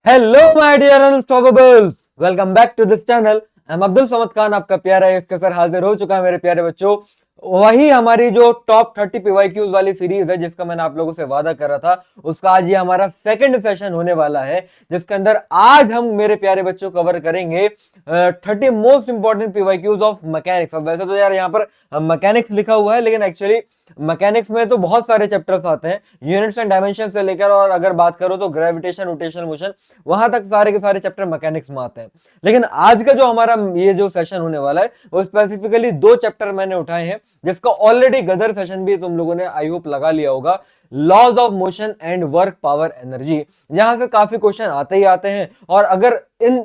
Hello my dear unstoppables, welcome back to this channel. I am Abdul Samad Khan, आपका प्यारा इसके sir हाजिर हो चुका है मेरे प्यारे बच्चों। वही हमारी जो टॉप 30 पीवाईक्यूज वाली सीरीज है जिसका मैंने आप लोगों से वादा करा था, उसका आज ये हमारा सेकंड सेशन होने वाला है, जिसके अंदर आज हम मेरे प्यारे बच्चों कवर करेंगे 30 most important PYQs of mechanics. अब वैसे तो यार यहाँ पर मैकेनिक्स लिखा हुआ है, लेकिन एक्चुअली मैकेनिक्स में तो बहुत सारे चैप्टर्स आते हैं, यूनिट्स एंड डायमेंशन से लेकर, और अगर बात करो तो ग्रेविटेशन, रोटेशनल मोशन, वहां तक सारे के सारे चैप्टर मैकेनिक्स में आते हैं। लेकिन आज का जो हमारा ये जो सेशन होने वाला है वो स्पेसिफिकली दो चैप्टर मैंने उठाए हैं, जिसका ऑलरेडी गदर सेशन भी तुम लोगों ने आई होप लगा लिया होगा। Laws of motion and work power energy, यहां से काफी क्वेश्चन आते ही आते हैं, और अगर इन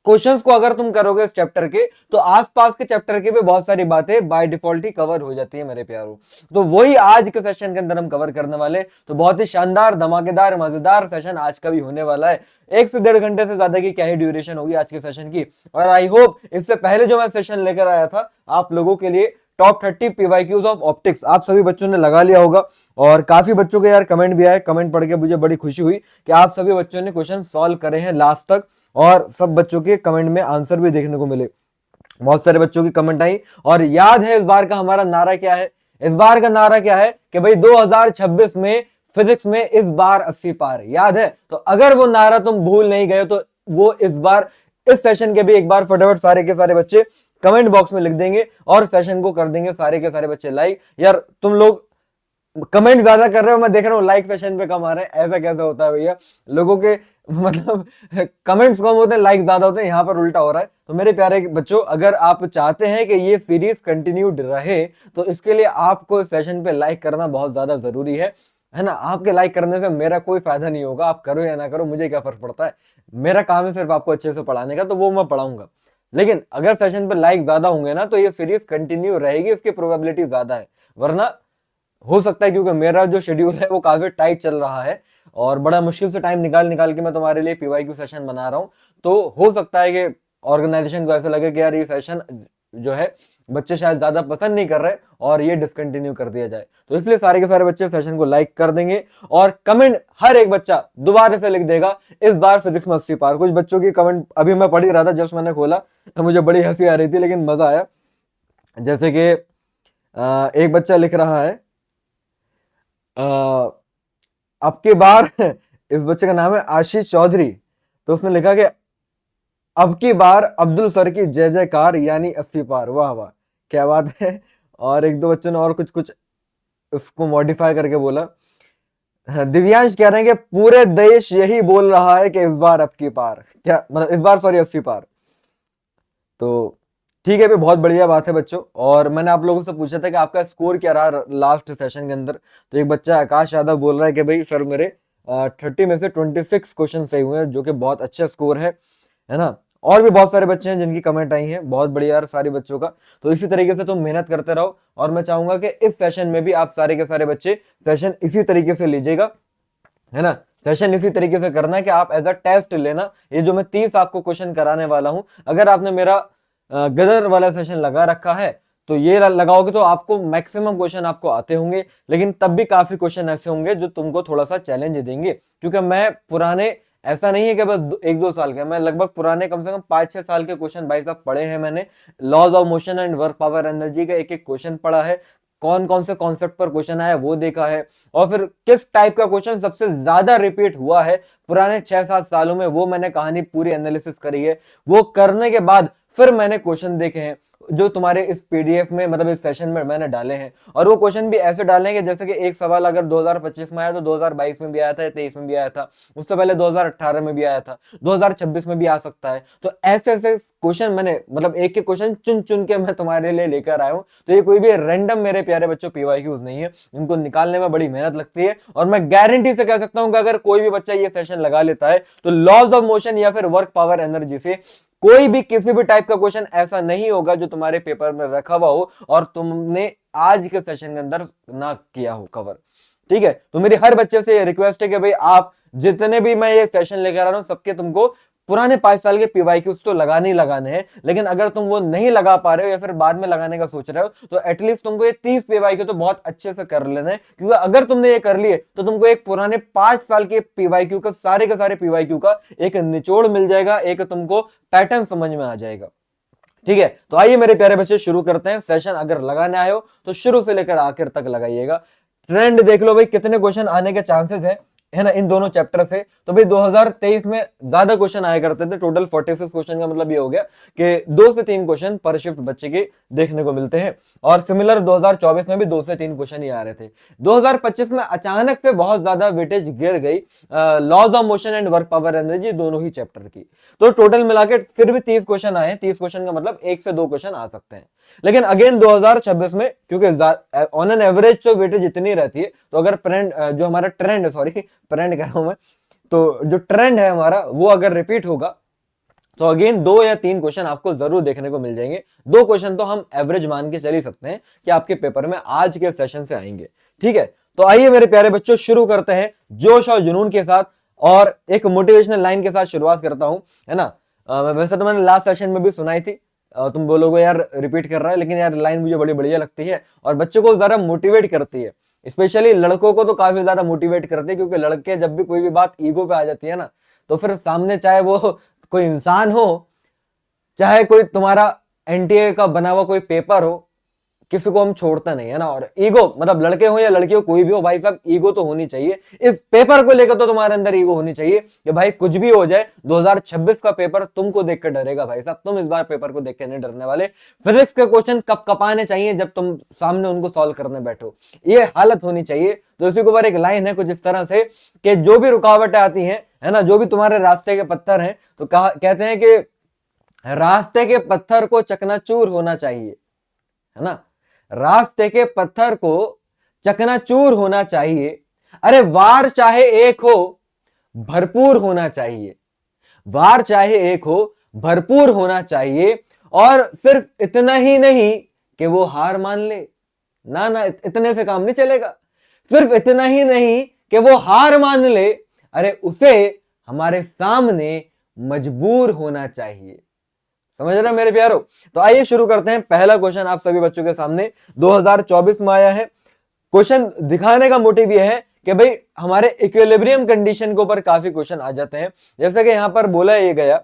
क्वेश्चंस को अगर तुम करोगे इस चैप्टर के, तो आसपास के चैप्टर की भी बहुत सारी बातें बाय डिफॉल्ट ही कवर हो जाती है मेरे प्यारों। तो वही आज के सेशन के अंदर हम कवर करने वाले। तो बहुत ही शानदार, धमाकेदार, मजेदार सेशन आज का भी होने वाला है। 1 से 1.5 घंटे से ज्यादा की क्या ही ड्यूरेशन होगी आज के सेशन की। और आई होप इससे पहले जो मैं सेशन लेकर आया था आप लोगों के लिए, टॉप 30 पीवाईक्यूज ऑफ ऑप्टिक्स, आप सभी बच्चों ने लगा लिया होगा। और काफी बच्चों के यार कमेंट भी आए, कमेंट पढ़ के मुझे बड़ी खुशी हुई कि आप सभी बच्चों ने क्वेश्चन सॉल्व करे हैं लास्ट तक, और सब बच्चों के कमेंट में आंसर भी देखने को मिले। बहुत सारे बच्चों की कमेंट आई। और याद है इस बार का हमारा नारा क्या है? इस बार का नारा क्या है कि भाई 2026 में फिजिक्स में इस बार 80 पार, याद है? तो अगर वो नारा तुम भूल नहीं गए तो वो इस बार इस सेशन के भी एक बार फटाफट सारे के सारे बच्चे कमेंट बॉक्स में लिख देंगे और सेशन को कर देंगे सारे के सारे बच्चे लाइक। यार तुम लोग कमेंट ज्यादा कर रहे हो, मैं देख रहा हूँ लाइक सेशन पे कम आ रहे हैं, ऐसा कैसे होता है भैया? लोगों के मतलब कमेंट्स कम होते हैं, लाइक ज्यादा होते हैं, यहाँ पर उल्टा हो रहा है। तो मेरे प्यारे बच्चों, अगर आप चाहते हैं कि ये सीरीज कंटिन्यूड रहे तो इसके लिए आपको सेशन पे लाइक करना बहुत ज्यादा जरूरी है ना? आपके लाइक करने से मेरा कोई फायदा नहीं होगा, आप करो या ना करो मुझे क्या फर्क पड़ता है। मेरा काम है सिर्फ आपको अच्छे से पढ़ाने का, तो वो मैं पढ़ाऊंगा। लेकिन अगर सेशन पे लाइक ज्यादा होंगे ना तो ये सीरीज कंटिन्यू रहेगी, इसकी प्रोबेबिलिटी ज्यादा है। वरना हो सकता है, क्योंकि मेरा जो शेड्यूल है वो काफी टाइट चल रहा है और बड़ा मुश्किल से टाइम निकाल निकाल के मैं तुम्हारे लिए पीवाईक्यू सेशन बना रहा हूं, तो हो सकता है कि ऑर्गेनाइजेशन को ऐसा लगे कि यार ये सेशन जो है बच्चे शायद ज्यादा पसंद नहीं कर रहे और ये डिसकंटिन्यू कर दिया जाए। तो इसलिए सारे के सारे बच्चे सेशन को लाइक कर देंगे और कमेंट हर एक बच्चा दोबारा से लिख देगा इस बार फिजिक्स में 80 पार। कुछ बच्चों की कमेंट अभी मैं पढ़ ही रहा था, जस्ट मैंने खोला तो मुझे बड़ी हंसी आ रही थी, लेकिन मजा आया। जैसे कि एक बच्चा लिख रहा है, अब की बार इस बच्चे का नाम है आशीष चौधरी, तो उसने लिखा कि अब की बार अब्दुल सर की जय जयकार यानी 80 पार। वाह वाह, क्या बात है। और एक दो बच्चों ने और कुछ कुछ उसको मॉडिफाई करके बोला। दिव्यांश कह रहे हैं कि पूरे देश यही बोल रहा है कि इस बार अब की पार, क्या मतलब इस बार सॉरी 80 पार। तो ठीक है भी, बहुत बढ़िया बात है बच्चों। और मैंने आप लोगों से पूछा था कि आपका स्कोर क्या रहा लास्ट सेशन के अंदर, तो एक बच्चा आकाश यादव बोल रहा है कि भाई सर मेरे 30 में से 26 क्वेश्चन सही हुए हैं, जो कि बहुत अच्छा स्कोर है ना? और भी बहुत सारे बच्चे हैं जिनकी कमेंट आई हैं, बहुत बढ़िया यार सारे बच्चों का। तो इसी तरीके से तुम मेहनत करते रहो और मैं चाहूंगा कि इस सेशन में भी आप सारे के सारे बच्चे सेशन इसी तरीके से लीजिएगा, है ना? सेशन इसी तरीके से करना है कि आप एज अ टेस्ट लेना। ये जो मैं 30 आपको क्वेश्चन कराने वाला हूं, अगर आपने मेरा गदर वाला सेशन लगा रखा है तो ये लगाओगे तो आपको मैक्सिमम क्वेश्चन आपको आते होंगे, लेकिन तब भी काफी क्वेश्चन ऐसे होंगे जो तुमको थोड़ा सा चैलेंज देंगे, क्योंकि मैं पुराने, ऐसा नहीं है कि बस 1-2 साल के, मैं लगभग पुराने कम से कम 5-6 साल के क्वेश्चन भाई साहब पढ़े हैं मैंने। Laws of motion and work power energy का एक एक क्वेश्चन पढ़ा है, कौन कौन से कॉन्सेप्ट पर क्वेश्चन आया वो देखा है, और फिर किस टाइप का क्वेश्चन सबसे ज्यादा रिपीट हुआ है पुराने 6-7 सालों में, वो मैंने कहानी पूरी एनालिसिस करी है। वो करने के बाद फिर मैंने क्वेश्चन देखे हैं जो तुम्हारे इस पीडीएफ में, मतलब इस सेशन में मैंने डाले हैं। और वो क्वेश्चन भी ऐसे डाले हैं कि जैसे कि एक सवाल अगर 2025 में आया तो 2022 में भी आया था, 23 में भी आया था, उससे पहले 2018 में भी आया था, 2026 में भी आ सकता है। तो ऐसे ऐसे क्वेश्चन मैंने, मतलब एक एक क्वेश्चन चुन चुन के मैं तुम्हारे लिए लेकर आया हूं। तो ये कोई भी रैंडम मेरे प्यारे बच्चों पीवाईक्यूज नहीं है, इनको निकालने में बड़ी मेहनत लगती है। और मैं गारंटी से कह सकता हूं कि अगर कोई भी बच्चा ये सेशन लगा लेता है तो लॉज ऑफ मोशन या फिर वर्क पावर एनर्जी से कोई भी किसी भी टाइप का क्वेश्चन ऐसा नहीं होगा जो तुम्हारे पेपर में रखा हुआ हो और तुमने आज के सेशन के अंदर ना किया हो कवर। ठीक है? तो मेरी हर बच्चे से ये रिक्वेस्ट है कि भाई आप जितने भी मैं ये सेशन लेकर आ रहा हूं सबके तुमको पुराने 5 साल के पीवाईक्यूज तो लगाने ही लगाने हैं, लेकिन अगर तुम वो नहीं लगा पा रहे हो या फिर बाद में लगाने का सोच रहे हो तो एटलीस्ट तुमको ये 30 पीवाईक्यू तो बहुत अच्छे से कर लेना है, क्योंकि अगर तुमने ये कर लिए तो तुमको एक पुराने 5 साल के पीवाईक्यू का सारे के सारे पीवाईक्यू का एक निचोड़ मिल जाएगा, एक तुमको पैटर्न समझ में आ जाएगा। ठीक है, तो आइए मेरे प्यारे बच्चे शुरू करते हैं। सेशन अगर लगाने आए हो तो शुरू से लेकर आखिर तक लगाइएगा। ट्रेंड देख लो भाई, कितने क्वेश्चन आने के चांसेस है ना इन दोनों चैप्टर से। तो भाई 2023 में ज्यादा क्वेश्चन आया करते थे, टोटल 46 क्वेश्चन का मतलब ये हो गया कि 2 से 3 क्वेश्चन पर शिफ्ट बच्चे के देखने को मिलते हैं। और सिमिलर 2024 में भी 2 से 3 क्वेश्चन ही आ रहे थे। 2025 में अचानक से बहुत ज्यादा वेटेज गिर गई laws of motion and work power energy दोनों ही चैप्टर की। तो टोटल मिला के फिर भी 30 क्वेश्चन आए। 30 क्वेश्चन का मतलब 1 से 2 क्वेश्चन आ सकते हैं। लेकिन अगेन 2026 में क्योंकि ऑन एन एवरेज तो वेटेज इतनी रहती है, तो अगर जो हमारा ट्रेंड है, सॉरी ट्रेंड कर रहा हूं मैं, तो जो ट्रेंड है हमारा वो अगर रिपीट होगा तो अगेन 2 या 3 क्वेश्चन आपको जरूर देखने को मिल जाएंगे। 2 क्वेश्चन तो हम एवरेज मान के चल ही सकते हैं कि आपके पेपर में आज के सेशन से आएंगे। ठीक है, तो आइए मेरे प्यारे बच्चों शुरू करते हैं जोश और जुनून के साथ और एक मोटिवेशनल लाइन के साथ शुरुआत करता हूं, है ना। वैसे तो मैंने लास्ट सेशन में भी सुनाई थी, तुम बोलोगे यार रिपीट कर रहा है, लेकिन यार लाइन मुझे बड़ी बढ़िया लगती है और बच्चों को ज्यादा मोटिवेट करती है। स्पेशली लड़कों को तो काफी ज्यादा मोटिवेट करती है, क्योंकि लड़के जब भी कोई भी बात ईगो पे आ जाती है ना, तो फिर सामने चाहे वो कोई इंसान हो, चाहे कोई तुम्हारा एनटीए का बना हुआ कोई पेपर हो, किसी को हम छोड़ते नहीं है ना। और ईगो मतलब लड़के हो या लड़की हो, कोई भी हो भाई साहब, ईगो तो होनी चाहिए। इस पेपर को लेकर तो तुम्हारे अंदर ईगो होनी चाहिए कि भाई कुछ भी हो जाए, 2026 का पेपर तुमको देख कर डरेगा भाई साहब। तुम इस बार पेपर को देख कर नहीं डरने वाले। फिजिक्स के क्वेश्चन कब कपाने चाहिए जब तुम सामने उनको सॉल्व करने बैठो, ये हालत होनी चाहिए। तो इसी के ऊपर एक लाइन है कुछ इस तरह से कि जो भी रुकावटें आती हैं, है ना, जो भी तुम्हारे रास्ते के पत्थर हैं, तो कहते हैं कि रास्ते के पत्थर को चकनाचूर होना चाहिए, है ना। रास्ते के पत्थर को चकनाचूर होना चाहिए। अरे वार चाहे एक हो, भरपूर होना चाहिए। वार चाहे एक हो, भरपूर होना चाहिए। और सिर्फ इतना ही नहीं कि वो हार मान ले, ना ना, इतने से काम नहीं चलेगा। सिर्फ इतना ही नहीं कि वो हार मान ले, अरे उसे हमारे सामने मजबूर होना चाहिए। समझ रहे मेरे प्यारो। तो आइए शुरू करते हैं। पहला क्वेश्चन आप सभी बच्चों के सामने 2024 में आया है। क्वेश्चन दिखाने का मोटिव यह है कि भाई हमारे इक्विलिब्रियम कंडीशन के ऊपर काफी क्वेश्चन आ जाते हैं। जैसे कि यहां पर बोला ये गया,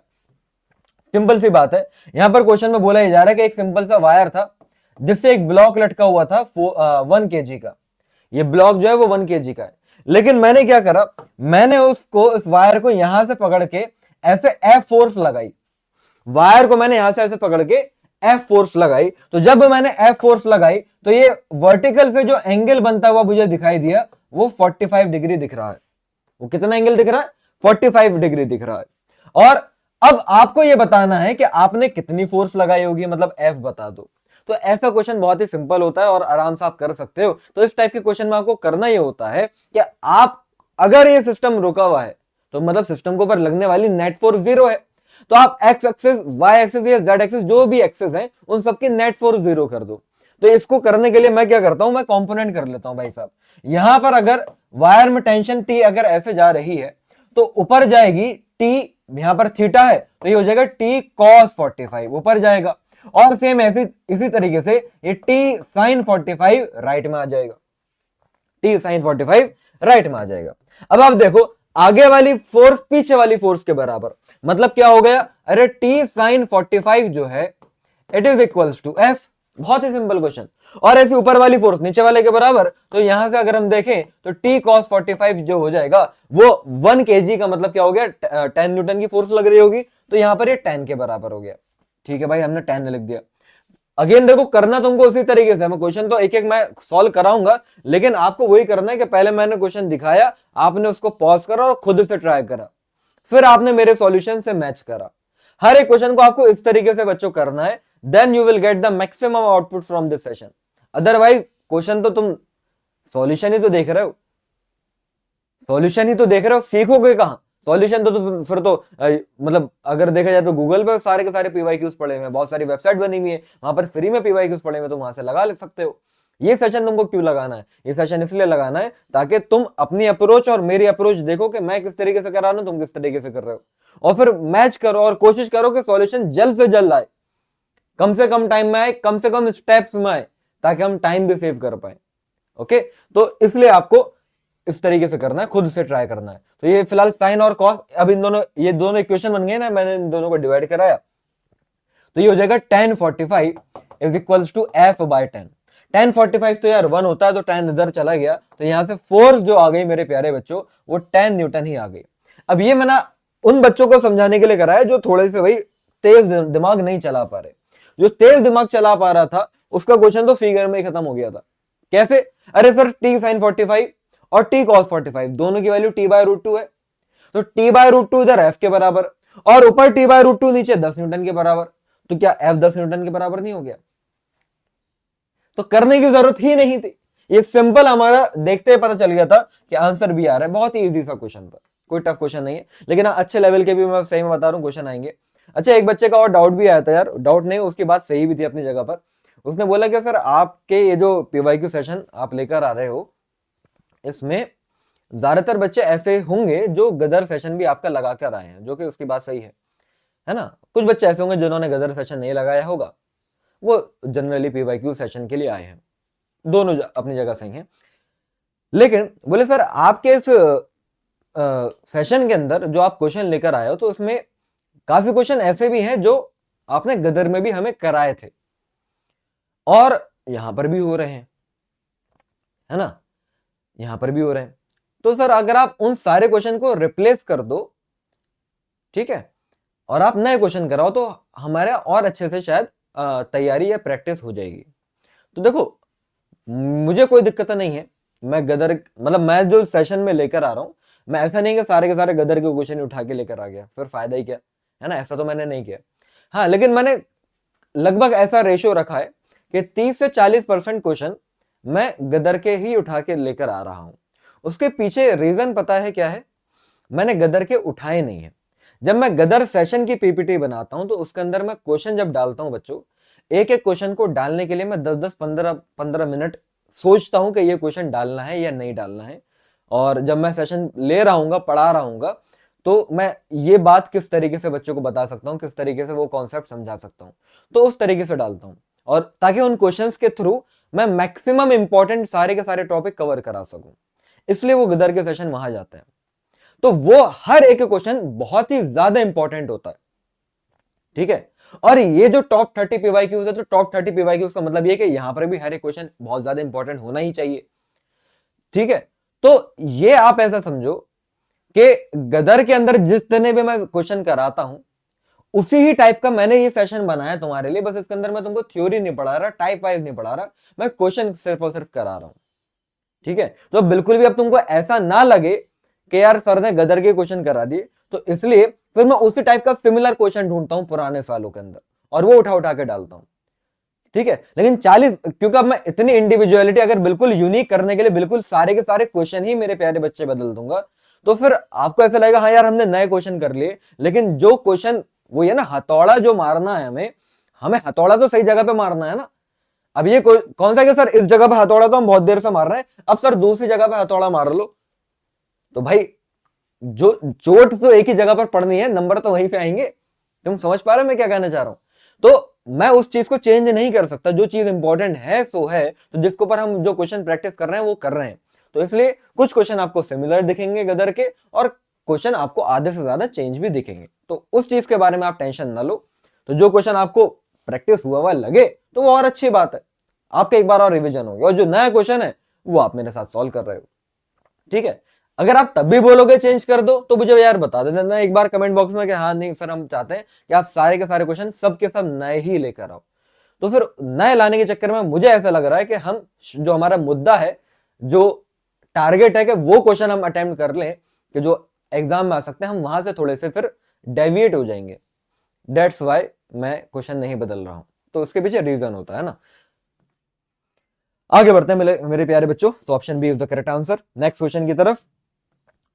सिंपल सी बात है, यहां पर क्वेश्चन में बोला जा रहा है कि एक सिंपल सा वायर था जिससे एक ब्लॉक लटका हुआ था 1 kg का। ये ब्लॉक जो है वो 1 kg का है। लेकिन मैंने क्या करा, मैंने उस वायर को यहां से पकड़ के ऐसे एफ फोर्स लगाई। वायर को मैंने यहां से ऐसे पकड़ के एफ फोर्स लगाई। तो जब मैंने एफ फोर्स लगाई तो ये वर्टिकल से जो एंगल बनता हुआ मुझे दिखाई दिया वो 45 डिग्री दिख रहा है। वो कितना एंगल दिख रहा है? 45 डिग्री दिख रहा है। और अब आपको ये बताना है कि आपने कितनी फोर्स लगाई होगी, मतलब एफ बता दो। तो ऐसा क्वेश्चन बहुत ही सिंपल होता है और आराम से आप कर सकते हो। तो इस टाइप के क्वेश्चन में आपको करना ये होता है कि आप अगर ये सिस्टम रुका हुआ है तो मतलब सिस्टम के ऊपर लगने वाली नेट फोर्स 0 है। तो आप एक्स एक्सिस, वाई एक्सिस या जेड एक्सिस जो भी एक्सिस है उन सबकी नेट फोर्स 0 कर दो। तो इसको करने के लिए मैं क्या करता हूं, मैं कंपोनेंट कर लेता हूं भाई साहब। यहां पर अगर वायर में टेंशन टी अगर ऐसे जा रही है तो ऊपर जाएगी टी, यहां पर थीटा है तो ये हो जाएगा टी कॉस 45 ऊपर जाएगा। और सेम ऐसे इसी तरीके से ये टी साइन 45 राइट में आ जाएगा। टी साइन 45 राइट में आ जाएगा। अब आप देखो आगे वाली फोर्स पीछे वाली फोर्स के बराबर, मतलब क्या हो गया, अरे टी साइन 45 जो है it is equals to F. बहुत ही सिंपल क्वेश्चन। और ऐसी ऊपर वाली फोर्स नीचे वाले के बराबर, तो यहां से अगर हम देखें तो टी कॉस 45 जो हो जाएगा वो 1 kg का मतलब क्या हो गया, 10 न्यूटन की फोर्स लग रही होगी। तो यहां पर ये 10 के बराबर हो गया। ठीक है भाई, हमने 10 लिख दिया। अगेन देखो करना तुमको उसी तरीके से, मैं क्वेश्चन तो एक एक मैं सॉल्व कराऊंगा, लेकिन आपको वही करना है कि पहले मैंने क्वेश्चन दिखाया, आपने उसको पॉज करा और खुद से ट्राई करा, फिर आपने मेरे सॉल्यूशन से मैच करा। हर एक क्वेश्चन को आपको इस तरीके से बच्चों करना है, then you will get the maximum output from this session. Otherwise question तो तुम सॉल्यूशन ही तो देख रहे हो, सॉल्यूशन ही तो देख रहे हो, सीखोगे कहां सॉल्यूशन? तो फिर तो मतलब अगर देखा जाए तो गूगल पे सारे के सारे पीवाईक्यूज पड़े हुए हैं, बहुत सारी वेबसाइट बनी हुई है, वहां पर फ्री में पीवाईक्यूज पड़े हुए, तो वहां से लगा ले सकते हो। ये सेशन तुमको क्यों लगाना है? ये सेशन इसलिए लगाना है ताकि तुम अपनी अप्रोच और मेरी अप्रोच देखो कि मैं किस तरीके से कर रहा हूं, तुम किस तरीके से कर रहे हो, और फिर मैच करो और कोशिश करो कि सॉल्यूशन जल्द से जल्द आए, कम से कम टाइम में आए, कम से कम स्टेप्स में आए, ताकि हम टाइम भी सेव कर पाए। ओके, तो इसलिए आपको इस तरीके से करना है, खुद से ट्राई करना है। तो ये फिलहाल साइन और कॉस, अब इन दोनों, ये दोनों इक्वेशन बन गए ना, मैंने इन दोनों को डिवाइड कराया, तो ये हो जाएगा tan 45 is equals to f by 10। tan 45 तो यार 1 होता है, तो tan इधर चला गया, तो यहां से फोर्स जो आ गई मेरे प्यारे बच्चों, वो 10 न्यूटन ही आ गई। अब ये मैंने उन बच्चों को समझाने के लिए कराया जो थोड़े से भाई तेज दिमाग नहीं चला पा रहे। जो तेज दिमाग चला पा रहा था उसका क्वेश्चन तो फिगर में ही खत्म हो गया था। कैसे? अरे सर t sin 45 और t cos 45 दोनों की वैल्यू t बाय रूट 2 है, तो t बाय रूट 2 इधर f के बराबर, और ऊपर t बाय रूट 2 नीचे 10 न्यूटन के बराबर, तो क्या f 10 न्यूटन के बराबर नहीं हो गया? तो करने की जरूरत ही नहीं थी, ये सिंपल हमारा देखते ही पता चल गया था कि आंसर भी आ रहा है। बहुत ही इजी सा क्वेश्चन था, कोई टफ क्वेश्चन नहीं है, लेकिन अच्छे लेवल के भी मैं सही में बता रहा हूँ क्वेश्चन आएंगे। अच्छा, एक बच्चे का और डाउट भी आया था यार, डाउट नहीं, उसकी बात सही भी थी अपनी जगह पर। उसने बोला कि सर आपके ये जो पीवाईक्यू सेशन आप लेकर आ रहे हो, इसमें ज्यादातर बच्चे ऐसे होंगे जो गदर सेशन भी आपका लगा कर आए हैं, जो कि उसकी बात सही है ना। कुछ बच्चे ऐसे होंगे जिन्होंने गदर सेशन नहीं लगाया होगा, वो जनरली पीवाईक्यू सेशन के लिए आए हैं। दोनों अपनी जगह सही हैं। लेकिन बोले सर आपके इस सेशन के अंदर जो आप क्वेश्चन लेकर आए हो, तो उसमें काफी क्वेश्चन ऐसे भी हैं जो आपने गदर में भी हमें कराए थे और यहां पर भी हो रहे हैं, है ना, यहां पर भी हो रहे हैं। तो सर अगर आप उन सारे क्वेश्चन को रिप्लेस कर दो, ठीक है, और आप नए क्वेश्चन कराओ, तो हमारे और अच्छे से शायद तैयारी या प्रैक्टिस हो जाएगी। तो देखो, मुझे कोई दिक्कत नहीं है, मैं गदर, मतलब मैं जो सेशन में लेकर आ रहा हूं, मैं ऐसा नहीं कि सारे के सारे गदर के क्वेश्चन उठा के लेकर आ गया, फिर फायदा ही क्या, है ना, ऐसा तो मैंने नहीं किया। हाँ, लेकिन मैंने लगभग ऐसा रेशियो रखा है कि 30 से 40% क्वेश्चन मैं गदर के ही उठा के लेकर आ रहा हूं। उसके पीछे रीजन पता है क्या है? मैंने गदर के उठाए नहीं है। जब मैं गदर सेशन की पीपीटी बनाता हूं, तो उसके अंदर मैं क्वेश्चन जब डालता हूं बच्चों, एक एक क्वेश्चन को डालने के लिए मैं 10-10, 15-15 मिनट सोचता हूं कि ये क्वेश्चन डालना है या नहीं डालना है। और जब मैं सेशन ले रहा हूँ, पढ़ा रहा हूँ, तो मैं ये बात किस तरीके से बच्चों को बता सकता हूँ, किस तरीके से वो कॉन्सेप्ट समझा सकता हूँ, तो उस तरीके से डालता हूँ, और ताकि उन क्वेश्चंस के थ्रू मैं मैक्सिमम इंपॉर्टेंट सारे के सारे टॉपिक कवर करा सकूं। इसलिए वो गदर के सेशन वहां जाते हैं। तो वो हर एक क्वेश्चन बहुत ही ज्यादा इंपॉर्टेंट होता है, ठीक है। और ये जो टॉप 30 पीवाईक्यूज है, तो टॉप 30 पीवाईक्यूज का मतलब ये कि यहां पर भी हर एक क्वेश्चन बहुत ज्यादा इंपॉर्टेंट होना ही चाहिए, ठीक है। तो ये आप ऐसा समझो कि गदर के अंदर जितने भी मैं क्वेश्चन कराता हूं, उसी ही टाइप का मैंने ये सेशन बनाया तुम्हारे लिए। बस इसके अंदर मैं तुमको थ्योरी नहीं पढ़ा रहा, टाइप वाइज नहीं पढ़ा रहा, मैं क्वेश्चन सिर्फ और सिर्फ करा रहा हूं, ठीक है। तो बिल्कुल भी अब तुमको ऐसा ना लगे कि यार सर ने गदर के क्वेश्चन करा दिए, तो इसलिए फिर मैं उसी टाइप का सिमिलर क्वेश्चन ढूंढता हूं पुराने सालों के अंदर, और वो उठा उठा के डालता हूं, ठीक है। लेकिन 40, क्योंकि अब मैं इतनी इंडिविजुअलिटी अगर बिल्कुल यूनिक करने के लिए बिल्कुल सारे के सारे क्वेश्चन ही मेरे प्यारे बच्चे बदल दूंगा, तो फिर आपको ऐसा लगेगा हाँ यार हमने नए क्वेश्चन कर लिए, लेकिन जो क्वेश्चन वो ये ना, हथौड़ा जो मारना है हमें, हमें हथौड़ा तो सही जगह पे मारना है ना। अब ये कौन सा कि सर इस जगह पे हथौड़ा तो हम बहुत देर से मार रहे हैं, अब सर दूसरी जगह पे हथौड़ा मार लो, तो भाई जो चोट तो एक ही जगह पर पड़नी है, नंबर तो वहीं से आएंगे। तुम समझ पा रहे हो मैं क्या कहना चाह रहा हूं? तो मैं उस चीज को चेंज नहीं कर सकता, जो चीज इंपॉर्टेंट है सो है, तो जिसके ऊपर हम जो क्वेश्चन प्रैक्टिस कर रहे हैं वो कर रहे हैं। तो इसलिए कुछ क्वेश्चन आपको सिमिलर दिखेंगे गदर के, और क्वेश्चन आपको आधे से ज्यादा चेंज भी दिखेंगे, तो उस चीज के बारे में आप टेंशन ना लो। तो जो क्वेश्चन आपको प्रैक्टिस हुआ हुआ लगे तो वो और अच्छी बात है, आपका एक बार और रिविजन हो गया, और जो नया क्वेश्चन है वो आप मेरे साथ सॉल्व कर रहे हो, ठीक है। अगर आप तब भी बोलोगे चेंज कर दो, तो मुझे यार बता देना एक बार कमेंट बॉक्स में कि हाँ नहीं सर हम चाहते हैं कि आप सारे के सारे क्वेश्चन सब के सब नए ही लेकर आओ। तो फिर नए लाने के चक्कर में मुझे ऐसा लग रहा है कि हम जो हमारा मुद्दा है, जो टारगेट है कि वो क्वेश्चन हम अटेम्प्ट कर लें कि जो एग्जाम में आ सकते हैं, हम वहां से थोड़े से फिर डेविएट हो जाएंगे। दैट्स वाई मैं क्वेश्चन नहीं बदल रहा हूं, तो उसके पीछे रीजन होता है ना। आगे बढ़ते हैं मेरे प्यारे बच्चों, तो option B is the correct answer. Next question की तरफ,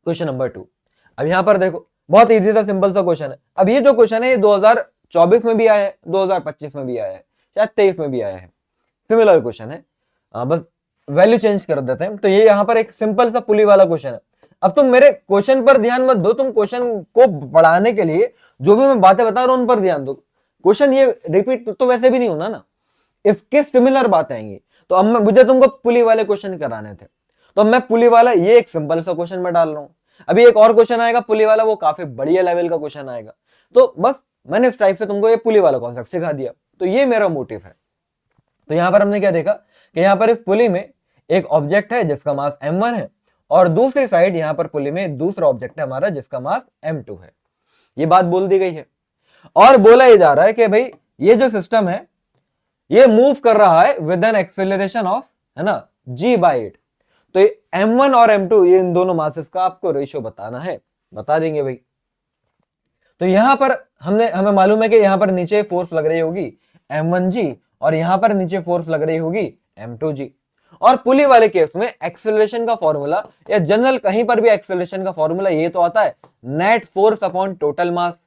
क्वेश्चन नंबर 2। अब यहां पर देखो, बहुत इजी सा सिंपल सा क्वेश्चन है। अब ये जो क्वेश्चन है ये 2024 में भी आया है, 2025 में भी आया है, शायद 23 में भी आया है, सिमिलर क्वेश्चन है। बस वैल्यू चेंज कर देते हैं। तो ये यहाँ पर एक सिंपल सा पुली वाला क्वेश्चन है। अब तुम मेरे क्वेश्चन पर ध्यान मत दो, तुम क्वेश्चन को पढ़ाने के लिए जो भी मैं बातें बता रहा हूं उन पर ध्यान दो। क्वेश्चन ये रिपीट तो वैसे भी नहीं होना ना, इसके सिमिलर बातें आएंगी। तो अब मुझे तुमको पुली वाले क्वेश्चन कराने थे, तो मैं पुली वाला ये एक सिंपल सा क्वेश्चन में डाल रहा हूं। अभी एक और क्वेश्चन आएगा पुली वाला, वो काफी बढ़िया लेवल का क्वेश्चन आएगा। तो बस मैंने इस टाइप से तुमको ये पुली वाला कॉन्सेप्ट सिखा दिया। तो ये मेरा मोटिव है। तो यहां पर हमने क्या देखा कि यहां पर इस पुली में एक ऑब्जेक्ट है जिसका मास m1 है, और दूसरी साइड यहां पर पुली में दूसरा ऑब्जेक्ट है हमारा जिसका मास m2 है। ये बात बोल दी गई है और बोला ये जा रहा है कि भाई ये जो सिस्टम है ये मूव कर रहा है विद एन एक्सेलरेशन ऑफ, है ना, g/8। तो ये m1 और m2 ये इन दोनों मासेस का आपको रेशियो बताना है, बता देंगे भाई। तो यहां पर हमें मालूम है कि यहां पर नीचे फोर्स लग रही होगी m1g और यहां पर नीचे फोर्स लग रही होगी m2g। और पुली वाले केस में एक्सेलरेशन का फॉर्मूला या जनरल कहीं पर भी एक्सेलरेशन का फॉर्मूला ये तो आता है net force upon total mass.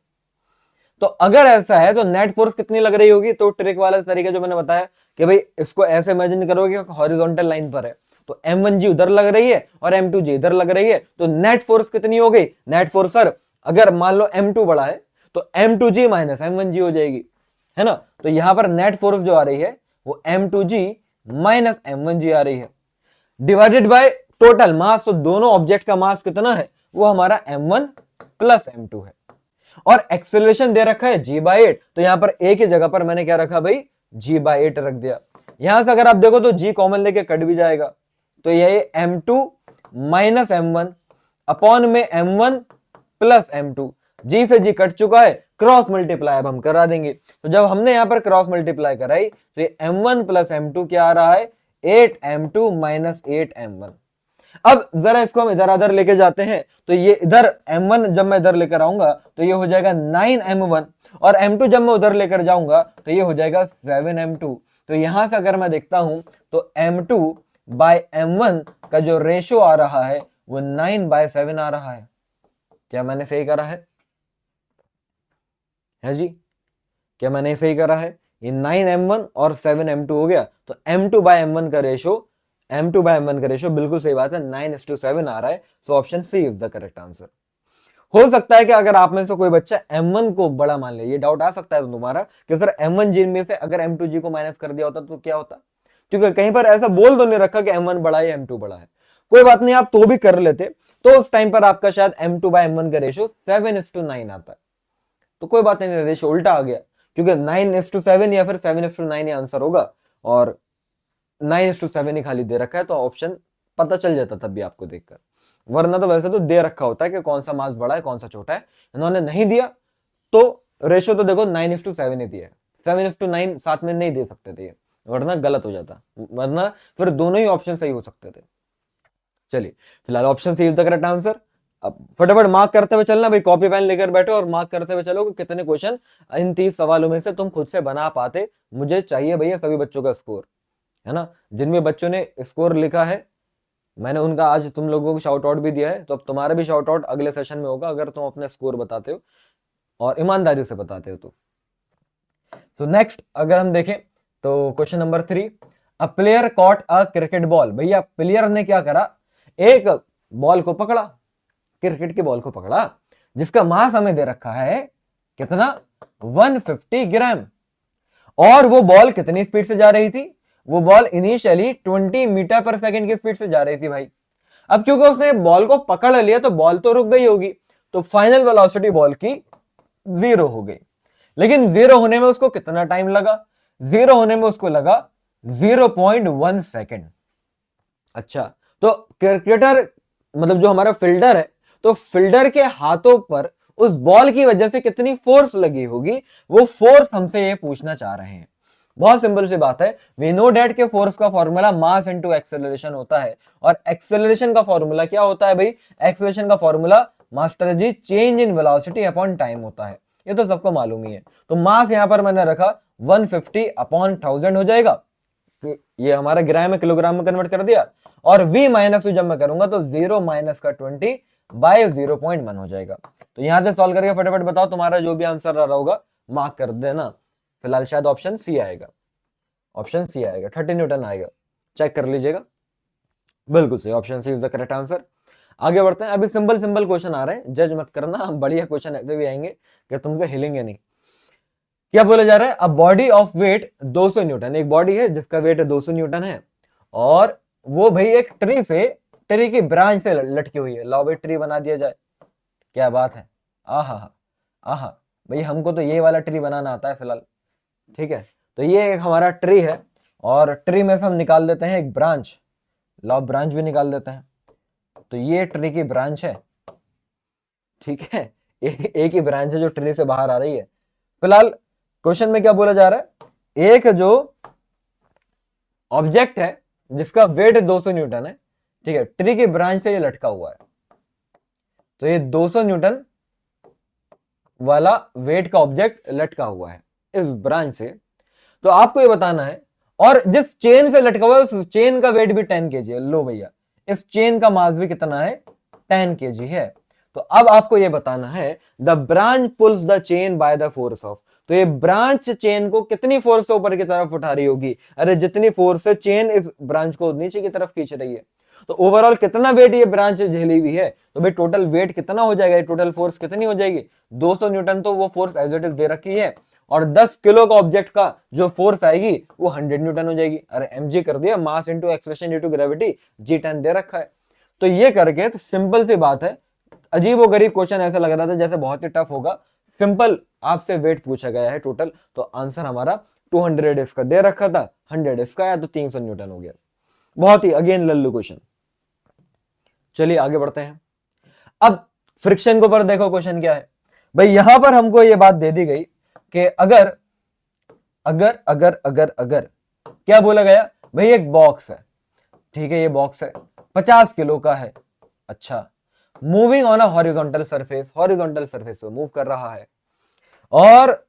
तो अगर ऐसा है तो नेट फोर्स कितनी लग रही होगी, तो ट्रिक वाला तरीका जो मैंने बताया कि भाई इसको ऐसे इमेजिन करोगे हॉरिजॉन्टल लाइन पर है, तो m1g उधर लग रही है और m2g इधर लग रही है, तो नेट फोर्स कितनी हो गई, नेट फोर्स सर अगर मान लो m2 बड़ा है तो m2g माइनस m1g हो जाएगी, है ना। तो यहां पर नेट फोर्स जो आ रही है वो m2g माइनस m1g आ रही है डिवाइडेड बाय टोटल मास। तो दोनों ऑब्जेक्ट का मास कितना है, वो हमारा m1 प्लस m2 है। और एक्सेलरेशन दे रखा है g/8, तो यहां पर a की जगह पर मैंने क्या रखा भाई, g/8 रख दिया। यहां से अगर आप देखो तो g कॉमन लेके कट भी जाएगा, तो ये m2 माइनस m1 अपॉन में m1 प्लस m2, g से g कट चुका है, क्रॉस मल्टीप्लाई अब हम करा देंगे। तो जब हमने यहां पर क्रॉस मल्टीप्लाई कराई तो ये m1 प्लस m2 क्या आ रहा है, 8m2 माइनस 8m1। अब जरा इसको हम इधर उधर लेके जाते हैं, तो ये इधर m1 जब मैं इधर लेकर आऊंगा तो ये हो जाएगा 9m1, और m2 जब मैं उधर लेकर जाऊंगा तो ये हो जाएगा 7m2। तो यहां से अगर मैं देखता हूं तो m2 बाय m1 का जो रेशियो आ रहा है वो 9/7 आ रहा है। क्या मैंने सही करा है जी, क्या मैंने सही करा है? ये 9m1 और 7m2 हो गया, तो m2 बाय m1 का रेशियो बिल्कुल सही बात है, 9:7 आ रहा है। तो option C is the correct answer. हो सकता है कि अगर आप में से कोई बच्चा m1 को बड़ा मान ले, ये डाउट आ सकता है तुम्हारा कि सर m1g में से अगर m2g को माइनस कर दिया होता तो क्या होता, क्योंकि कहीं पर ऐसा बोल तो नहीं रखा कि m1 बड़ा है m2 बड़ा है। कोई बात नहीं, आप तो भी कर लेते, तो उस टाइम पर आपका शायद m2 बाय m1 का रेशियो 7:9 आता है। तो कोई बात नहीं, रेशियो उल्टा आ गया, क्योंकि 9:7 या फिर 7:9 ये आंसर होगा, और 9:7 ही खाली दे रखा है, तो ऑप्शन पता चल जाता तब भी आपको देखकर। वरना तो वैसे तो दे रखा होता है कि कौन सा मास बड़ा है कौन सा छोटा है, इन्होंने नहीं दिया तो रेशियो तो देखो 9:7 ही दिया है, 7:9 साथ में नहीं दे सकते थे, वरना गलत हो जाता, वरना फिर दोनों ही ऑप्शन सही हो सकते थे। चलिए फिलहाल option C is the correct answer. अब फटाफट मार्क करते हुए चलना भाई, कॉपी पेन लेकर बैठो और मार्क करते हुए चलो कि कितने क्वेश्चन इन 30 सवालों में से तुम खुद से बना पाते। मुझे चाहिए भैया सभी बच्चों का स्कोर, है ना। जिन भी बच्चों ने स्कोर लिखा है मैंने उनका आज तुम लोगों को शाउट आउट भी दिया है, तो अब तुम्हारा भी शाउट आउट अगले सेशन में होगा अगर तुम अपने स्कोर बताते हो और ईमानदारी से बताते हो तो नेक्स्ट अगर हम देखें तो question number 3, a player caught a cricket ball. भैया प्लेयर ने क्या करा, एक बॉल को पकड़ा, क्रिकेट की बॉल को पकड़ा जिसका मास हमें दे रखा है कितना, 150 ग्राम, और वो बॉल कितनी स्पीड से जा रही थी, वो बॉल इनिशियली 20 मीटर पर सेकंड की स्पीड से जा रही थी भाई। अब क्योंकि उसने बॉल को पकड़ लिया तो बॉल तो रुक गई होगी, तो फाइनल वेलोसिटी बॉल की 0 हो गई। लेकिन 0 होने में उसको कितना टाइम लगा, 0 होने में उसको लगा 0.1 सेकेंड। अच्छा, तो क्रिकेटर मतलब जो हमारा फील्डर है, तो फील्डर के हाथों पर उस बॉल की वजह से कितनी फोर्स लगी होगी, वो फोर्स हमसे ये पूछना चाह रहे हैं। बहुत सिंपल सी बात है, वी नो डैट के फोर्स का फॉर्मूला मास इनटू एक्सेलरेशन होता है, और एक्सेलरेशन का फॉर्मूला क्या होता है भाई, एक्सेलरेशन का formula master ji change in velocity upon time होता है, ये तो सबको मालूम ही है। तो मास यहां पर मैंने रखा 150 अपॉन 1000 हो जाएगा, ये हमारा ग्राम में किलोग्राम में कन्वर्ट कर दिया, और v माइनस जब मैं करूंगा तो 0 माइनस का 20 बाय 0.1 हो जाएगा। तो यहां से सॉल्व करके फटाफट बताओ तुम्हारा जो भी आंसर आ रहा होगा मार्क कर देना। फिलहाल शायद ऑप्शन सी आएगा, ऑप्शन सी आएगा, 30 न्यूटन आएगा। चेक कर लीजिएगा। बिल्कुल सही, option C is the correct answer. आगे बढ़ते हैं। अभी सिंपल सिंपल क्वेश्चन आ रहे हैं, जज मत करना, बढ़िया क्वेश्चन ऐसे भी आएंगे कि तुमसे हिलेंगे नहीं। क्या बोला जा रहा है? A body of weight 200 newton, एक बॉडी है जिसका वेट 200 न्यूटन है और वो भाई एक ट्री से, ट्री की ब्रांच से लटकी हुई है। लाओ भाई ट्री बना दिया जाए। क्या बात है, आहा आहा। भाई हमको तो ये वाला ट्री बनाना आता है फिलहाल, ठीक है। तो ये एक हमारा ट्री है और ट्री में से हम निकाल देते हैं एक ब्रांच। लाओ ब्रांच भी निकाल देते हैं। तो ये ट्री की ब्रांच है, ठीक है। एक ही ब्रांच है जो ट्री से बाहर आ रही है। फिलहाल क्वेश्चन में क्या बोला जा रहा है? एक जो ऑब्जेक्ट है जिसका वेट 200 न्यूटन है, ठीक है, ट्री की ब्रांच से ये लटका हुआ है। तो ये 200 न्यूटन वाला वेट का ऑब्जेक्ट लटका हुआ है इस ब्रांच से। तो आपको ये बताना है, और जिस चेन से लटका हुआ है उस चेन का वेट भी 10 kg है। लो भैया, इस चेन का मास भी कितना है? 10 kg है। तो अब आपको ये बताना है, the branch pulls the chain by the force of. तो ये ब्रांच चेन को कितनी फोर्स से ऊपर की तरफ उठा रही होगी? अरे जितनी फोर्स से चेन इस ब्रांच को नीचे की तरफ खींच रही है। तो ओवरऑल कितना वेट ये ब्रांच झेली हुई है? तो भाई टोटल वेट कितना हो जाएगा? टोटल फोर्स कितनी हो जाएगी? 200 न्यूटन तो वो फोर्स एज इट इज दे रखी है, और 10 किलो का ऑब्जेक्ट का जो फोर्स आएगी वो 100 न्यूटन हो जाएगी। अरे mg कर दिया, mass into acceleration into gravity, g10 दे रखा है। तो ये करके तो सिंपल सी बात है। अजीब व गरीब क्वेश्चन ऐसा लग रहा था जैसे बहुत ही टफ होगा, सिंपल आपसे वेट पूछा गया है टोटल। तो आंसर हमारा 200 इसका दे रखा था, 100 इसका आया, तो 300 न्यूटन हो गया। बहुत ही अगेन लल्लू क्वेश्चन। चलिए आगे बढ़ते हैं। अब फ्रिक्शन के ऊपर देखो क्वेश्चन क्या है भाई। यहां पर हमको ये बात दे दी गई कि अगर अगर अगर अगर अगर क्या बोला गया भाई? एक बॉक्स है, ठीक है, ये बॉक्स है 50 किलो का है। अच्छा, moving on a horizontal surface, horizontal surface पे मूव कर रहा है, और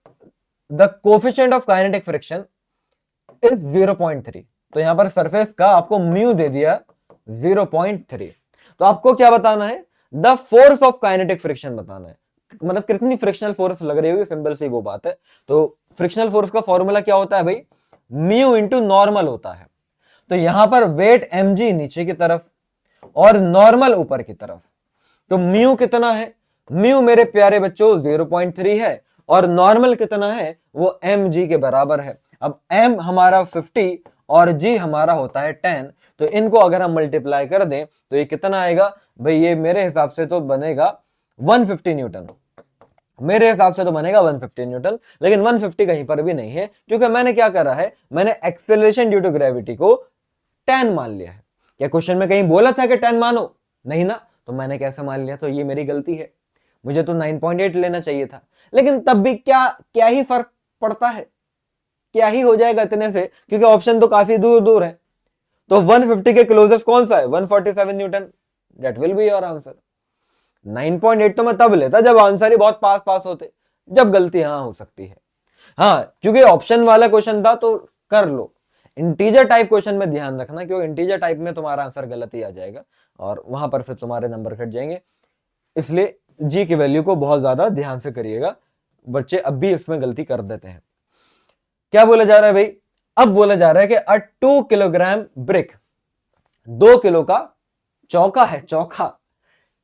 the coefficient of kinetic friction is 0.3। तो यहां पर सरफेस का आपको म्यू दे दिया 0.3। तो आपको क्या बताना है? The force of kinetic friction बताना है, मतलब कितनी फ्रिक्शनल फोर्स लग रही होगी, सिंपल सी वो बात है। तो फ्रिक्शनल फोर्स का फॉर्मूला क्या होता है भाई? म्यू इंटू नॉर्मल होता है। तो यहां पर वेट mg नीचे की तरफ और नॉर्मल ऊपर की तरफ। तो म्यू कितना है? म्यू मेरे प्यारे बच्चों 0.3 है, और नॉर्मल कितना है? वो mg के बराबर है। अब m हमारा 50 और g हमारा होता है 10। तो इनको अगर हम मल्टीप्लाई कर दें तो ये कितना आएगा भाई? ये मेरे हिसाब से तो बनेगा 150 न्यूटन। मेरे हिसाब से तो बनेगा 150 न्यूटन, लेकिन 150 कहीं पर भी नहीं है, क्योंकि मैंने क्या करा है? मैंने एक्सेलरेशन ड्यू टू ग्रेविटी को 10 मान लिया है। क्या क्वेश्चन में कहीं बोला था कि 10 मानो? नहीं ना, तो मैंने कैसे मान लिया? तो ये मेरी गलती है, मुझे तो 9.8 लेना चाहिए था। लेकिन तब भी क्या क्या ही फर्क पड़ता है, क्या ही हो जाएगा इतने से, क्योंकि ऑप्शन तो काफी दूर दूर है। तो 150 के क्लोजेस्ट कौन सा है? 147 Newton. That will be your answer. 9.8 तो मैं तब लेता जब आंसर ही बहुत पास पास होते, जब गलती हाँ हो सकती है। हाँ, क्योंकि ऑप्शन वाला क्वेश्चन था तो कर लो। इंटीजर टाइप क्वेश्चन में ध्यान रखना, क्योंकि इंटीजर टाइप में तुम्हारा आंसर गलत ही आ जाएगा और वहां पर फिर तुम्हारे नंबर कट जाएंगे। इसलिए जी की वैल्यू को बहुत ज्यादा ध्यान से करिएगा, बच्चे अब भी इसमें गलती कर देते हैं। क्या बोला जा रहा है भाई? अब बोला जा रहा है कि अ 2 किलोग्राम ब्रिक, 2 किलो का चौका है। चौका,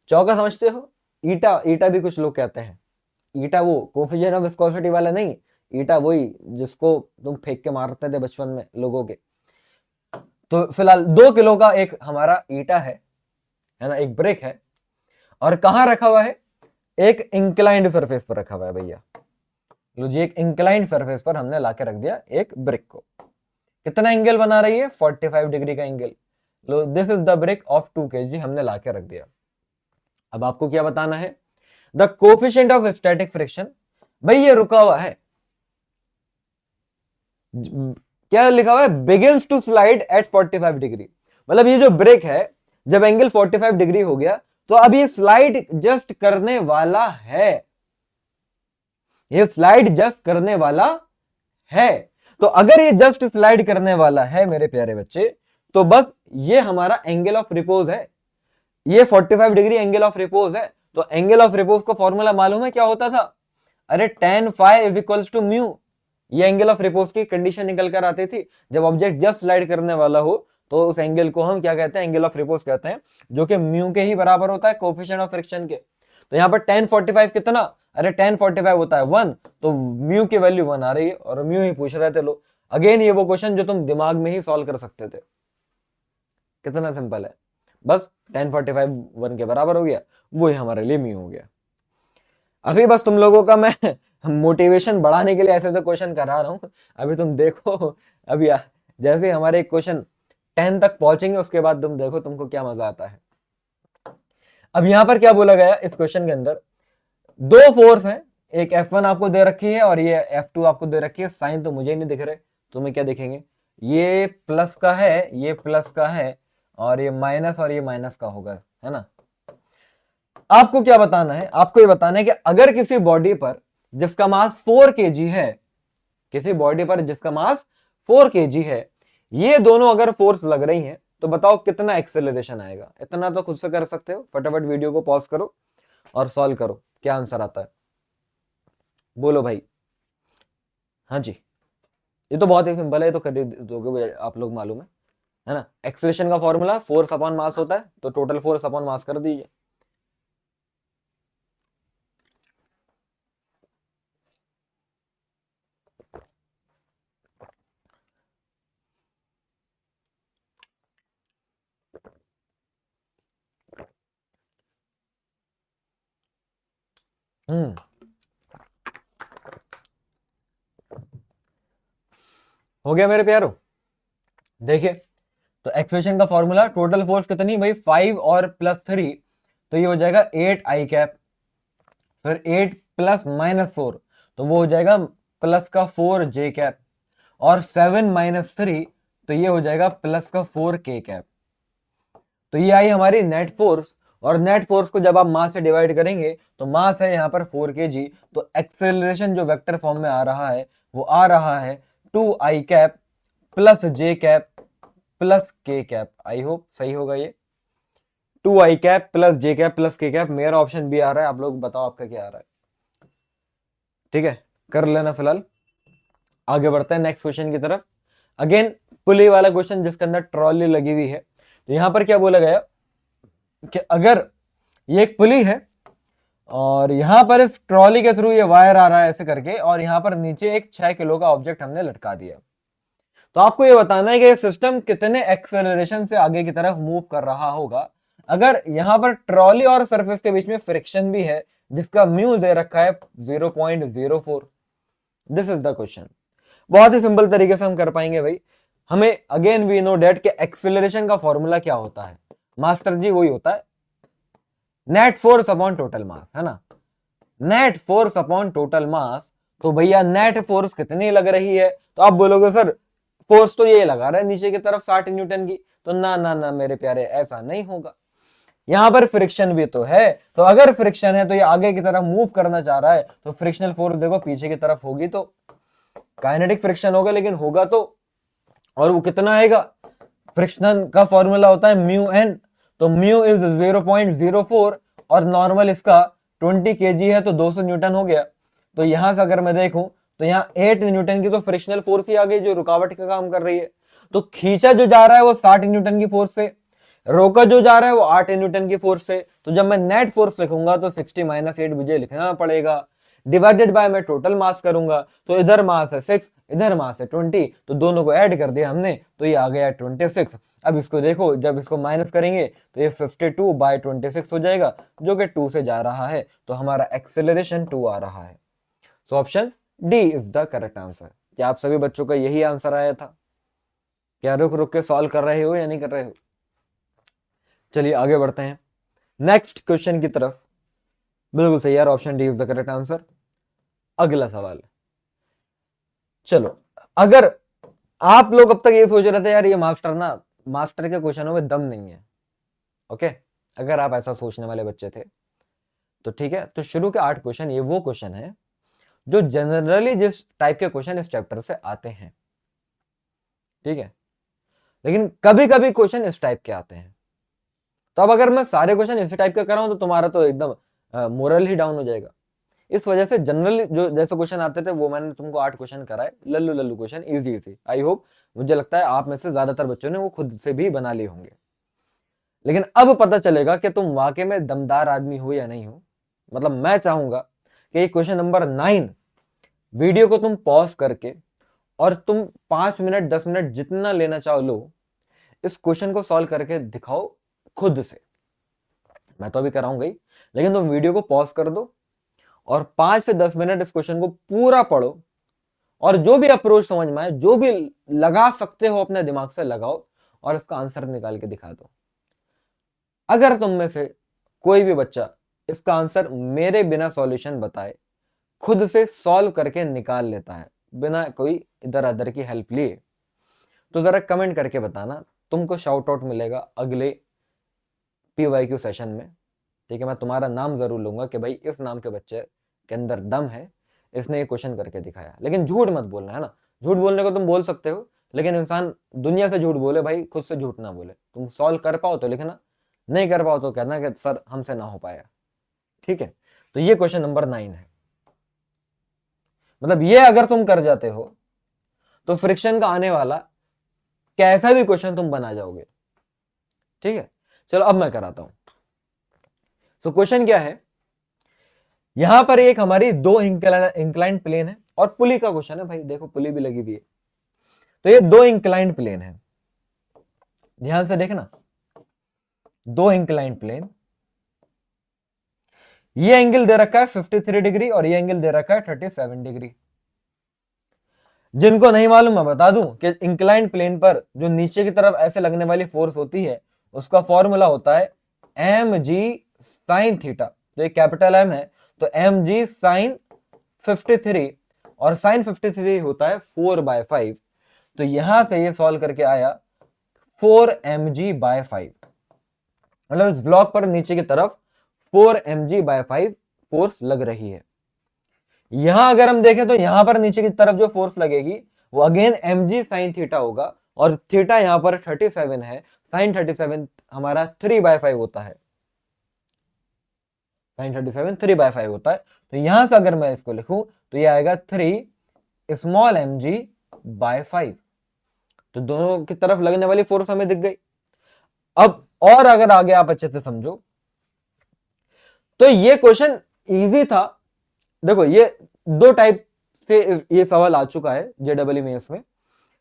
चौका समझते हो? ईटा, ईटा भी कुछ लोग कहते हैं। ईटा वो कोफिशिएंट ऑफ विस्कोसिटी वाला नहीं, ईटा वही जिसको तुम फेंक के मारते थे बचपन में लोगों के। तो फिलहाल 2 किलो का एक हमारा ईटा है ना, एक ब्रिक है, और कहां रखा हुआ है? एक इंक्लाइंड सरफेस पर रखा हुआ है भैया। लो जी, एक इंक्लाइंड सरफेस पर हमने लाके रख दिया एक ब्रिक को। कितना एंगल बना रही है? 45 डिग्री का angle. Low, this is the brick of 2 kg हमने लाके रख दिया। अब आपको क्या बताना है? The coefficient of static friction. भाई ये रुका हुआ है, क्या लिखा हुआ है? Begins to slide at 45 degree. मतलब ये जो ब्रेक है, जब एंगल 45 डिग्री हो गया तो अब ये स्लाइड जस्ट करने वाला है, ये स्लाइड जस्ट करने वाला है। तो अगर ये जस्ट स्लाइड करने वाला है मेरे प्यारे बच्चे, तो बस ये हमारा एंगल ऑफ रिपोज है। ये 45 डिग्री एंगल ऑफ रिपोज है। तो एंगल ऑफ रिपोज का फॉर्मूला मालूम है क्या होता था? अरे tan phi is equals to mu. ये एंगल ऑफ रिपोज की कंडीशन निकल कर आती थी, जब ऑब्जेक्ट जस्ट स्लाइड करने वाला हो तो उस एंगल को हम क्या कहते हैं, एंगल ऑफ रिपोज कहते हैं, जो कि म्यू के ही बराबर होता है कोफिशिएंट ऑफ फ्रिक्शन के। तो यहाँ पर tan 45 कितना, अरे tan 45 होता है 1, तो म्यू की वैल्यू 1 आ रही है और म्यू ही पूछ रहे थे लोग। अगेन ये वो क्वेश्चन जो तुम दिमाग में ही सॉल्व कर सकते थे, कितना सिंपल है, बस tan 45 1 के बराबर हो गया, वो ही हमारे लिए म्यू हो गया। अभी बस तुम लोगों का मैं मोटिवेशन बढ़ाने के लिए ऐसे ऐसे क्वेश्चन करा रहा हूं, अभी तुम देखो, अभी जैसे हमारे एक क्वेश्चन 10 तक पहुंचेंगे उसके बाद तुम देखो तुमको क्या मजा आता है। अब यहां पर क्या बोला गया इस क्वेश्चन के अंदर, दो फोर्स है, एक F1 आपको दे रखी है और ये F2 आपको दे रखी है। साइन तो मुझे नहीं दिख रहे, तुम्हें क्या दिखेंगे, ये प्लस का है, ये प्लस का है, और ये माइनस और ये माइनस का होगा, है ना। आपको क्या बताना है, आपको ये बताना है कि अगर किसी बॉडी पर जिसका मास 4 kg है, किसी बॉडी पर जिसका मास 4 kg है, ये दोनों अगर फोर्स लग रही हैं तो बताओ कितना एक्सेलरेशन आएगा। इतना तो खुद से कर सकते हो, फटाफट वीडियो को पॉज करो और सॉल्व करो, क्या आंसर आता है बोलो भाई। हाँ जी, ये तो बहुत ही सिंपल है, ये तो कर दोगे आप लोग, मालूम है ना। एक्सेलरेशन का फॉर्मूला फोर्स अपॉन मास होता है, तो टोटल फोर्स अपॉन मास कर दीजिए। हम्म, हो गया मेरे प्यारो। देखिए, तो एक्सेलरेशन का फॉर्मूला, टोटल फोर्स कितनी भाई 5 और प्लस 3, तो ये हो जाएगा 8 आई कैप, फिर 8 प्लस माइनस 4, तो वो हो जाएगा प्लस का 4 जे कैप, और 7 माइनस 3, तो ये हो जाएगा प्लस का 4 के कैप। तो ये आई हमारी नेट फोर्स, और नेट फोर्स को जब आप मास से डिवाइड करेंगे तो मास है यहाँ पर 4 kg, तो एक्सेलरेशन जो वेक्टर फॉर्म में आ रहा है वो आ रहा है 2 आई कैप प्लस जे कैप प्लस के कैप। आई होप सही होगा ये, 2 आई कैप प्लस जे कैप प्लस के कैप। मेरा ऑप्शन बी आ रहा है, आप लोग बताओ आपका क्या आ रहा है। ठीक है, कर लेना फिलहाल, आगे बढ़ते हैं नेक्स्ट क्वेश्चन की तरफ। अगेन पुली वाला क्वेश्चन जिसके अंदर ट्रॉली लगी हुई है। तो यहां पर क्या बोला गया कि अगर ये एक पुली है और यहां पर इस ट्रॉली के थ्रू ये वायर आ रहा है ऐसे करके, और यहां पर नीचे एक 6 किलो का ऑब्जेक्ट हमने लटका दिया, तो आपको ये बताना है कि सिस्टम कितने एक्सेलरेशन से आगे की तरफ मूव कर रहा होगा। अगर यहां पर ट्रॉली और सरफेस के बीच में फ्रिक्शन भी है जिसका म्यू दे रखा है 0.04, दिस इज द क्वेश्चन। बहुत ही सिंपल तरीके से हम कर पाएंगे भाई। हमें अगेन वी नो डेट के एक्सेलरेशन का फॉर्मूला क्या होता है मास्टर जी, वही होता है net force upon total mass, है ना। Net force upon total mass, तो भैया नेट फोर्स कितनी लग रही है, तो आप बोलोगे सर फोर्स तो ये लगा रहा है नीचे की तरफ 60 न्यूटन की, तो ना ना ना मेरे प्यारे, ऐसा नहीं होगा। यहां पर फ्रिक्शन भी तो है, तो अगर फ्रिक्शन है तो ये आगे की तरफ मूव करना चाह रहा है, तो फ्रिक्शनल फोर्स देखो पीछे की तरफ होगी, तो काइनेटिक फ्रिक्शन होगा लेकिन होगा तो, और वो कितना आएगा, फ्रिक्शन का फॉर्मूला होता है म्यू एन, तो म्यू इज 0.04, और नॉर्मल इसका 20 kg है तो 200 न्यूटन हो गया। तो यहां से अगर मैं देखूं तो यहाँ 8 न्यूटन की तो फ्रिक्शनल फोर्स ही आ गई जो रुकावट का काम कर रही है। तो खींचा जो जा रहा है वो 60 न्यूटन की फोर्स से, रोका जो जा रहा है वो 8 न्यूटन की फोर्स से। तो जब मैं नेट फोर्स लिखूंगा तो 60 माइनस 8 मुझे लिखना पड़ेगा, डिवाइडेड बाय मैं टोटल मास करूंगा, तो इधर मास है 6, इधर मास है 20, तो दोनों को ऐड कर दिया हमने तो ये आ गया 26। अब इसको देखो, जब इसको माइनस करेंगे तो ये 52 बाय 26 हो जाएगा, जो कि 2 से जा रहा है, तो हमारा एक्सेलरेशन 2 आ रहा है। तो option D is the correct answer. क्या आप सभी बच्चों का यही आंसर आया था? क्या रुक रुक के सॉल्व कर रहे हो या नहीं कर रहे हो? चलिए आगे बढ़ते हैं नेक्स्ट क्वेश्चन की तरफ। बिल्कुल सही यार, option D is the correct answer. अगला सवाल, चलो, अगर आप लोग अब तक ये सोच रहे थे यार ये मास्टर के क्वेश्चनों में दम नहीं है, ओके, अगर आप ऐसा सोचने वाले बच्चे थे तो ठीक है, तो शुरू के 8 क्वेश्चन ये वो क्वेश्चन है जो जनरली जिस टाइप के क्वेश्चन इस चैप्टर से आते हैं, ठीक है, लेकिन कभी कभी क्वेश्चन इस टाइप के आते हैं। तो अब अगर मैं सारे क्वेश्चन इस टाइप के कर रहा हूं तो तुम्हारा तो एकदम मोरल ही डाउन हो जाएगा। इस वजह से जनरल जो जैसे क्वेश्चन आते थे वो मैंने तुमको 8 क्वेश्चन कराए, लल्लू लल्लू क्वेश्चन, इजी थे। आई होप, मुझे लगता है आप में से ज्यादातर बच्चों ने वो खुद से भी बना लिए होंगे। लेकिन अब पता चलेगा कि तुम वाकई में दमदार आदमी हो या नहीं हो। मतलब मैं चाहूंगा कि क्वेश्चन नंबर 9 वीडियो को तुम पॉज करके और तुम 5 मिनट 10 मिनट जितना लेना चाहो लो, इस क्वेश्चन को सॉल्व करके दिखाओ खुद से। मैं तो अभी कराऊंगा ही, लेकिन तुम वीडियो को पॉज कर दो और 5 से 10 मिनट इस क्वेश्चन को पूरा पढ़ो और जो भी अप्रोच समझ में आए, जो भी लगा सकते हो अपने दिमाग से लगाओ और इसका आंसर निकाल के दिखा दो। अगर तुम में से कोई भी बच्चा इसका आंसर मेरे बिना सॉल्यूशन बताए खुद से सॉल्व करके निकाल लेता है बिना कोई इधर अधर की हेल्प लिए, तो जरा कमेंट करके बताना, तुमको शाउट आउट मिलेगा अगले PYQ सेशन में। ठीक है, मैं तुम्हारा नाम जरूर लूंगा कि भाई इस नाम के बच्चे के अंदर दम है, इसने ये क्वेश्चन करके दिखाया। लेकिन झूठ मत बोलना, है ना। झूठ बोलने को तुम बोल सकते हो, लेकिन इंसान दुनिया से झूठ बोले भाई, खुद से झूठ ना बोले। तुम सॉल्व कर पाओ तो लिखना, नहीं कर पाओ तो कहना कि सर हमसे ना हो पाया। ठीक है, तो ये क्वेश्चन नंबर 9 है। मतलब ये अगर तुम कर जाते हो तो फ्रिक्शन का आने वाला कैसा भी क्वेश्चन तुम बना जाओगे। ठीक है, चलो अब मैं कराता हूं। सो क्वेश्चन क्या है, यहां पर एक हमारी 2 इंक्लाइंड प्लेन है और पुली का क्वेश्चन है भाई, देखो पुली भी लगी हुई है। तो ये 2 इंक्लाइंड प्लेन है, ध्यान से देखना, 2 इंक्लाइंड प्लेन। ये एंगल दे रखा है 53 डिग्री और ये एंगल दे रखा है 37 डिग्री। जिनको नहीं मालूम मैं बता दूं कि इंक्लाइंड प्लेन पर जो नीचे की तरफ ऐसे लगने वाली फोर्स होती है उसका फॉर्मूला होता है mg sin थीटा। तो ये कैपिटल M है तो mg sin 53 और sin 53 होता है 4/5। तो यहां से ये सॉल्व करके आया 4mg/5। मतलब इस ब्लॉक पर नीचे की तरफ 4mg/5 फोर्स लग रही है। यहां अगर हम देखें तो यहां पर नीचे की तरफ जो फोर्स लगेगी वो अगेन mg sin थीटा होगा और थीटा यहां पर 37 है, sin 37 हमारा 3/5 होता है, sin 37 3/5 होता है। तो यहां से अगर मैं इसको लिखूं तो ये आएगा 3 स्मॉल mg/5। तो दोनों की तरफ लगने वाली फोर्स हमें दिख गई। अब और अगर आगे आप अच्छे से समझो तो ये क्वेश्चन इजी था। देखो ये 2 टाइप से ये सवाल आ चुका है JEE मेंस में,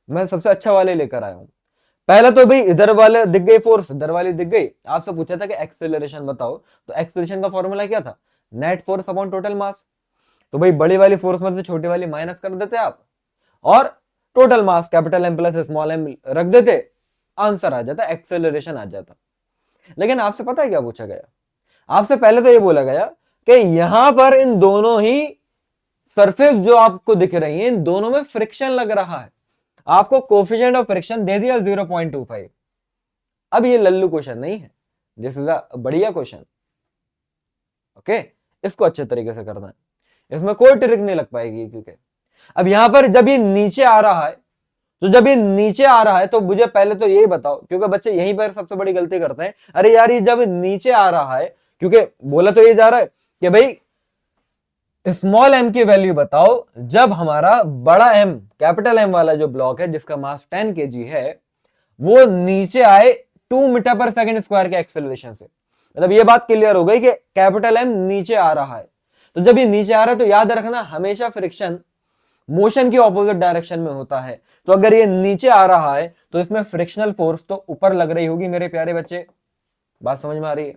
मैं सबसे अच्छा वाले लेकर आया हूं। पहले तो भाई इधर वाले दिख गई फोर्स, इधर वाली दिख गई। आपसे पूछा था कि एक्सेलरेशन बताओ, तो एक्सेलरेशन का फॉर्मूला क्या था, net force upon total mass. तो भाई बड़ी वाली फोर्स में से छोटी वाली माइनस कर देते आप और total mass capital M plus small m रख देते, आंसर आ जाता, एक्सेलरेशन आ जाता। लेकिन आपसे पता है क्या पूछा गया, आपसे पहले तो ये बोला गया कि यहां पर इन दोनों ही सरफेस जो आपको दिख रही है इन दोनों में फ्रिक्शन लग रहा है। आपको कोफिशिएंट ऑफ फ्रिक्शन दे दिया 0.25। अब ये लल्लू क्वेश्चन नहीं है, दिस इज अ बढ़िया क्वेश्चन। ओके, इसको अच्छे तरीके से करना है, इसमें कोई ट्रिक नहीं लग पाएगी। क्योंकि अब यहां पर जब ये नीचे आ रहा है, तो जब ये नीचे आ रहा है तो मुझे पहले तो यही बताओ, क्योंकि बच्चे यहीं पर सबसे बड़ी गलती करते हैं, अरे यार ये जब नीचे आ रहा है, क्योंकि बोला तो ये जा रहा है कि भाई स्मॉल m की वैल्यू बताओ जब हमारा बड़ा M कैपिटल M वाला जो ब्लॉक है जिसका मास 10 kg है वो नीचे आए 2 मीटर पर सेकंड स्क्वायर के एक्सेलरेशन से। मतलब ये बात क्लियर हो गई कि कैपिटल M नीचे आ रहा है। तो जब ये नीचे आ रहा है तो याद रखना हमेशा फ्रिक्शन मोशन की ऑपोजिट डायरेक्शन में होता है। तो अगर ये नीचे आ रहा है तो इसमें फ्रिक्शनल फोर्स तो ऊपर लग रही होगी मेरे प्यारे बच्चे, बात समझ में आ रही है।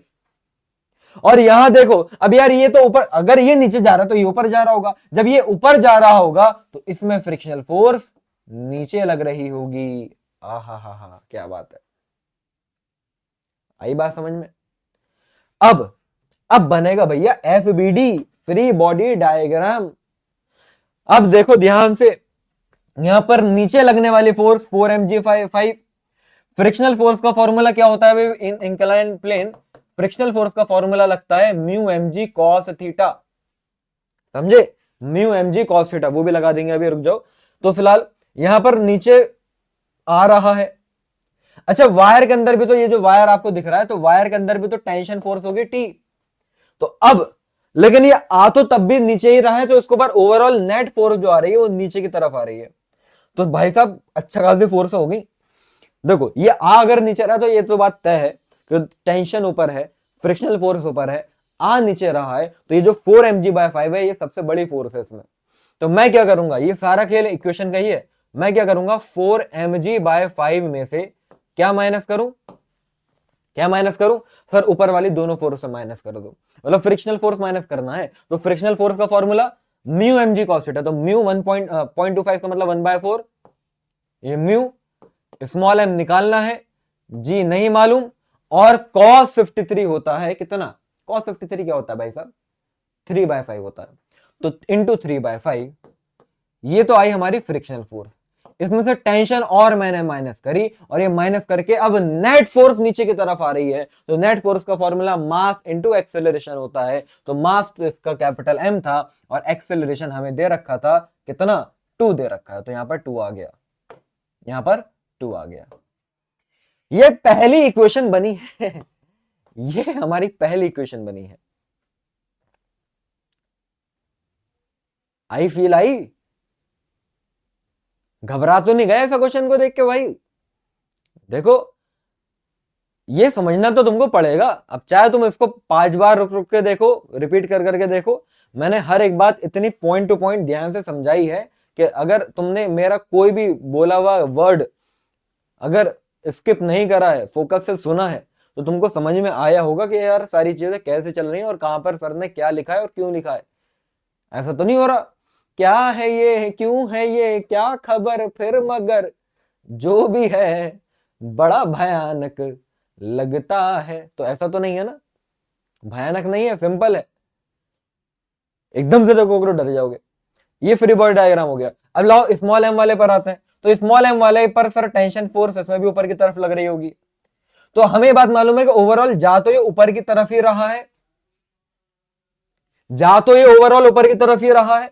और यहां देखो अब यार ये तो ऊपर, अगर ये नीचे जा रहा है तो ये ऊपर जा रहा होगा, जब ये ऊपर जा रहा होगा तो इसमें फ्रिक्शनल फोर्स नीचे लग रही होगी। हा क्या बात है, आई बात समझ में। अब बनेगा भैया FBD फ्री बॉडी डायग्राम। अब देखो ध्यान से, यहां पर नीचे लगने वाली फोर्स 4mg/5। फ्रिक्शनल फोर्स का फॉर्मूला क्या होता है in inclined plane, frictional force का फॉर्मूला लगता है μmg cos थीटा, समझे, μmg cos थीटा, वो भी लगा देंगे अभी, रुक जाओ। तो फिलहाल यहां पर नीचे आ रहा है। अच्छा वायर के अंदर भी तो, ये जो वायर आपको दिख रहा है तो वायर के अंदर भी तो टेंशन फोर्स होगी T। तो अब लेकिन ये आ तो तब भी नीचे ही रहा है, तो इसके ऊपर ओवरऑल नेट फोर्स जो आ रही है वो नीचे की तरफ आ रही है। तो भाई साहब अच्छा खासी फोर्स हो गई। देखो ये आ अगर नीचे रहा तो ये तो बात तय है कि टेंशन ऊपर है, फ्रिक्शनल फोर्स ऊपर है, आ नीचे रहा है, तो ये जो 4 mg/5 है ये सबसे बड़ी फोर्स है इसमें। तो मैं क्या करूंगा, ये सारा खेल इक्वेशन का ही है, मैं क्या करूंगा 4 mg/5 में से क्या माइनस करूं, क्या माइनस करूं सर, ऊपर वाली दोनों फोर्स से माइनस कर दो, मतलब फ्रिक्शनल फोर्स माइनस करना है। तो फ्रिक्शनल फोर्स का formula mu mg cos theta, तो म्यू 1.25 का मतलब 1/4, ये म्यू, स्मॉल m निकालना है, जी नहीं मालूम, और cos 53 होता है कितना, cos 53 क्या होता है भाई साहब, 3/5 होता है, तो इंटू 3/5, ये तो आई हमारी फ्रिक्शनल फोर्स। इसमें से टेंशन और मैंने माइनस करी, और ये माइनस करके अब नेट फोर्स नीचे की तरफ आ रही है, तो नेट फोर्स का फॉर्मूला मास इनटू एक्सेलरेशन होता है। तो मास तो इसका कैपिटल M था, और एक्सेलरेशन हमें दे रखा था कितना, 2 दे रखा है, तो यहां पर 2 आ गया, यहां पर 2 आ गया। ये पहली इक्वेशन बनी है ये हमारी पहली इक्वेशन बनी है। आई फील आई, घबरा तो नहीं गए ऐसा क्वेश्चन को देख के भाई। देखो ये समझना तो तुमको पड़ेगा, अब चाहे तुम इसको 5 बार रुक रुक के देखो, रिपीट कर करके देखो, मैंने हर एक बात इतनी पॉइंट टू पॉइंट ध्यान से समझाई है कि अगर तुमने मेरा कोई भी बोला हुआ वर्ड अगर स्किप नहीं करा है, फोकस से सुना है, तो तुमको समझ में आया होगा कि यार सारी चीजें कैसे चल रही हैं और कहां पर सर ने क्या लिखा है और क्यों लिखा है। ऐसा तो नहीं हो रहा क्या है ये, क्यों है ये, क्या खबर फिर, मगर जो भी है बड़ा भयानक लगता है, तो ऐसा तो नहीं है ना, भयानक नहीं है, सिंपल है। एकदम से देखो डर जाओगे। ये फ्री बॉडी डायग्राम हो गया। अब लाओ स्मॉल m वाले पर आते हैं, तो स्मॉल m वाले पर सर टेंशन फोर्स इसमें भी ऊपर की तरफ लग रही होगी, तो हमें बात मालूम है कि ओवरऑल जा तो ये ऊपर की तरफ ही रहा है, जा तो ये ओवरऑल ऊपर की तरफ ही रहा है,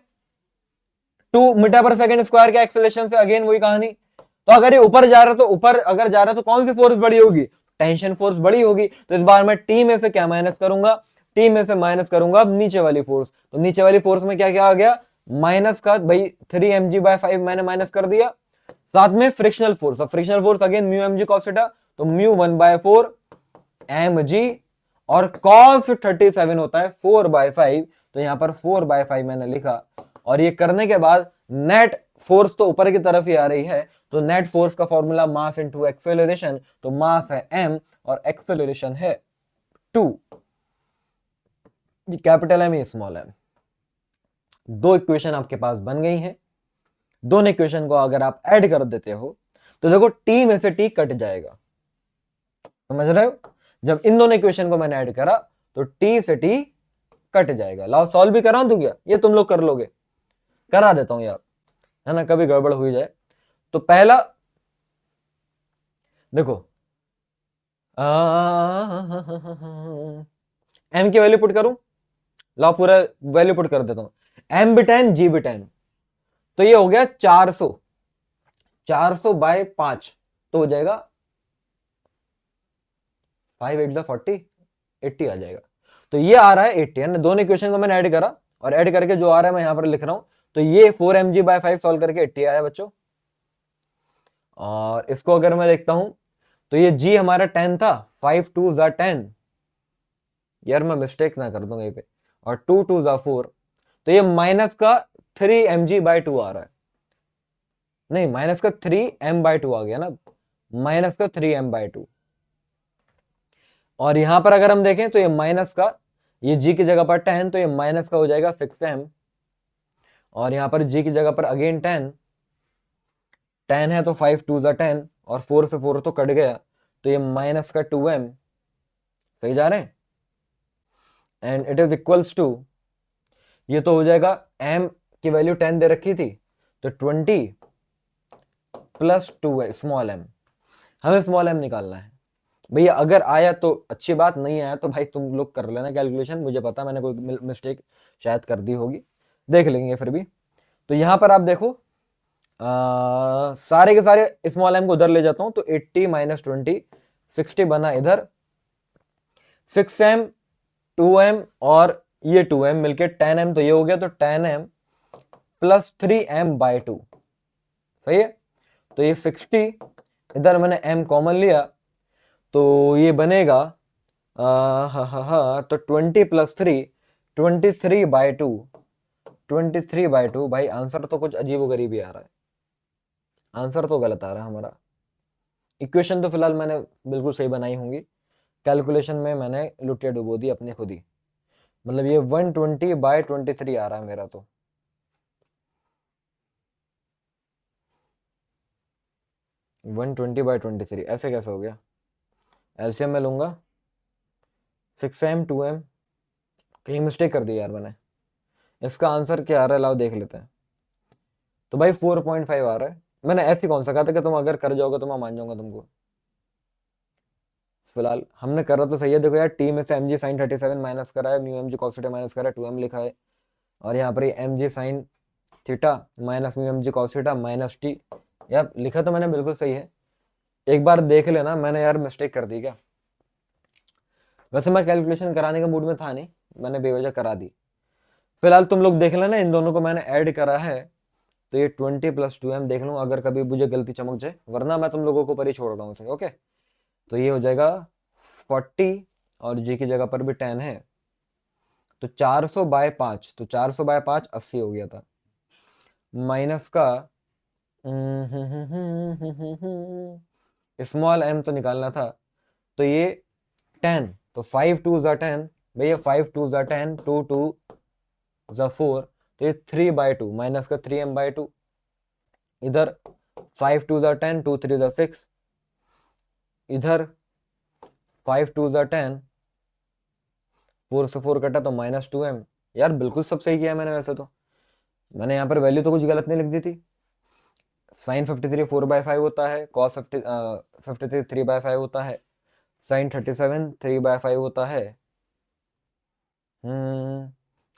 2 मीटर/सेकंड स्क्वायर के एक्सेलरेशन से, अगेन वही कहानी। तो अगर ये ऊपर जा रहा है, तो ऊपर अगर जा रहा है तो कौन सी फोर्स बड़ी होगी, टेंशन फोर्स बड़ी होगी। तो इस बार मैं टी में से क्या माइनस करूंगा, टी में से माइनस करूंगा अब नीचे वाली फोर्स। तो नीचे वाली फोर्स में क्या क्या आ गया, माइनस का भाई 3 mg/5 मैंने माइनस कर दिया, साथ में फ्रिक्शनल फोर्स, अब frictional force again mu mg cos theta, तो म्यू 1/4 mg, और cos 37 होता है 4/5, तो यहां पर 4/5 मैंने लिखा। और ये करने के बाद नेट फोर्स तो ऊपर की तरफ ही आ रही है, तो नेट फोर्स का फॉर्मूला मास इनटू एक्सेलरेशन, तो मास है m और एक्सेलरेशन है 2, कैपिटल M स्मॉल m। दो इक्वेशन आपके पास बन गई हैं। दोनों इक्वेशन को अगर आप ऐड कर देते हो तो देखो t में से t कट जाएगा, समझ रहे हो, जब इन दोनों इक्वेशन को मैंने ऐड करा तो t से t कट जाएगा। लाओ सॉल्व भी करा दूं क्या, ये तुम लोग कर लोगे, करा देता हूं यार, है ना, कभी गड़बड़ हुई जाए। तो पहला देखो m की वैल्यू पुट करूं, लाओ पूरा वैल्यू पुट कर देता हूं, m भी 10 g भी 10, तो ये हो गया 400, 400/5, तो हो जाएगा 5 8 40, 80 आ जाएगा। तो ये आ रहा है 80, है ना, दोनों इक्वेशन को मैंने ऐड करा, और ऐड करके जो आ रहा है मैं यहां पर लिख रहा हूं, तो ये 4 mg/5 सॉल्व करके 80 आया बच्चों। और इसको अगर मैं देखता हूं तो ये g हमारा 10 था, 5 2 10, यार मैं मिस्टेक ना कर दूं यहीं पे, और 2 2 4, तो ये माइनस का 3 mg/2 आ रहा है, नहीं माइनस का 3m/2 आ गया ना, माइनस का 3m/2। और यहां पर अगर हम देखें तो ये माइनस का, ये g की जगह पर 10, तो ये माइनस का हो जाएगा 6m, और यहां पर g की जगह पर अगेन 10, 10 है तो 5 2 10, और 4 से 4 तो कट गया, तो ये माइनस का 2m, सही जा रहे हैं, and it is equals to, ये तो हो जाएगा m की वैल्यू 10 दे रखी थी, तो 20 प्लस 2 है स्मॉल m, हमें स्मॉल m निकालना है भैया। अगर आया तो अच्छी बात, नहीं आया तो भाई तुम लोग कर लेना कैलकुलेशन, मुझे पता मैंने कोई मिस्टेक शायद कर दी होगी, देख लेंगे फिर भी। तो यहां पर आप देखो सारे के सारे स्मॉल m को उधर ले जाता हूं, तो 80 - 20 60 बना इधर, 6m 2m और ये 2m मिलके 10m, तो ये हो गया, तो 10m प्लस 3m/2, सही है। तो ये 60, इधर मैंने m कॉमन लिया, तो ये बनेगा तो 20 प्लस 3, 23/2, 23/2। भाई आंसर तो कुछ अजीबोगरीब ही आ रहा है, आंसर तो गलत आ रहा है हमारा। इक्वेशन तो फिलहाल मैंने बिल्कुल सही बनाई होंगी, कैलकुलेशन में मैंने लुटिया डुबो दी अपनी खुद ही। मतलब ये 120/23 आ रहा है मेरा, तो 120/23 ऐसे कैसे हो गया? एलसीएम में लूंगा, 6m 2m, कहीं मिस्टेक कर दी यार मैंने। इसका आंसर क्या आ रहा है, लाओ देख लेते हैं। तो भाई 4.5 आ रहा है। मैंने ऐसे कौन सा कहा था कि तुम अगर कर जाओगे तो मैं मान जाऊंगा तुमको। फिलहाल हमने करा तो सही है। देखो यार, टी में से mg sin 37 माइनस करा है, mu mg cos theta minus करा है, 2m लिखा है, और यहाँ पर mg sin theta minus mu mg cos theta minus T. यार लिखा तो मैंने बिल्कुल सही है, एक बार देख लेना। मैंने यार मिस्टेक कर दी क्या? वैसे मैं कैलकुलेशन कराने का मूड में था नहीं, मैंने बेवजह करा दी। फिलहाल तुम लोग देख लेना, इन दोनों को मैंने ऐड करा है, तो ये 20 प्लस 2m देख लूँ, अगर कभी मुझे गलती चमक जाए, वरना मैं तुम लोगों को पर ही छोड़ रहा हूँ इसे। ओके, तो ये हो जाएगा 40, और जी की जगह पर भी 10 है, तो 400/5, तो 400/5 80 हो गया था। माइनस का स्मॉल m तो निकालना था, तो ये 10, तो 5 2 ज़ा 10, भैया 5 2 ज़ा 10, 2 2 ज़ा 4, तो ये 3/2 माइनस का 3m/2। इधर 5 2 ज़ा 10, 2 3 ज़ा 6, इधर 5 2 ज़ा 10, 4 से 4 कटा तो माइनस 2m। यार बिल्कुल सब सही किया मैंने, वैसे तो मैंने यहाँ पर वैल्यू तो कुछ गलत नहीं लिख दी थी। साइन 53 4/5 होता है, कॉस 53 3/5 होता है, साइन 37 3/5 होता है,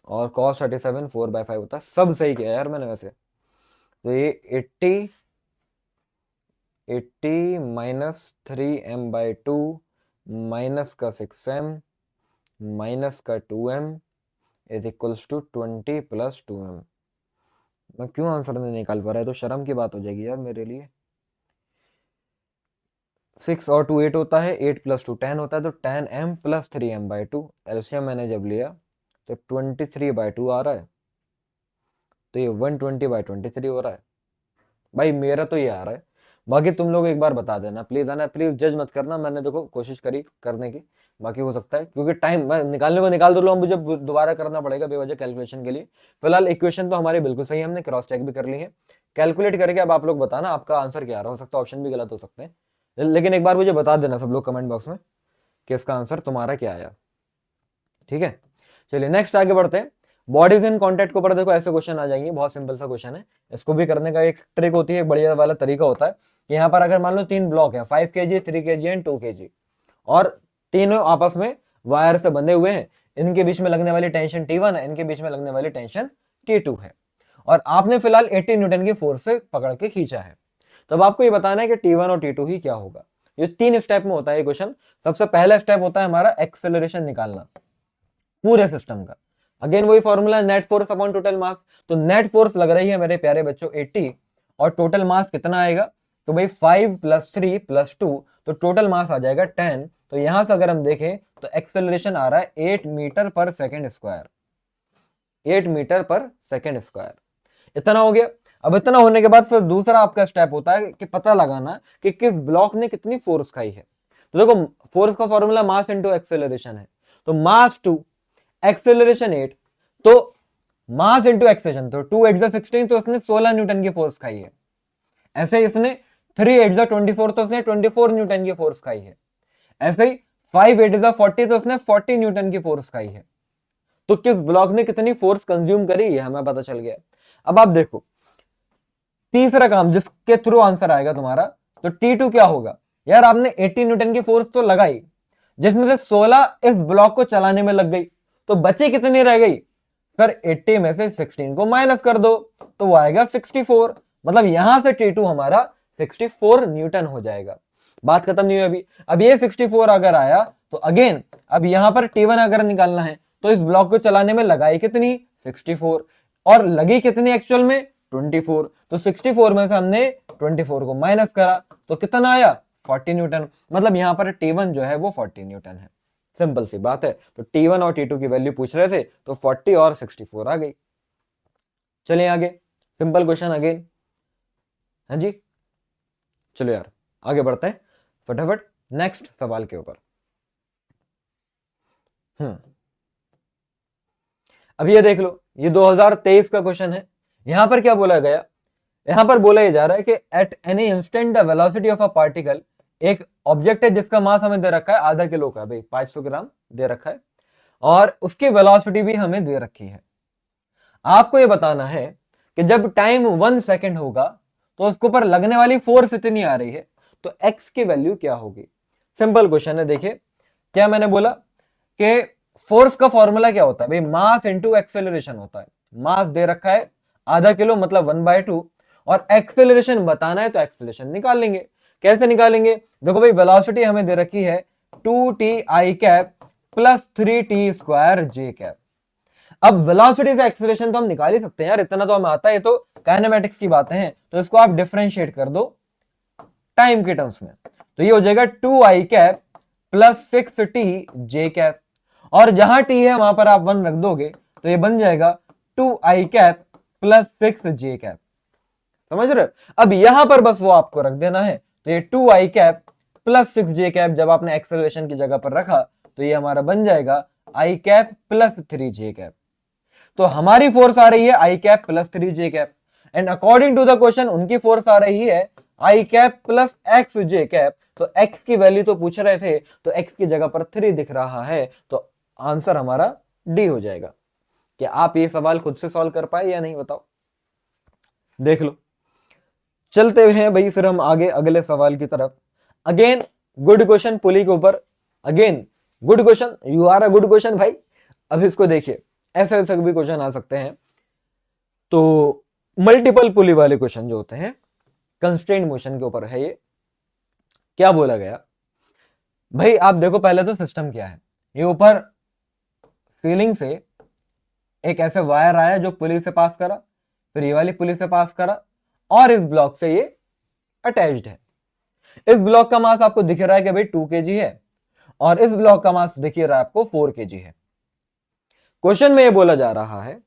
और कॉस 37 4/5 होता है। सब सही किया यार मैंने वैसे। तो ये 80 माइनस 3m/2 माइनस का 6m माइनस का 2m is equals to 20 plus 2m। मैं क्यों आंसर नहीं निकाल पा रहा है, तो शर्म की बात हो जाएगी यार मेरे लिए। 6 और 2 8 होता है, 8 प्लस 2 10 होता है, तो 10m प्लस 3m/2। एलसीएम मैंने जब लिया तो 23/2 आ रहा है, तो ये 120/23 हो रहा है। भाई मेरा तो ये आ रहा है, बाकी तुम लोग एक बार बता देना प्लीज, है ना, प्लीज जज मत करना। मैंने देखो कोशिश करी करने की, बाकी हो सकता है क्योंकि टाइम मैं निकालने को निकाल दो लो, मुझे दोबारा करना पड़ेगा बेवजह कैलकुलेशन के लिए। फिलहाल इक्वेशन तो हमारी बिल्कुल सही है, हमने क्रॉस चेक भी कर ली है। कैलकुलेट करके अब आप लोग बताना आपका आंसर क्या आ रहा हो सकता है, ऑप्शन भी गलत हो सकते हैं, लेकिन एक बार मुझे बता देना सब लोग कमेंट बॉक्स में कि इसका आंसर तुम्हारा क्या आया। ठीक है, चलिए नेक्स्ट आगे बढ़ते हैं। बॉडीज इन कॉन्टैक्ट के ऊपर देखो ऐसे क्वेश्चन आ जाएंगे, बहुत सिंपल सा क्वेश्चन है। इसको भी करने का एक ट्रिक होती है, एक बढ़िया वाला तरीका होता है कि यहाँ पर अगर मान लो 3 ब्लॉक है, 5 kg 3 kg एंड 2 kg, और तीनों आपस में वायर से बंधे हुए हैं, इनके बीच में लगने वाली टेंशन T1 है, इनके बीच में लगने वाली टेंशन T2 है, और आपने फिलहाल 80 न्यूटन की फोर्स से पकड़ के खींचा है। तब आपको ये बताना है कि T1 और T2 ही क्या होगा। ये 3 स्टेप में होता है ये क्वेश्चन। सबसे पहला स्टेप होता है हमारा एक्सेलरेशन निकालना पूरे सिस्टम का। अगेन वही formula, net force upon total mass. तो नेट फोर्स लग रही है मेरे प्यारे बच्चों 80, और टोटल मास कितना आएगा, तो भाई 5 + 3 + 2, तो टोटल मास आ जाएगा 10। तो यहां से अगर हम देखें तो एक्सेलरेशन आ रहा है 8 मीटर पर सेकेंड स्क्वायर, 8 मीटर पर सेकेंड स्क्वायर। इतना हो गया। अब इतना होने के बाद फिर दूसरा आपका स्टेप होता है कि पता लगाना कि किस ब्लॉक ने कितनी फोर्स खाई है। तो देखो फोर्स का फॉर्मूला मास इंटू एक्सेलरेशन है, तो मास 2 एक्सेलरेशन 8, तो मास इंटू एक्सेलरेशन, तो 2 8 16, तो इसने 16 न्यूटन की फोर्स खाई है। ऐसे ही इसने 3 8 24, तो इसने 24 न्यूटन की फोर्स खाई है। ऐसे ही 5 8 40, तो इसने 40 न्यूटन की फोर्स खाई है। तो किस ब्लॉक ने कितनी फोर्स कंज्यूम करी है हमें पता चल गया। अब आप देखो तीसरा काम जिसके थ्रू आंसर आएगा तुम्हारा, तो T2 क्या होगा। यार आपने 80 न्यूटन की फोर्स तो लगाई, जिसमें से 16 इस ब्लॉक को चलाने में लग गई, तो बची कितनी रह गई सर, 80 में से 16 को माइनस कर दो, तो वो आएगा 64। मतलब यहां से T2 हमारा 64 न्यूटन हो जाएगा। बात खत्म नहीं हुई अभी। अब ये 64 अगर आया तो अगेन अब यहां पर T1 अगर निकालना है, तो इस ब्लॉक को चलाने में लगाई कितनी 64 और लगी कितनी एक्चुअल में 24। तो 64 में से हमने 24 को माइनस करा तो कितना आया 40 न्यूटन। मतलब यहां पर T1 जो है वो 40 न्यूटन है। सिंपल सी बात है। तो T1 और T2 की वैल्यू पूछ रहे थे तो 40 और 64 आ गई। चलिए आगे, सिंपल क्वेश्चन अगेन। हाँ जी, चलो यार आगे बढ़ते हैं फटाफट नेक्स्ट सवाल के ऊपर। अब ये देख लो, ये 2023 का क्वेश्चन है। यहां पर क्या बोला गया, यहां पर बोला जा रहा है कि at any instant the velocity of a particle, एक ऑब्जेक्ट है जिसका मास हमें दे रखा है आधा किलो का, भाई 500 ग्राम दे रखा है और उसकी वेलोसिटी भी हमें दे रखी है। आपको ये बताना है कि जब टाइम 1 सेकंड होगा तो उसके ऊपर लगने वाली फोर्स इतनी आ रही है, तो एक्स की वैल्यू क्या होगी। सिंपल क्वेश्चन है। देखिए क्या मैंने बोला कि फोर्स का फॉर्मूला क्या होता है भाई, मास इंटू एक्सेलरेशन होता है। मास दे रखा है आधा किलो मतलब 1/2 और एक्सेलरेशन बताना है तो एक्सेलरेशन निकाल लेंगे। कैसे निकालेंगे, देखो भाई वेलोसिटी हमें दे रखी है 2ti cap plus 3t² j cap. अब वेलोसिटी से एक्सेलरेशन तो हम निकाल ही सकते हैं यार, इतना तो हमें आता है, तो काइनेमेटिक्स की बातें हैं। तो इसको आप डिफरेंशिएट कर दो टाइम के टर्म्स में, तो ये हो जाएगा 2i cap plus 6t j cap और जहां t है वहां पर आप 1 रख दोगे तो ये बन जाएगा 2i cap plus 6j cap. समझ रहे हो। अब यहां पर बस वो आपको रख देना है, तो ये 2i cap plus 6j cap जब आपने एक्सेलरेशन की जगह पर रखा तो ये हमारा बन जाएगा i cap plus 3j cap. तो हमारी फोर्स आ रही है i cap plus 3j cap and according to the question उनकी फोर्स आ रही है i cap plus xj cap. तो x की वैल्यू तो पूछ रहे थे, तो x की जगह पर 3 दिख रहा है, तो आंसर हमारा डी हो जाएगा। क्या आप ये सवाल खुद से सॉल्व कर पाए या नहीं बताओ, देख लो। चलते हुए हैं भाई फिर हम आगे अगले सवाल की तरफ। अगेन गुड क्वेश्चन पुली के ऊपर, again good question, you are a good question भाई। अब इसको देखिए, ऐसे ऐसे भी क्वेश्चन आ सकते हैं। तो मल्टीपल पुली वाले क्वेश्चन जो होते हैं कंस्ट्रेंट मोशन के ऊपर है। ये क्या बोला गया भाई, आप देखो पहले तो सिस्टम क्या है। ये ऊपर सीलिंग से एक ऐसे वायर आया जो पुली से पास करा, फिर ये वाली पुली से पास करा और इस ब्लॉक से ये अटैच्ड है। इस ब्लॉक का मास आपको दिख रहा है कि भाई 2 kg है और इस ब्लॉक का मास दिख रहा है आपको 4 kg है। क्वेश्चन में ये बोला जा रहा है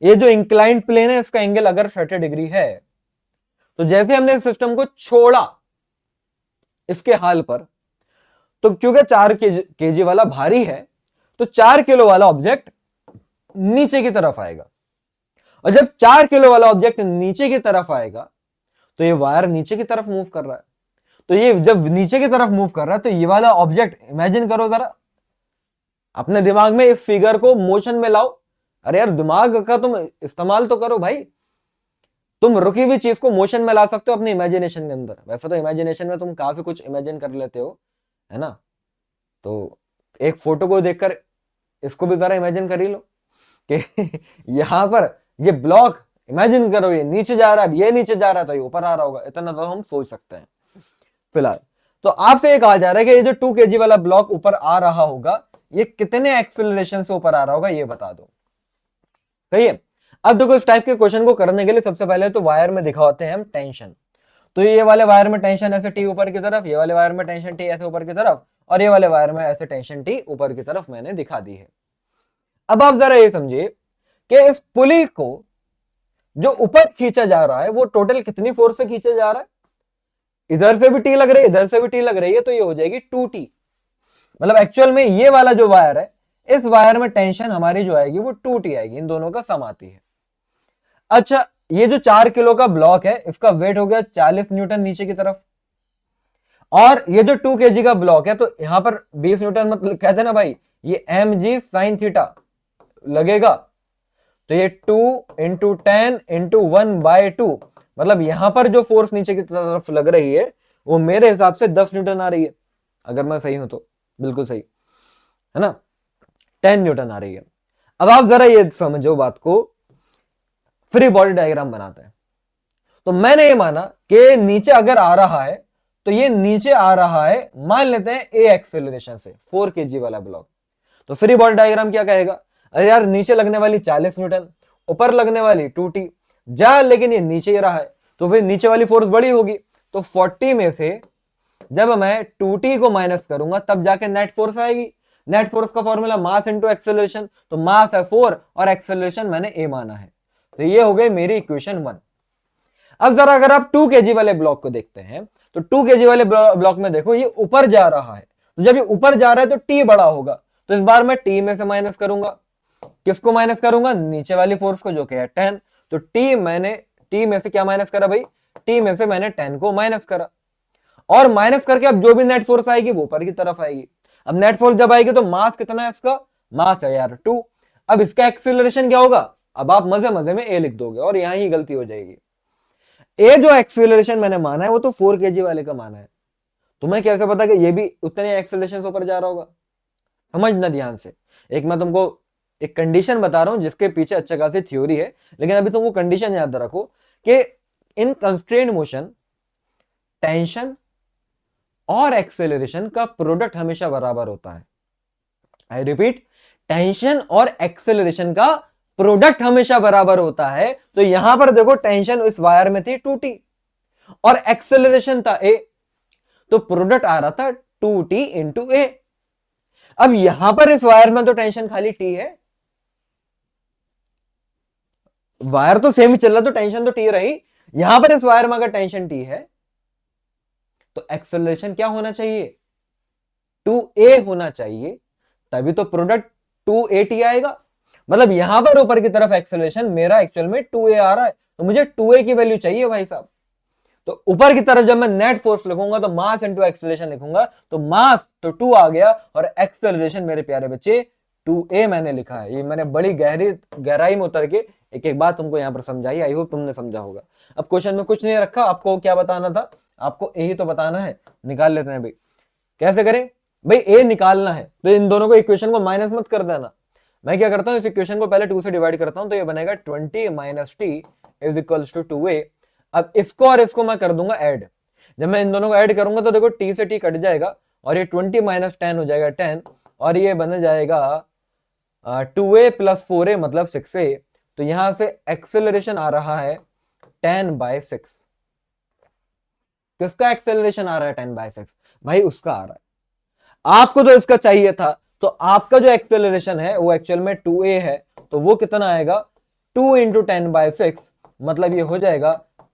ये जो इंक्लाइंड प्लेन है इसका एंगल अगर 30 डिग्री है, तो जैसे हमने इस सिस्टम को छोड़ा इसके हाल पर, तो क्योंकि 4 kg वाला भारी है तो 4 किलो वाला ऑब्जेक्ट नीचे की तरफ आएगा और जब 4 किलो वाला ऑब्जेक्ट नीचे की तरफ आएगा तो ये वायर नीचे की तरफ मूव कर रहा है। तो ये जब नीचे की तरफ मूव कर रहा है तो ये वाला ऑब्जेक्ट इमेजिन करो जरा, अपने दिमाग में इस फिगर को मोशन में लाओ। अरे यार दिमाग का तुम इस्तेमाल तो करो भाई, तुम रुकी हुई चीज को मोशन में ला सकते हो अपनी इमेजिनेशन के अंदर। वैसे तो इमेजिनेशन में तुम काफी कुछ इमेजिन कर लेते हो, है ना। तो एक फोटो को देखकर इसको भी जरा इमेजिन कर ही लो कि यहां पर ये ब्लॉक इमेजिन करो, ये नीचे जा रहा है, ये नीचे जा रहा है तो ये ऊपर आ रहा होगा, इतना तो हम सोच सकते हैं फिलहाल। तो आपसे ये कहा जा रहा है कि ये जो 2 kg वाला ब्लॉक ऊपर आ रहा होगा ये कितने एक्सेलरेशन से ऊपर आ रहा होगा ये बता दो। सही है। अब देखो इस टाइप के क्वेश्चन को करने के लिए सबसे पहले तो वायर में दिखाते हैं हम टेंशन। तो ये वाले वायर में टेंशन ऐसे टी ऊपर की तरफ, ये वाले वायर में टेंशन टी ऐसे ऊपर की तरफ और ये वाले वायर में ऐसे टेंशन टी ऊपर की तरफ मैंने दिखा दी है। अब आप जरा ये समझिए कि इस पुली को जो ऊपर खींचा जा रहा है वो टोटल कितनी फोर्स से खींचा जा रहा है। इधर से भी टी लग रही है, इधर से भी टी लग रही है, तो ये हो जाएगी 2t। मतलब एक्चुअल में ये वाला जो वायर है इस वायर में टेंशन हमारी जो आएगी वो 2t आएगी, इन दोनों का सम आती है। अच्छा ये जो 4 किलो का ब्लॉक है इसका वेट हो गया 40 न्यूटन नीचे की तरफ और ये जो 2 kg का ब्लॉक है तो यहां पर 20 न्यूटन मतलब कहते हैं ना भाई ये mg sin थीटा लगेगा। तो ये 2 × 10 × 1/2 मतलब यहां पर जो फोर्स नीचे की तरफ लग रही है वो मेरे हिसाब से 10 न्यूटन आ रही है, अगर मैं सही हूं तो बिल्कुल सही है ना, 10 न्यूटन आ रही है। अब आप जरा ये समझो बात को, फ्री बॉडी डायग्राम बनाते हैं। तो मैंने ये माना कि नीचे अगर आ रहा है तो ये नीचे आ रहा है मान लेते हैं ए एक्सेलरेशन से 4 kg वाला ब्लॉक। तो फ्री बॉडी डायग्राम क्या कहेगा, अरे यार नीचे लगने वाली 40 न्यूटन, ऊपर लगने वाली 2t, जा लेकिन ये नीचे ही रहा है तो फिर नीचे वाली फोर्स बड़ी होगी। तो 40 में से जब मैं 2t को माइनस करूंगा तब जाके नेट फोर्स आएगी। नेट फोर्स का फॉर्मूला मास इंटू एक्सेलरेशन, तो मास है 4 और एक्सेलरेशन मैंने a माना है। तो ये हो गई मेरी इक्वेशन 1। अब जरा अगर आप 2 kg वाले ब्लॉक को देखते हैं तो 2 kg वाले ब्लॉक में देखो ये ऊपर जा रहा है, तो जब ये ऊपर जा रहा है तो t बड़ा होगा, तो इस बार मैं t में से माइनस करूंगा। किसको माइनस करूंगा? नीचे वाली फोर्स को जो कि है 10। तो t में से क्या माइनस करा भाई? t में से मैंने 10 को माइनस करा, और माइनस करके अब जो भी नेट फोर्स आएगी वो ऊपर की तरफ आएगी। अब नेट फोर्स जब आएगी तो मास कितना है इसका? मास है यार 2। अब इसका एक्सीलरेशन क्या होगा? अब आप मजे मजे में a लिख दोगे और यहां ही गलती हो जाएगी। ए जो एक्सीलरेशन मैंने माना है वो तो 4 kg वाले का माना है, तुम्हें कैसे पता कि ये भी उतने एक्सीलरेशन से ऊपर जा रहा होगा? समझना ध्यान से। एक मैं तुमको एक कंडीशन बता रहा हूं जिसके पीछे अच्छा खासी थ्योरी है, लेकिन अभी तुमको कंडीशन याद रखो कि इन कंस्ट्रेंट मोशन टेंशन और एक्सेलरेशन का प्रोडक्ट हमेशा बराबर होता है। आई रिपीट, टेंशन और एक्सेलरेशन का प्रोडक्ट हमेशा बराबर होता है। तो यहां पर देखो टेंशन इस वायर में थी 2t और एक्सेलरेशन था a, तो प्रोडक्ट आ रहा था 2t इंटू a। अब यहां पर इस वायर में तो टेंशन खाली t है, वायर तो सेम ही चल रहा तो टेंशन तो t रही। यहां पर इस वायर में अगर टेंशन t है तो एक्सेलरेशन क्या होना चाहिए? 2a होना चाहिए, तभी तो प्रोडक्ट 2at आएगा। मतलब यहां पर ऊपर की तरफ एक्सेलरेशन मेरा एक्चुअल में 2a आ रहा है, तो मुझे 2a की वैल्यू चाहिए भाई साहब। तो ऊपर की तरफ जब मैं नेट फोर्स लिखूंगा तो मास इंटू एक्सेलरेशन लिखूंगा, तो मास तो 2 आ गया और एक्सेलरेशन मेरे प्यारे बच्चे 2a मैंने लिखा है। ये मैंने बड़ी गहराई में उतर के एक एक बात तुमको यहां पर समझाई, आई होप तुमने समझा होगा। अब क्वेश्चन में कुछ नहीं रखा, आपको क्या बताना था? आपको यही तो बताना है। निकाल लेते हैं भाई, कैसे करें भाई? ए निकालना है तो इन दोनों को इक्वेशन को माइनस मत कर देना। मैं क्या करता हूं, इस इक्वेशन को पहले 2 से डिवाइड करता हूं, तो ये बनेगा 20 minus T is equals to 2a। अब इसको और इसको मैं कर दूंगा ऐड। जब मैं इन दोनों को ऐड करूंगा तो देखो t से t कट जाएगा और ये 20 माइनस 10 हो जाएगा 10, और ये बन जाएगा 2a प्लस 4a मतलब 6a। तो यहां से एक्सेलरेशन आ रहा है 10/6। किसका एक्सेलरेशन आ रहा है 10/6? भाई उसका आ रहा है। आपको तो इसका चाहिए था, तो आपका जो एक्सेलरेशन है वो एक्चुअल में 2a है, तो वो कितना आएगा? 2 इंटू 10/6 मतलब ये हो जाएगा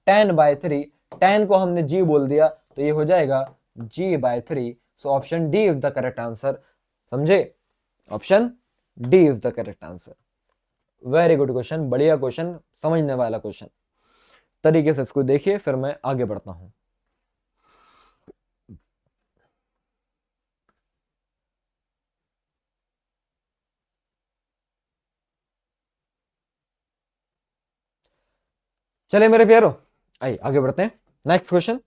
10/3। 10 को हमने g बोल दिया तो ये हो जाएगा g/3। So option D is the correct answer. समझे? Option D is the correct answer. Very good question, बढ़िया क्वेश्चन, समझने वाला क्वेश्चन। तरीके से इसको देखिए, फिर मैं आगे बढ़ता हूं। चले मेरे प्यारो, आइए आगे बढ़ते हैं। नेक्स्ट क्वेश्चन,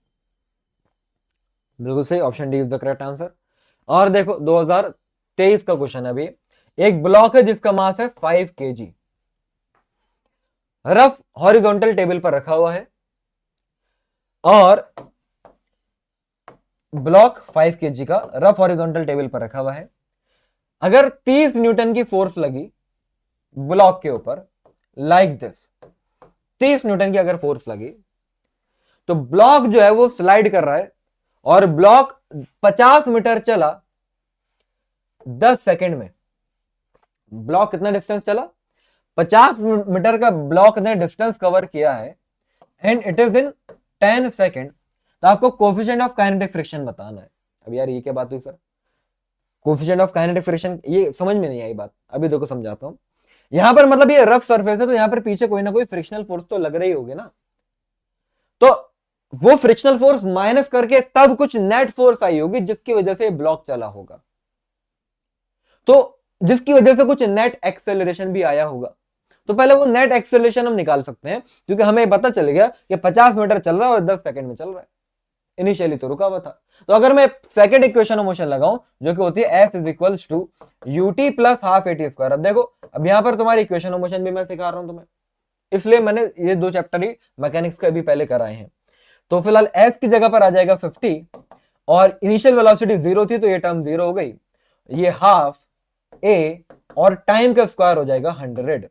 बिल्कुल सही, option D is the correct answer. और देखो 2023 का क्वेश्चन है अभी। एक ब्लॉक है जिसका मास है 5 kg, रफ हॉरिजॉन्टल टेबल पर रखा हुआ है, और ब्लॉक 5 kg का रफ हॉरिजॉन्टल टेबल पर रखा हुआ है। अगर 30 न्यूटन की फोर्स लगी ब्लॉक के ऊपर, लाइक दिस, 30 न्यूटन की अगर फोर्स लगी तो ब्लॉक जो है वो स्लाइड कर रहा है, और ब्लॉक 50 मीटर चला 10 सेकंड में। ब्लॉक कितना डिस्टेंस चला? 50 मीटर का ब्लॉक ने डिस्टेंस कवर किया है, and it is in 10 second. तो आपको कोफिशिएंट ऑफ काइनेटिक फ्रिक्शन बताना है। अब यार ये क्या बात हुई sir? Coefficient of kinetic friction, ये समझ में नहीं आई बात, अभी देखो समझाता हूं। यहां पर मतलब ये रफ सरफेस है, तो यहां पर पीछे कोई ना कोई फ्रिक्शनल फोर्स तो लग रही होगी ना, तो वो फ्रिक्शनल फोर्स माइनस करके तब कुछ नेट फोर्स आई होगी जिसकी वजह से ब्लॉक चला होगा, तो जिसकी वजह से कुछ नेट एक्सेलरेशन भी आया होगा। तो पहले वो नेट एक्सेलरेशन हम निकाल सकते हैं, क्योंकि हमें पता चल गया कि 50 मीटर चल रहा है और 10 सेकंड में चल रहा है। इनिशियली तो रुका हुआ था। तो अगर मैं सेकंड इक्वेशन ऑफ मोशन लगाऊं जो कि होती है s is equals to ut plus half at square. अब देखो, अब यहां पर तुम्हारी इक्वेशन ऑफ मोशन भी मैं सिखा रहा हूं तुम्हें, इसलिए मैंने ये 2 चैप्टर ही मैकेनिक्स के भी पहले कराए हैं। तो फिलहाल s की जगह पर आ जाएगा 50, और इनिशियल वेलोसिटी 0 थी तो ये टर्म 0 हो गई, ये हाफ ए और टाइम का स्क्वायर हो जाएगा 100।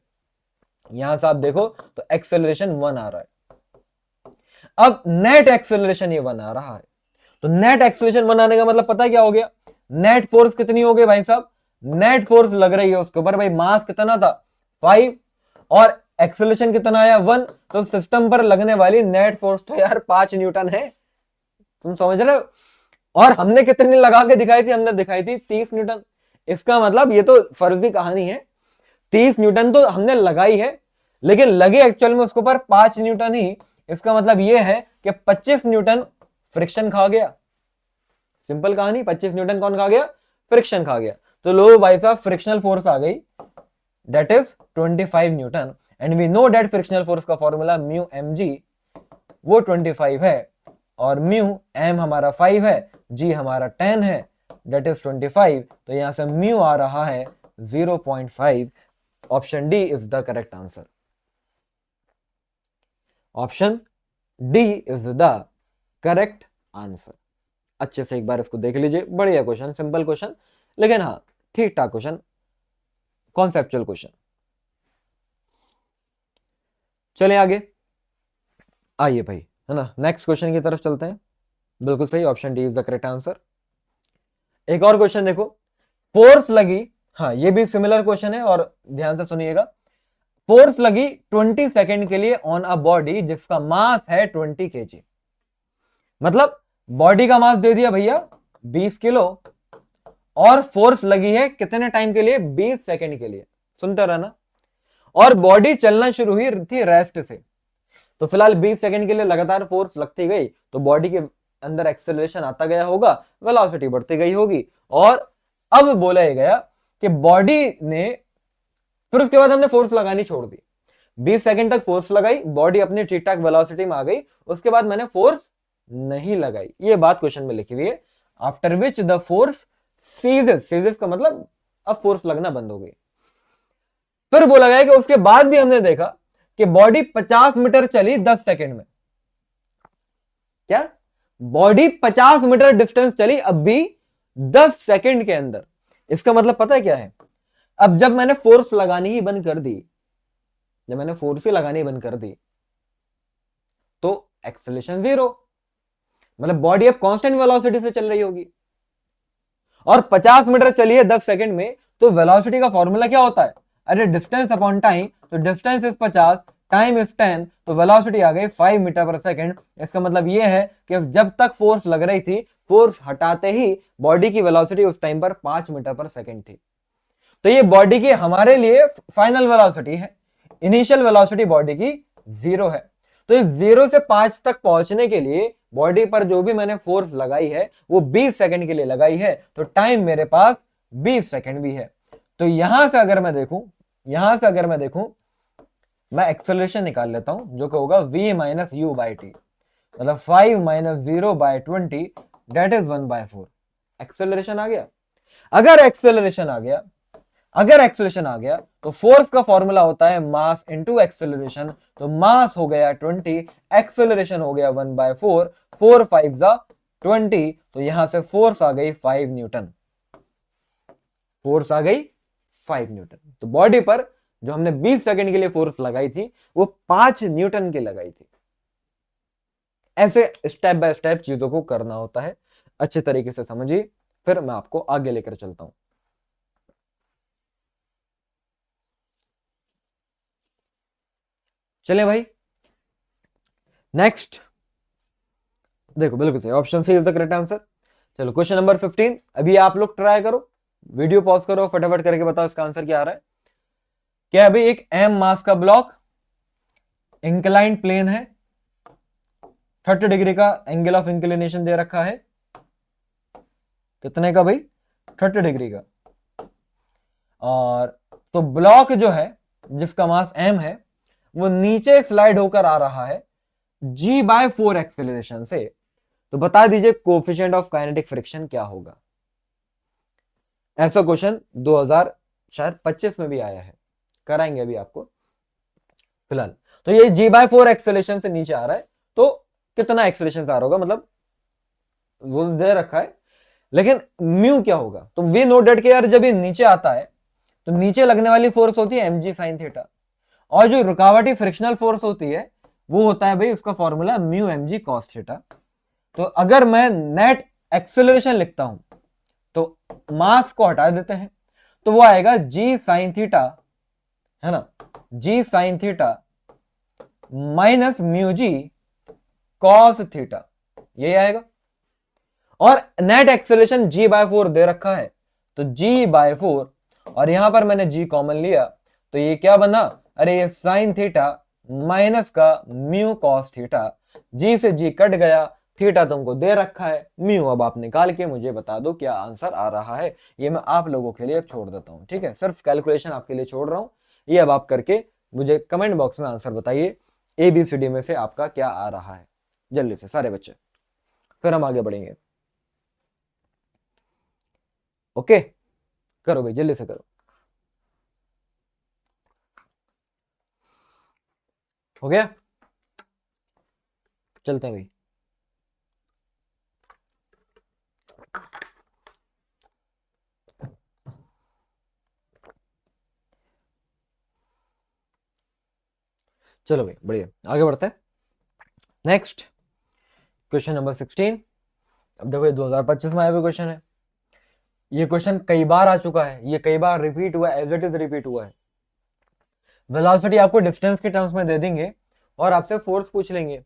यहां से आप देखो तो एक्सेलरेशन 1 आ रहा है। अब नेट एक्सेलरेशन ये 1 आ रहा है, तो नेट एक्सेलरेशन 1 आने का मतलब पता है क्या हो गया? नेट फोर्स कितनी हो गई भाई साहब? नेट फोर्स लग रही है उसके ऊपर, भाई मास कितना था 5 और एक्सेलरेशन कितना आया 1, तो सिस्टम पर लगने वाली नेट फोर्स तो यार 5 न्यूटन है। तुम समझ रहे हो? और हमने कितनी लगा के दिखाई थी? हमने दिखाई थी 30 न्यूटन। इसका मतलब ये तो फर्जी कहानी है, 30 न्यूटन तो हमने लगाई है, लेकिन लगे एक्चुअल में उसके ऊपर 5 न्यूटन ही। इसका मतलब यह है कि 25 न्यूटन फ्रिक्शन खा गया। सिंपल कहानी, 25 न्यूटन कौन खा गया? फ्रिक्शन खा गया। तो लो भाई साहब, फ्रिक्शनल फोर्स आ गई, that is 25 newton. And we know that frictional force का फॉर्मूला म्यू एम जी, वो 25 है, और म्यू एम हमारा 5 है, जी हमारा 10 है, दैट इज 25। तो यहां से म्यू आ रहा है 0.5। Option D is the correct answer. Option D is the correct answer. अच्छे से एक बार इसको देख लीजिए, बढ़िया क्वेश्चन, सिंपल क्वेश्चन, लेकिन हाँ ठीक ठाक क्वेश्चन, कॉन्सेप्चुअल क्वेश्चन। चलिए आगे, आइए भाई, है ना, नेक्स्ट क्वेश्चन की तरफ चलते हैं। बिल्कुल सही, option D is the correct answer. एक और क्वेश्चन देखो, फोर्स लगी, हाँ ये भी सिमिलर क्वेश्चन है और ध्यान से सुनिएगा। फोर्स लगी 20 सेकेंड के लिए ऑन अ बॉडी जिसका मास है 20 kg। मतलब बॉडी का मास दे दिया भैया 20 किलो, और फोर्स लगी है कितने टाइम के लिए? 20 सेकेंड के लिए। सुनते रहना। और बॉडी चलना शुरू हुई थी रेस्ट से, तो फिलहाल 20 सेकंड के लिए लगातार फोर्स लगती गई, तो बॉडी के अंदर एक्सेलरेशन आता गया होगा, वेलोसिटी बढ़ती गई होगी। और अब बोला गया कि बॉडी ने, फिर उसके बाद हमने फोर्स लगानी छोड़ दी, 20 सेकंड तक फोर्स लगाई, बॉडी अपनी ठीक ठाक वेलोसिटी में आ गई, उसके बाद मैंने फोर्स नहीं लगाई। ये बात क्वेश्चन में लिखी हुई है। After which the force ceases, ceases का मतलब अब फोर्स लगना बंद हो गई। फिर बोला गया कि उसके बाद भी हमने देखा कि बॉडी 50 मीटर चली 10 सेकंड में। क्या? बॉडी 50 मीटर डिस्टेंस चली अब भी 10 सेकंड के अंदर। इसका मतलब पता है क्या है? अब जब मैंने फोर्स लगानी ही बंद कर दी, जब मैंने फोर्स ही लगानी बंद कर दी, तो एक्सेलरेशन 0, मतलब बॉडी अब कांस्टेंट वेलोसिटी से चल रही होगी। और 50 मीटर चली है 10 सेकंड में, तो वेलोसिटी का फॉर्मूला क्या होता है? अरे डिस्टेंस अपॉन टाइम, तो डिस्टेंस इज 50, टाइम इज 10, तो वेलोसिटी आ गई 5 मीटर पर सेकंड। इसका मतलब यह है कि जब तक फोर्स लग रही थी, फोर्स हटाते ही बॉडी की वेलोसिटी उस टाइम पर 5 मीटर पर सेकंड थी। तो ये बॉडी की हमारे लिए फाइनल वेलोसिटी है, इनिशियल वेलोसिटी बॉडी की 0 है। तो इस 0 से 5 तक पहुंचने के लिए बॉडी पर जो भी मैंने फोर्स लगाई है वो 20 सेकंड के लिए लगाई है, तो टाइम मेरे पास 20 सेकंड भी है। तो यहां से अगर मैं देखूं, यहां से अगर मैं देखूं, मैं एक्सेलरेशन निकाल लेता हूं, जो कि होगा v minus U by T, मतलब 5 minus 0 by 20, that is 1/4। Acceleration आ गया। अगर एक्सेलरेशन आ गया, अगर एक्सेलरेशन आ गया, तो फोर्स का फॉर्मूला होता है मास इनटू एक्सेलरेशन। तो मास हो गया 20, एक्सेलरेशन हो गया 1/4, 4 5 20, तो यहां से फोर्स आ गई 5 न्यूटन। फोर्स आ गई 5 न्यूटन। तो बॉडी पर जो हमने 20 सेकंड के लिए फोर्स लगाई थी वो 5 न्यूटन की लगाई थी। ऐसे स्टेप बाय स्टेप चीजों को करना होता है, अच्छे तरीके से समझिए, फिर मैं आपको आगे लेकर चलता हूं। चले भाई, नेक्स्ट देखो, बिल्कुल सही, option C is the correct answer. चलो क्वेश्चन नंबर 15, अभी आप लोग ट्राई करो, वीडियो पॉज करो, फटाफट करके बताओ इसका आंसर क्या आ रहा है। क्या अभी एक एम मास का ब्लॉक इंक्लाइन प्लेन है, 30 डिग्री का एंगल ऑफ इंक्लिनेशन दे रखा है, कितने का भाई? 30 डिग्री का। और तो ब्लॉक जो है जिसका मास एम है वो नीचे स्लाइड होकर आ रहा है g/4 एक्सेलरेशन से। तो बता दीजिए कोफिशिएंट ऑफ काइनेटिक फ्रिक्शन क्या होगा। ऐसा क्वेश्चन 2025 में भी आया है, कराएंगे अभी आपको फिलहाल। तो ये g/4 एक्सेलरेशन से नीचे आ रहा है, तो कितना एक्सेलरेशन आ रहा होगा, मतलब वो दे रखा है लेकिन म्यू क्या होगा, तो वी नो डेट के यार जब ये नीचे आता है तो नीचे लगने वाली फोर्स होती है एमजी साइन थीटा, और जो रुकावटी फ्रिक्शनल फोर्स होती है वो होता है भाई उसका formula mu MG cos theta. तो अगर मैं नेट एक्सेलरेशन लिखता हूं तो मास को हटा देते हैं तो वो आएगा जी साइन थीटा, है ना, जी sine theta minus mu G cos theta, यही आएगा। और नेट एक्सेलरेशन जी बाय 4 दे रखा है तो जी बाय 4, और यहां पर मैंने जी कॉमन लिया तो ये क्या बना, अरे ये साइन थीटा माइनस का म्यू कॉस थीटा, जी से जी कट गया, थीटा तुमको दे रखा है, म्यू अब आप निकाल के मुझे बता दो क्या आंसर आ रहा है। ये मैं आप लोगों के लिए अब छोड़ देता हूं, ठीक है, सिर्फ कैलकुलेशन आपके लिए छोड़ रहा हूं, ये अब आप करके मुझे कमेंट बॉक्स में आंसर बताइए ABCD में से आपका क्या आ रहा है, जल्दी से सारे बच्चे, फिर हम आगे बढ़ेंगे। ओके, करो भाई जल्दी से करो। हो गया, चलते हैं भाई। चलो भाई बढ़िया, आगे बढ़ते हैं। Next question number 16। अब देखो ये 2025 में आया हुआ क्वेश्चन है, ये क्वेश्चन कई बार आ चुका है, ये कई बार रिपीट हुआ है, एज इट इज रिपीट हुआ है। वेलोसिटी आपको डिस्टेंस के टर्म्स में दे देंगे और आपसे फोर्स पूछ लेंगे।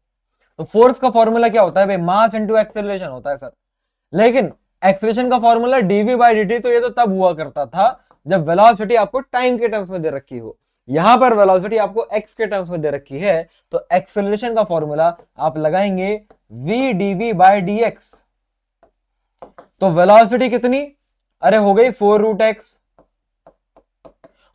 तो फोर्स का फॉर्मूला क्या होता है भाई, मास इंटू एक्सेलरेशन होता है सर। लेकिन एक्सेलरेशन का formula DV by D T, तो ये तो तब हुआ करता था जब वेलोसिटी आपको टाइम के टर्म्स में दे रखी हो। यहां पर वेलोसिटी आपको एक्स के टर्म्स में दे रखी है, तो एक्सेलरेशन का फॉर्मूला आप लगाएंगे V DV by D X. तो वेलोसिटी कितनी, अरे हो गई 4 रूट एक्स,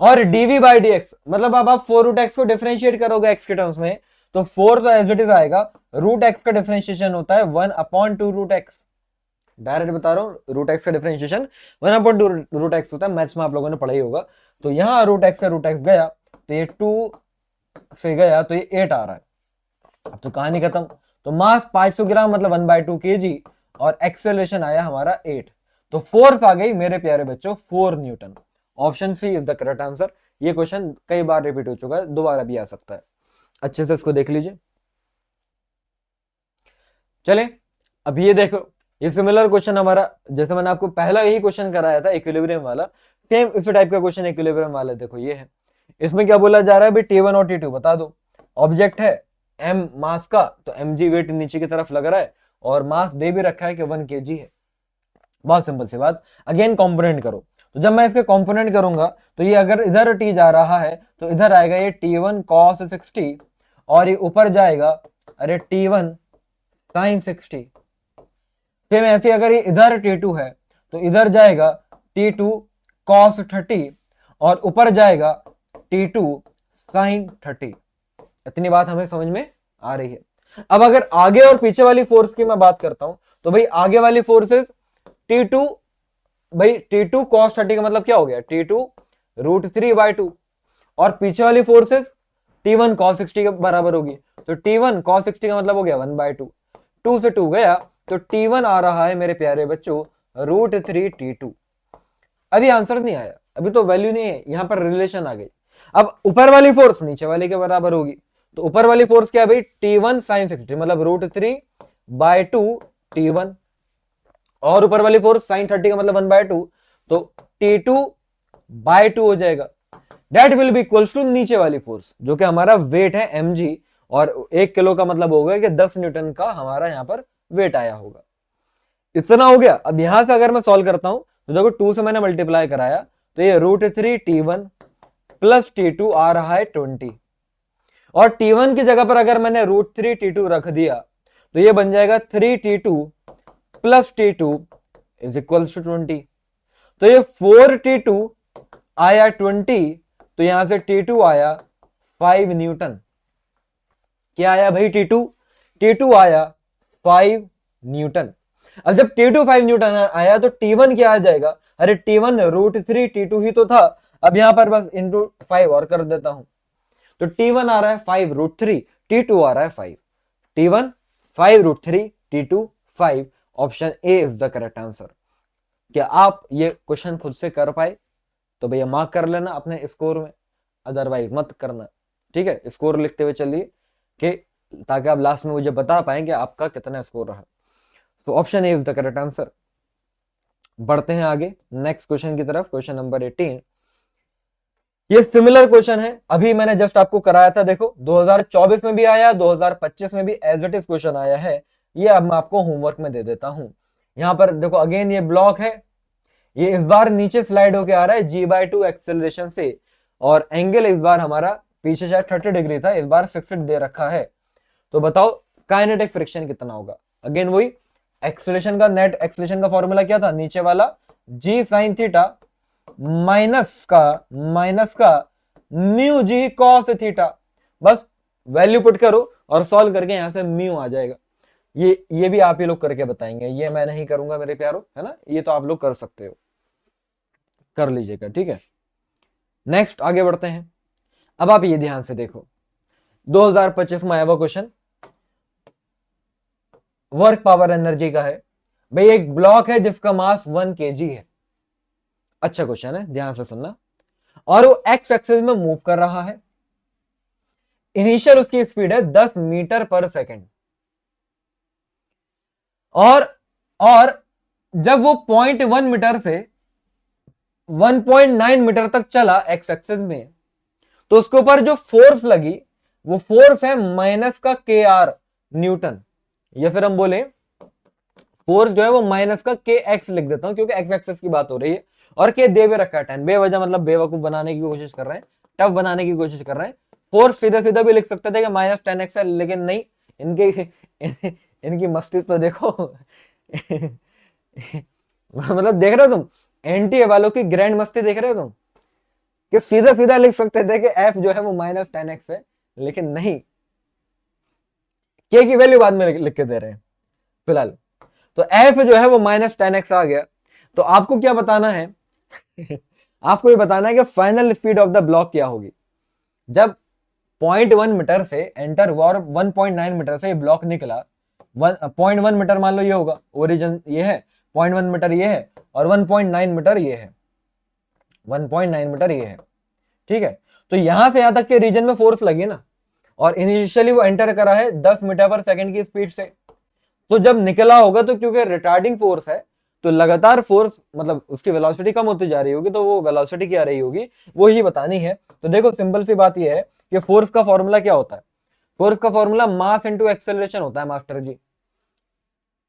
और डीवी बाई डी एक्स मतलब अब आप 4 रूट एक्स को डिफरेंशिएट करोगे एक्स के टर्म्स में, तो 4 तो एज इट इज आएगा, रूट एक्स का डिफरेंशिएशन होता है 1/2 रूट एक्स, डायरेक्ट बता रहा हूं, रूट एक्स का डिफरेंशिएशन 1/2 रूट एक्स होता है, मैथ्स में आप लोगों ने पढ़ा ही होगा। तो यहां रूट एक्स से रूट एक्स गया तो ये 2 से गया तो ये 8 आ रहा है। अब तो कहानी खत्म। तो मास 500 ग्राम मतलब 1/2 kg, और एक्सेलरेशन आया हमारा 8, तो फोर्स आ गई मेरे प्यारे बच्चों 4 newton. Option C is the correct answer. ये क्वेश्चन कई बार रिपीट हो चुका है, दोबारा भी आ सकता है, अच्छे से इसको देख लीजिए। चले अब ये देखो, ये सिमिलर क्वेश्चन हमारा, जैसे मैंने आपको पहला यही क्वेश्चन कराया था इक्विलिब्रियम वाला, सेम इस टाइप का क्वेश्चन इक्विलिब्रियम वाला देखो ये है। इसमें क्या बोला जा रहा है भाई, T1 और T2 बता दो। ऑब्जेक्ट है m मास का, तो mg वेट नीचे की तरफ लग रहा है, और मास दे भी रखा है कि 1 kg है। बहुत सिंपल सी बात। अगेन कंपोनेंट करो, तो जब मैं इसके कंपोनेंट करूंगा तो ये अगर इधर t जा रहा है तो इधर आएगा ये T1 cos 60, और ये ऊपर जाएगा अरे T1 sin 60। सेम ऐसे अगर ये इधर T2 है तो इधर जाएगा T2 cos 30, और ऊपर जाएगा T2 sin 30। इतनी बात हमें समझ में आ रही है। अब अगर आगे और पीछे वाली फोर्स की मैं बात करता हूं तो भाई आगे वाली फोर्सेस T2, भाई T2 cos 30 का मतलब क्या हो गया, T2 √3/2, और पीछे वाली फोर्सेस T1 cos 60 के बराबर होगी, तो T1 cos 60 का मतलब हो गया 1/2, 2 से 2 गया तो T1 आ रहा है मेरे प्यारे बच्चों √3T2। अभी आंसर नहीं आया, अभी तो वैल्यू नहीं है, यहां पर रिलेशन आ गई। अब ऊपर वाली फोर्स नीचे वाले के बराबर होगी, तो ऊपर वाली फोर्स क्या है भाई, T1 sin 60 मतलब √3/2 T1, और ऊपर वाली फोर्स sin 30 का मतलब 1/2, तो T2/2 हो जाएगा। That will be equals to नीचे वाली फोर्स जो कि हमारा वेट है mg, और 1 किलो का मतलब होगा कि 10 न्यूटन का हमारा यहां पर वेट आया होगा। इतना हो गया। अब यहां से अगर मैं सॉल्व करता हूं तो देखो 2 से मैंने मल्टीप्लाई कराया तो ये √3T1 प्लस T2 आ रहा है 20, और T1 की जगह पर अगर मैंने √3T2 रख दिया तो ये बन जाएगा 3T2 plus T2 is equals to 20। तो ये 4T2 आया 20, तो यहां से T2 आया 5 न्यूटन। क्या आया भाई T2 आया 5 न्यूटन। अब जब T2 5 न्यूटन आया तो T1 क्या आ जाएगा, अरे T1 √3T2 ही तो था, अब यहां पर बस इंटू 5 और कर देता हूं, तो T1 आ रहा है 5√3, T2 आ रहा है 5, T1 5√3, T2 5। Option A is the correct answer. कि आप ये क्वेश्चन खुद से कर पाए तो भैया मार्क कर लेना अपने स्कोर में, अदरवाइज मत करना। ठीक है, स्कोर लिखते हुए चलिए कि ताकि आप लास्ट में मुझे बता पाए कि आपका कितना स्कोर रहा। तो option A is the correct answer. बढ़ते हैं आगे नेक्स्ट क्वेश्चन की तरफ, क्वेश्चन नंबर 18। ये सिमिलर क्वेश्चन है, अभी मैंने जस्ट आपको कराया था, देखो 2024 में भी आया, 2025 में भी एज इट इज क्वेश्चन आया है। ये अब मैं आपको होमवर्क में दे देता हूं। यहां पर देखो अगेन ये ब्लॉक है, ये इस बार नीचे स्लाइड होके आ रहा है g/2 एक्सेलरेशन से, और एंगल इस बार हमारा पीछे शायद 30 डिग्री था, इस बार 60 दे रखा है। तो बताओ काइनेटिक फ्रिक्शन कितना होगा। अगेन वही एक्सेलरेशन का, नेट एक्सेलरेशन का फॉर्मूला क्या था, नीचे वाला g sin थीटा माइनस का म्यू जी कॉस थीटा। बस वैल्यू पुट करो और सॉल्व करके यहां से म्यू आ जाएगा। ये भी आप ही लोग करके बताएंगे, ये मैं नहीं करूंगा मेरे प्यारों, है ना, ये तो आप लोग कर सकते हो, कर लीजिएगा। ठीक है, नेक्स्ट आगे बढ़ते हैं। अब आप ये ध्यान से देखो, 2025 में आया हुआ क्वेश्चन वर्क पावर एनर्जी का है। भाई एक ब्लॉक है जिसका मास 1 kg है। अच्छा क्वेश्चन है, ध्यान से सुनना। और वो एक्स एक्सिस में मूव कर रहा है, इनिशियल उसकी स्पीड है 10 मीटर पर सेकेंड, और जब वो 0.1 मीटर से 1.9 मीटर तक चला एक्स एक्सिस में, तो उसके ऊपर जो फोर्स लगी वो फोर्स है माइनस का के आर न्यूटन, या फिर हम बोले फोर्स जो है वो माइनस का के एक्स लिख देता हूं क्योंकि एक्स एक्सिस की बात हो रही है, और के दे भी रखा है 10, बेवजह मतलब बेवकूफ बनाने की कोशिश कर रहे हैं, टफ बनाने की कोशिश कर रहे हैं। फोर्स सीधा सीधा भी लिख सकते थे कि -10x है, लेकिन नहीं, इनकी मस्ती तो देखो। मतलब देख रहे हो तुम, एंटी वालों की ग्रैंड मस्ती देख रहे हो तुम, कि सीधा सीधा लिख सकते थे कि एफ जो है वो -10x है, लेकिन नहीं, के की वैल्यू बाद में लिख के दे रहे हैं फिलहाल। तो एफ जो है वो -10x आ गया। तो आपको क्या बताना है? आपको ये बताना है कि final speed of the block क्या होगी जब 0.1 मीटर से एंटर हुआ और 1.9 मीटर से ये ब्लॉक निकला। 0.1 मीटर मान लो ये होगा, ओरिजिन ये है, 0.1 मीटर ये है, और 1.9 मीटर ये है, 1.9 मीटर ये है। ठीक है, तो यहां से यहां तक के रीजन में फोर्स लगी ना, और इनिशियली वो एंटर करा है 10 मीटर पर सेकंड की स्पीड से। तो जब निकला होगा तो क्योंकि रिटार्डिंग फोर्स है, तो लगातार फोर्स मतलब उसकी वेलोसिटी कम होती जा रही होगी, तो वो वेलोसिटी क्या रही होगी वो ही बतानी है। तो देखो सिंपल सी बात ये है कि फोर्स का फॉर्मूला क्या होता है, फोर्स का फॉर्मूला मास इनटू एक्सेलरेशन होता है मास्टर जी।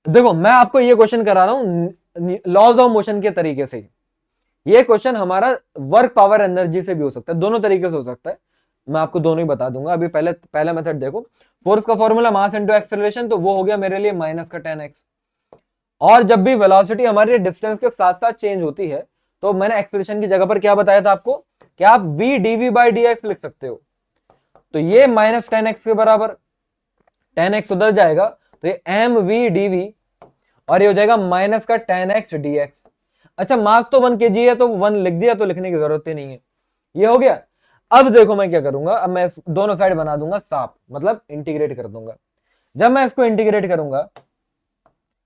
देखो मैं आपको ये क्वेश्चन करा रहा हूं लॉज ऑफ मोशन के तरीके से, ये क्वेश्चन हमारा वर्क पावर एनर्जी से भी हो सकता है, दोनों तरीके से हो सकता है, मैं आपको दोनों ही बता दूंगा। अभी पहला मेथड देखो, फोर्स का फॉर्मूला मास इनटू एक्सेलरेशन, तो वो हो गया मेरे लिए माइनस का 10x। और जब भी वेलोसिटी हमारी डिस्टेंस के साथ साथ चेंज होती है, तो मैंने एक्सेलरेशन की जगह पर क्या बताया था आपको कि आप v dv by dx लिख सकते हो। तो ये -10x के बराबर, 10x उधर जाएगा तो ये mv dv, और ये हो जाएगा माइनस का 10x dx। अच्छा मास तो 1 kg है तो 1 लिख दिया, तो लिखने की जरूरत ही नहीं है, ये हो गया। अब देखो मैं क्या करूंगा, अब मैं दोनों साइड बना दूंगा साफ, मतलब इंटीग्रेट कर दूंगा। जब मैं इसको इंटीग्रेट करूंगा,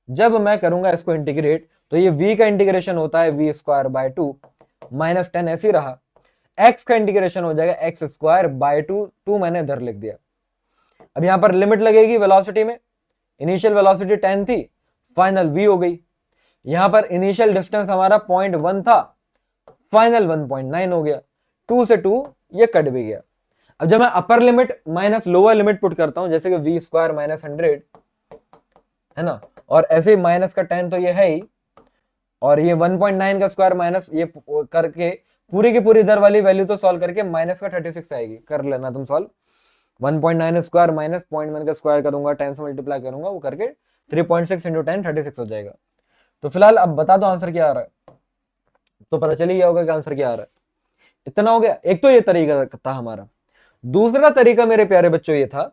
जब मैं करूंगा इसको इंटीग्रेट, तो ये v का इंटीग्रेशन होता है v²/2 -10 ऐसे ही रहा, x का इंटीग्रेशन हो जाएगा x² 2 मैंने इधर लिख दिया। अब यहां पर लिमिट लगेगी वेलोसिटी में, इनिशियल वेलोसिटी 10 थी, फाइनल v हो गई। यहां पर इनिशियल डिस्टेंस हमारा 0.1 था, फाइनल 1.9 हो गया, 2 से 2 ये कट भी गया। अब जब मैं upper limit minus lower limit put करता हूं, जैसे कि v² -100 है ना, और ऐसे ही माइनस का 10 तो ये है ही, और ये 1.9 का स्क्वायर माइनस ये करके पूरी की पूरी इधर वाली वैल्यू तो सॉल्व करके माइनस का 36 आएगी, कर लेना तुम सॉल्व। 1.9 स्क्वायर माइनस 0.1 का स्क्वायर करूंगा, 10 से मल्टीप्लाई करूंगा, वो करके 3.6 इंटू 10 36 हो जाएगा। तो फिलहाल अब बता दो आंसर क्या आ रहा है, तो पता चल ही गया होगा कि आंसर क्या आ रहा है। इतना हो गया, एक तो ये तरीका था हमारा। दूसरा तरीका मेरे प्यारे बच्चों ये था,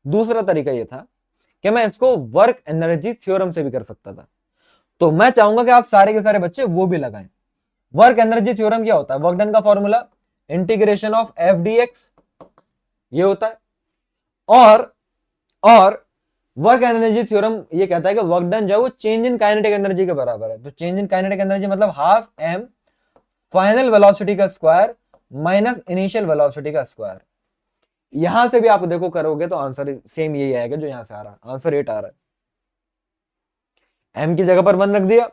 दूसरा तरीका ये था कि मैं इसको वर्क एनर्जी थ्योरम से भी कर सकता था। तो मैं चाहूंगा कि आप सारे के सारे बच्चे वो भी लगाएं। वर्क एनर्जी थ्योरम क्या होता है, वर्क डन का formula integration of f dx ये होता है, और वर्क एनर्जी थ्योरम ये कहता है कि वर्क डन जो है वो चेंज इन काइनेटिक एनर्जी के बराबर है। तो चेंज इन काइनेटिक एनर्जी मतलब हाफ एम फाइनल वेलोसिटी का स्क्वायर माइनस इनिशियल वेलोसिटी का स्क्वायर। यहां से भी आप देखो करोगे तो आंसर सेम यही आएगा जो यहां से आ रहा है, आंसर 8 आ रहा है। एम की जगह पर 1 रख दिया,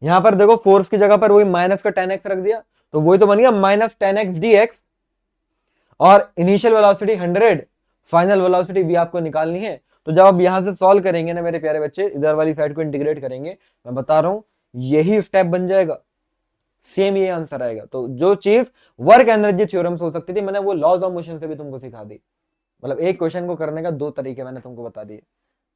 यहां पर देखो फोर्स की जगह पर वही माइनस का 10x रख दिया, तो वही तो बन गया माइनस 10x dx। और इनिशियल वेलोसिटी 100, फाइनल वेलोसिटी भी आपको निकालनी है। तो जब आप यहां से सॉल्व करेंगे ना मेरे प्यारे बच्चे, इधर वाली साइड को इंटीग्रेट करेंगे, मैं बता रहा हूं यही स्टेप बन जाएगा, सेम ये आंसर आएगा। तो जो चीज वर्क एनर्जी थ्योरम से हो सकती थी, मैंने वो लॉज ऑफ मोशन से भी तुमको सिखा दी। मतलब एक क्वेश्चन को करने का 2 तरीके मैंने तुमको बता दिए।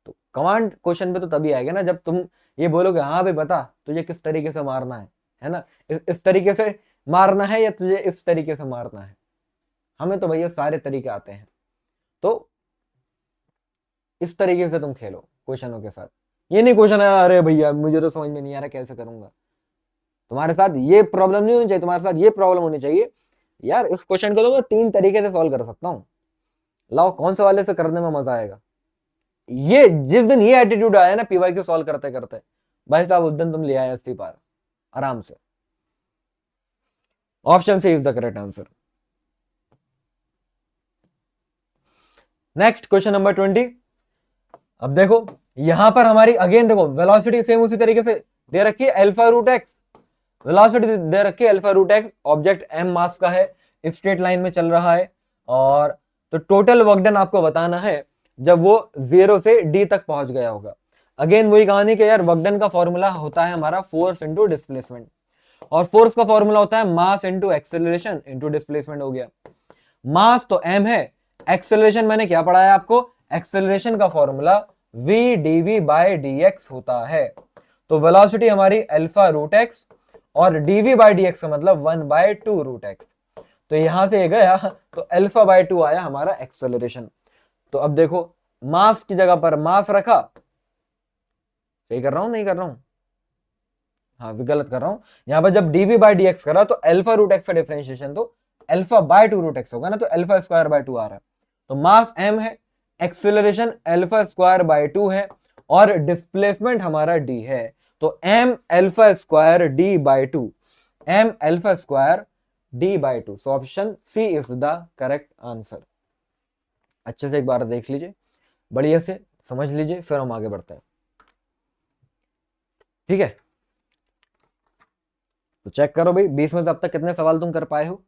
तो कमांड क्वेश्चन पे तो तभी आएगा ना जब तुम ये बोलोगे हाँ भाई बता तुझे किस तरीके से मारना है ना, इस तरीके से मारना है या तुझे इस तरीके से मारना है। हमें तो भैया सारे तरीके आते हैं, तो इस तरीके से तुम खेलो क्वेश्चनों के साथ। ये नहीं क्वेश्चन है अरे भैया मुझे तो समझ में नहीं आ रहा कैसे करूंगा। तुम्हारे साथ ये प्रॉब्लम नहीं होनी चाहिए, तुम्हारे साथ ये प्रॉब्लम होनी चाहिए यार इस क्वेश्चन को तो मैं 3 तरीके से सॉल्व कर सकता हूँ, लाओ कौन से वाले से करने में मजा आएगा। ये जिस दिन ये एटीट्यूड आया ना पीवाई क्यू सॉल्व करते करते, भाई साहब उस दिन तुम ले आए 80 पार आराम से। Option C is the correct answer. Next question number 20। अब देखो यहां पर हमारी अगेन देखो वेलोसिटी सेम उसी तरीके से दे रखी है अल्फा रूट एक्स, वेलोसिटी दे रखी है alpha root X, object M mass का है, स्ट्रेट लाइन में चल रहा है। और तो टोटल वर्क डन आपको बताना है जब वो 0 से डी तक पहुंच गया होगा। अगेन वही कहानी कि यार वर्क डन का फॉर्मूला होता है हमारा फोर्स इंटू डिस्प्लेसमेंट, और फोर्स का फॉर्मूला होता है mass into acceleration into displacement हो गया। मास तो m है, एक्सेलरेशन मैंने क्या पढ़ाया आपको, एक्सेलरेशन का formula v dv by dx होता है। तो वेलोसिटी हमारी अल्फा रूट एक्स और dv बाय dx का मतलब 1/2 रूट एक्स। तो यहां से गया तो अल्फा बाय 2 आया हमारा एक्सेलरेशन। तो अब देखो मास की जगह पर मास रखा, सही कर रहा हूं नहीं कर रहा हूं, हाँ गलत कर रहा हूं। यहां पर जब dv बाय dx करा तो अल्फा रूट एक्स का डिफरेंशिएशन तो अल्फा बाय 2 रूट एक्स होगा ना, तो अल्फा स्क्वायर बाय 2 आ रहा है। तो मास m है, एक्सेलरेशन अल्फा स्क्वायर बाय 2 है और डिस्प्लेसमेंट हमारा d है। तो m alpha square d by 2, m alpha square d by 2। So option C is the correct answer. अच्छे से एक बार देख लीजिए, बढ़िया से समझ लीजिए, फिर हम आगे बढ़ते हैं। ठीक है, तो चेक करो भाई 20 में से अब तक कितने सवाल तुम कर पाए हो।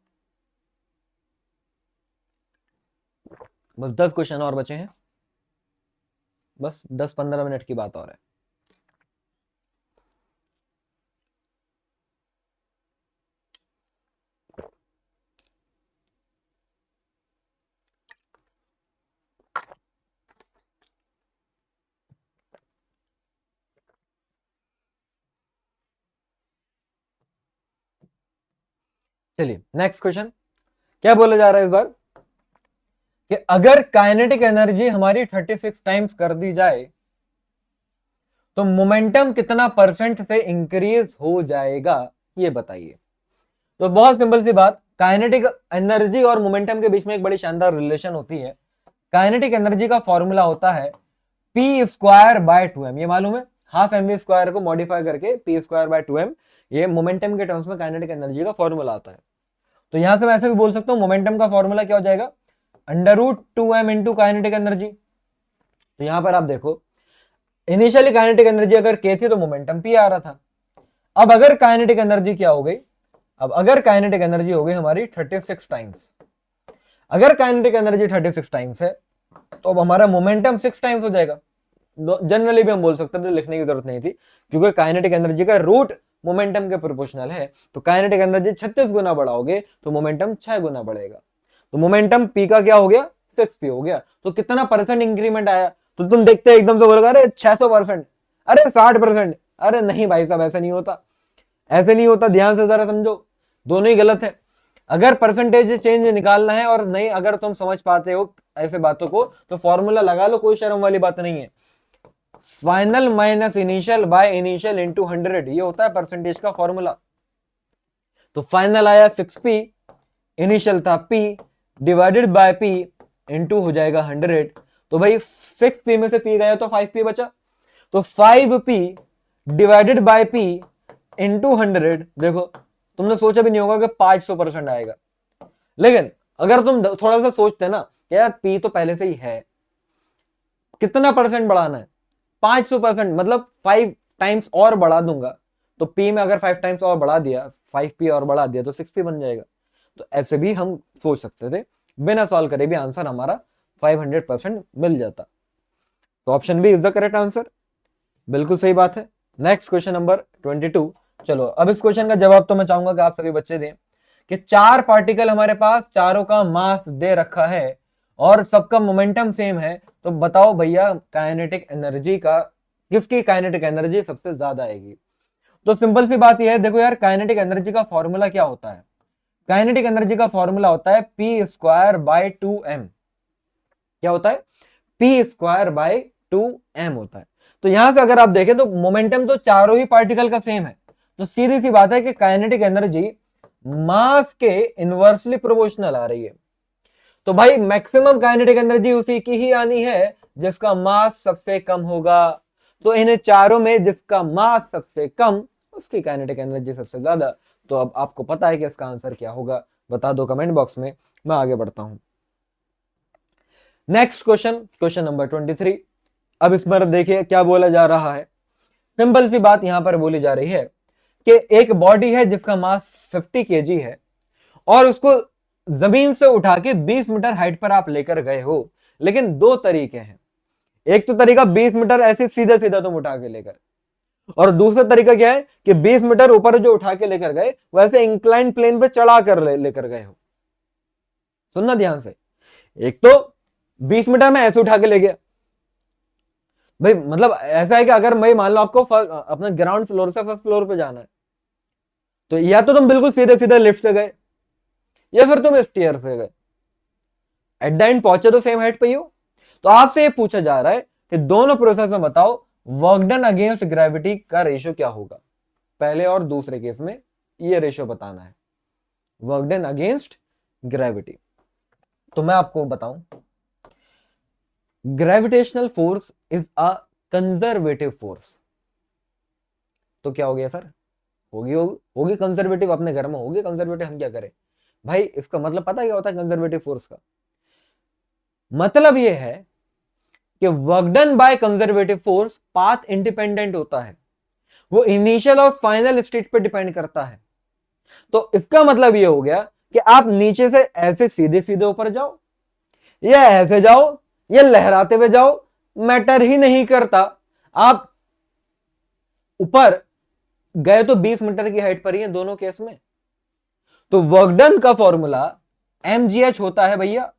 बस 10 क्वेश्चन और बचे हैं, बस 10-15 मिनट की बात और है। चलिए नेक्स्ट क्वेश्चन क्या बोला जा रहा है इस बार कि अगर काइनेटिक एनर्जी हमारी 36 टाइम्स कर दी जाए तो मोमेंटम कितना परसेंट से इंक्रीज हो जाएगा, ये बताइए। तो बहुत सिंपल सी बात, काइनेटिक एनर्जी और मोमेंटम के बीच में एक बड़ी शानदार रिलेशन होती है। काइनेटिक एनर्जी का फॉर्मूला होता है पी स्क्वायर बाय 2m, ये मालूम है, हाफ एम वी स्क्वायर को मॉडिफाई करके पी स्क्वायर बाय 2m, ये मोमेंटम के टर्म्स में काइनेटिक एनर्जी का फॉर्मूला आता है। तो यहां से मैं ऐसे भी बोल सकता हूं मोमेंटम का फॉर्मूला क्या हो जाएगा, under root 2m into kinetic energy. तो यहां पर आप देखो इनिशियली काइनेटिक एनर्जी अगर k थी तो मोमेंटम p आ रहा था। अब अगर काइनेटिक एनर्जी क्या हो गई, अब अगर काइनेटिक एनर्जी हो गई हमारी 36 टाइम्स, अगर काइनेटिक एनर्जी 36 टाइम्स है तो अब हमारा मोमेंटम 6 टाइम्स हो जाएगा। जनरली भी हम बोल सकते थे, लिखने की जरूरत नहीं थी, क्योंकि काइनेटिक एनर्जी का रूट मोमेंटम के प्रोपोर्शनल है। तो काइनेटिक एनर्जी 36 गुना बढ़ाओगे तो मोमेंटम 6 गुना बढ़ेगा। तो मोमेंटम p का क्या हो गया, 6p हो गया। तो कितना परसेंट इंक्रीमेंट आया, तो तुम देखते हैं एकदम से बोलोगे अरे 600%, अरे 60%। अरे नहीं भाई साहब ऐसा नहीं होता, ऐसे नहीं होता, ध्यान से जरा समझो, दोनों ही गलत है। अगर परसेंटेज चेंज निकालना है और नहीं अगर तुम समझ पाते हो ऐसे बातों को तो फॉर्मूला लगा लो, कोई शर्म वाली बात नहीं है। Final minus initial by initial into 100, ये होता है परसेंटेज का फॉर्मूला। तो फाइनल आया 6p, इनिशियल था p divided by p into हो जाएगा 100। तो भाई 6p में से p गया तो 5p बचा, तो 5p divided by p into 100, देखो तुमने सोचा भी नहीं होगा कि 500% आएगा। लेकिन अगर तुम थोड़ा सा सोचते ना कि यार p तो पहले से ही है, कितना परसेंट बढ़ाना है, 500%, मतलब 5 टाइम्स और बढ़ा दूंगा, तो p में अगर 5 टाइम्स और बढ़ा दिया, 5p और बढ़ा दिया तो 6p बन जाएगा। तो ऐसे भी हम सोच सकते थे, बिना सॉल्व करे भी आंसर हमारा 500% मिल जाता। तो option B is the correct answer, बिल्कुल सही बात है। Next question number 22। चलो अब इस क्वेश्चन का जवाब तो मैं चाहूंगा कि आप सभी बच्चे दें कि 4 पार्टिकल हमारे पास, चारों का मास दे रखा है और सबका मोमेंटम सेम है, तो बताओ भैया काइनेटिक एनर्जी का, किसकी काइनेटिक एनर्जी सबसे ज्यादा आएगी। तो सिंपल सी बात यह है, देखो यार काइनेटिक एनर्जी का फॉर्मूला क्या होता है, काइनेटिक एनर्जी का फॉर्मूला होता है p स्क्वायर बाय 2m। क्या होता है, p स्क्वायर बाय 2m होता है। तो यहां से अगर आप देखें तो मोमेंटम तो चारों ही पार्टिकल का सेम है, तो सीधी सी बात है कि काइनेटिक एनर्जी मास के इनवर्सली प्रोपोर्शनल आ रही है। तो भाई मैक्सिमम काइनेटिक एनर्जी उसी की ही आनी है जिसका मास सबसे कम होगा। तो इन्हें चारों में जिसका मास सबसे कम, उसकी काइनेटिक एनर्जी सबसे ज्यादा। तो अब आपको पता है कि इसका आंसर क्या होगा, बता दो कमेंट बॉक्स में, मैं आगे बढ़ता हूं। Next question, question number 23। अब इसमें देखिए क्या बोला जा रहा है। सिंपल सी बात यहां पर बोली जा रही है कि एक बॉडी है जिसका मास 50 kg है और उसको जमीन से उठा के 20 मीटर हाइट पर आप लेकर गए हो। लेकिन दो तरीके हैं, एक तो तरीका 20 मीटर ऐसे सीधा सीधा तुम उठा के लेकर, और दूसरा तरीका क्या है कि 20 मीटर ऊपर जो उठा के लेकर गए वैसे इंक्लाइन प्लेन पे चढ़ा कर लेकर गए हो। सुनना ध्यान से, एक तो 20 मीटर में ऐसे उठा के ले गया भाई, मतलब ऐसा है कि अगर मैं मान लो आपको अपने ग्राउंड फ्लोर से फर्स्ट फ्लोर पे जाना है, तो या तो तुम बिल्कुल सीधे सीधे लिफ्ट से गए या फिर तुम स्टेयर से गए, एट द एंड पहुंचे तो सेम हाइट पे ही हो। तो आपसे ये पूछा जा रहा है कि दोनों प्रोसेस में बताओ वर्क डन अगेंस्ट ग्रेविटी का रेशियो क्या होगा। पहले और दूसरे केस में ये रेशियो बताना है, वर्क डन अगेंस्ट ग्रेविटी। तो मैं आपको बताऊं, gravitational force is a conservative force. तो क्या हो गया सर, होगी कंजर्वेटिव, अपने घर में होगी कंजर्वेटिव, हम क्या करें भाई। इसका मतलब पता है क्या होता है कंजर्वेटिव फोर्स का मतलब यह है कि work done by conservative force path independent होता है, वो इनिशियल और फाइनल स्टेट पे डिपेंड करता है। तो इसका मतलब यह हो गया कि आप नीचे से ऐसे सीधे सीधे ऊपर जाओ या ऐसे जाओ या लहराते हुए जाओ, मैटर ही नहीं करता, आप ऊपर गए तो 20 मीटर की हाइट पर ही है दोनों केस में। तो वर्क डन का फॉर्मूला mgh होता है भैया।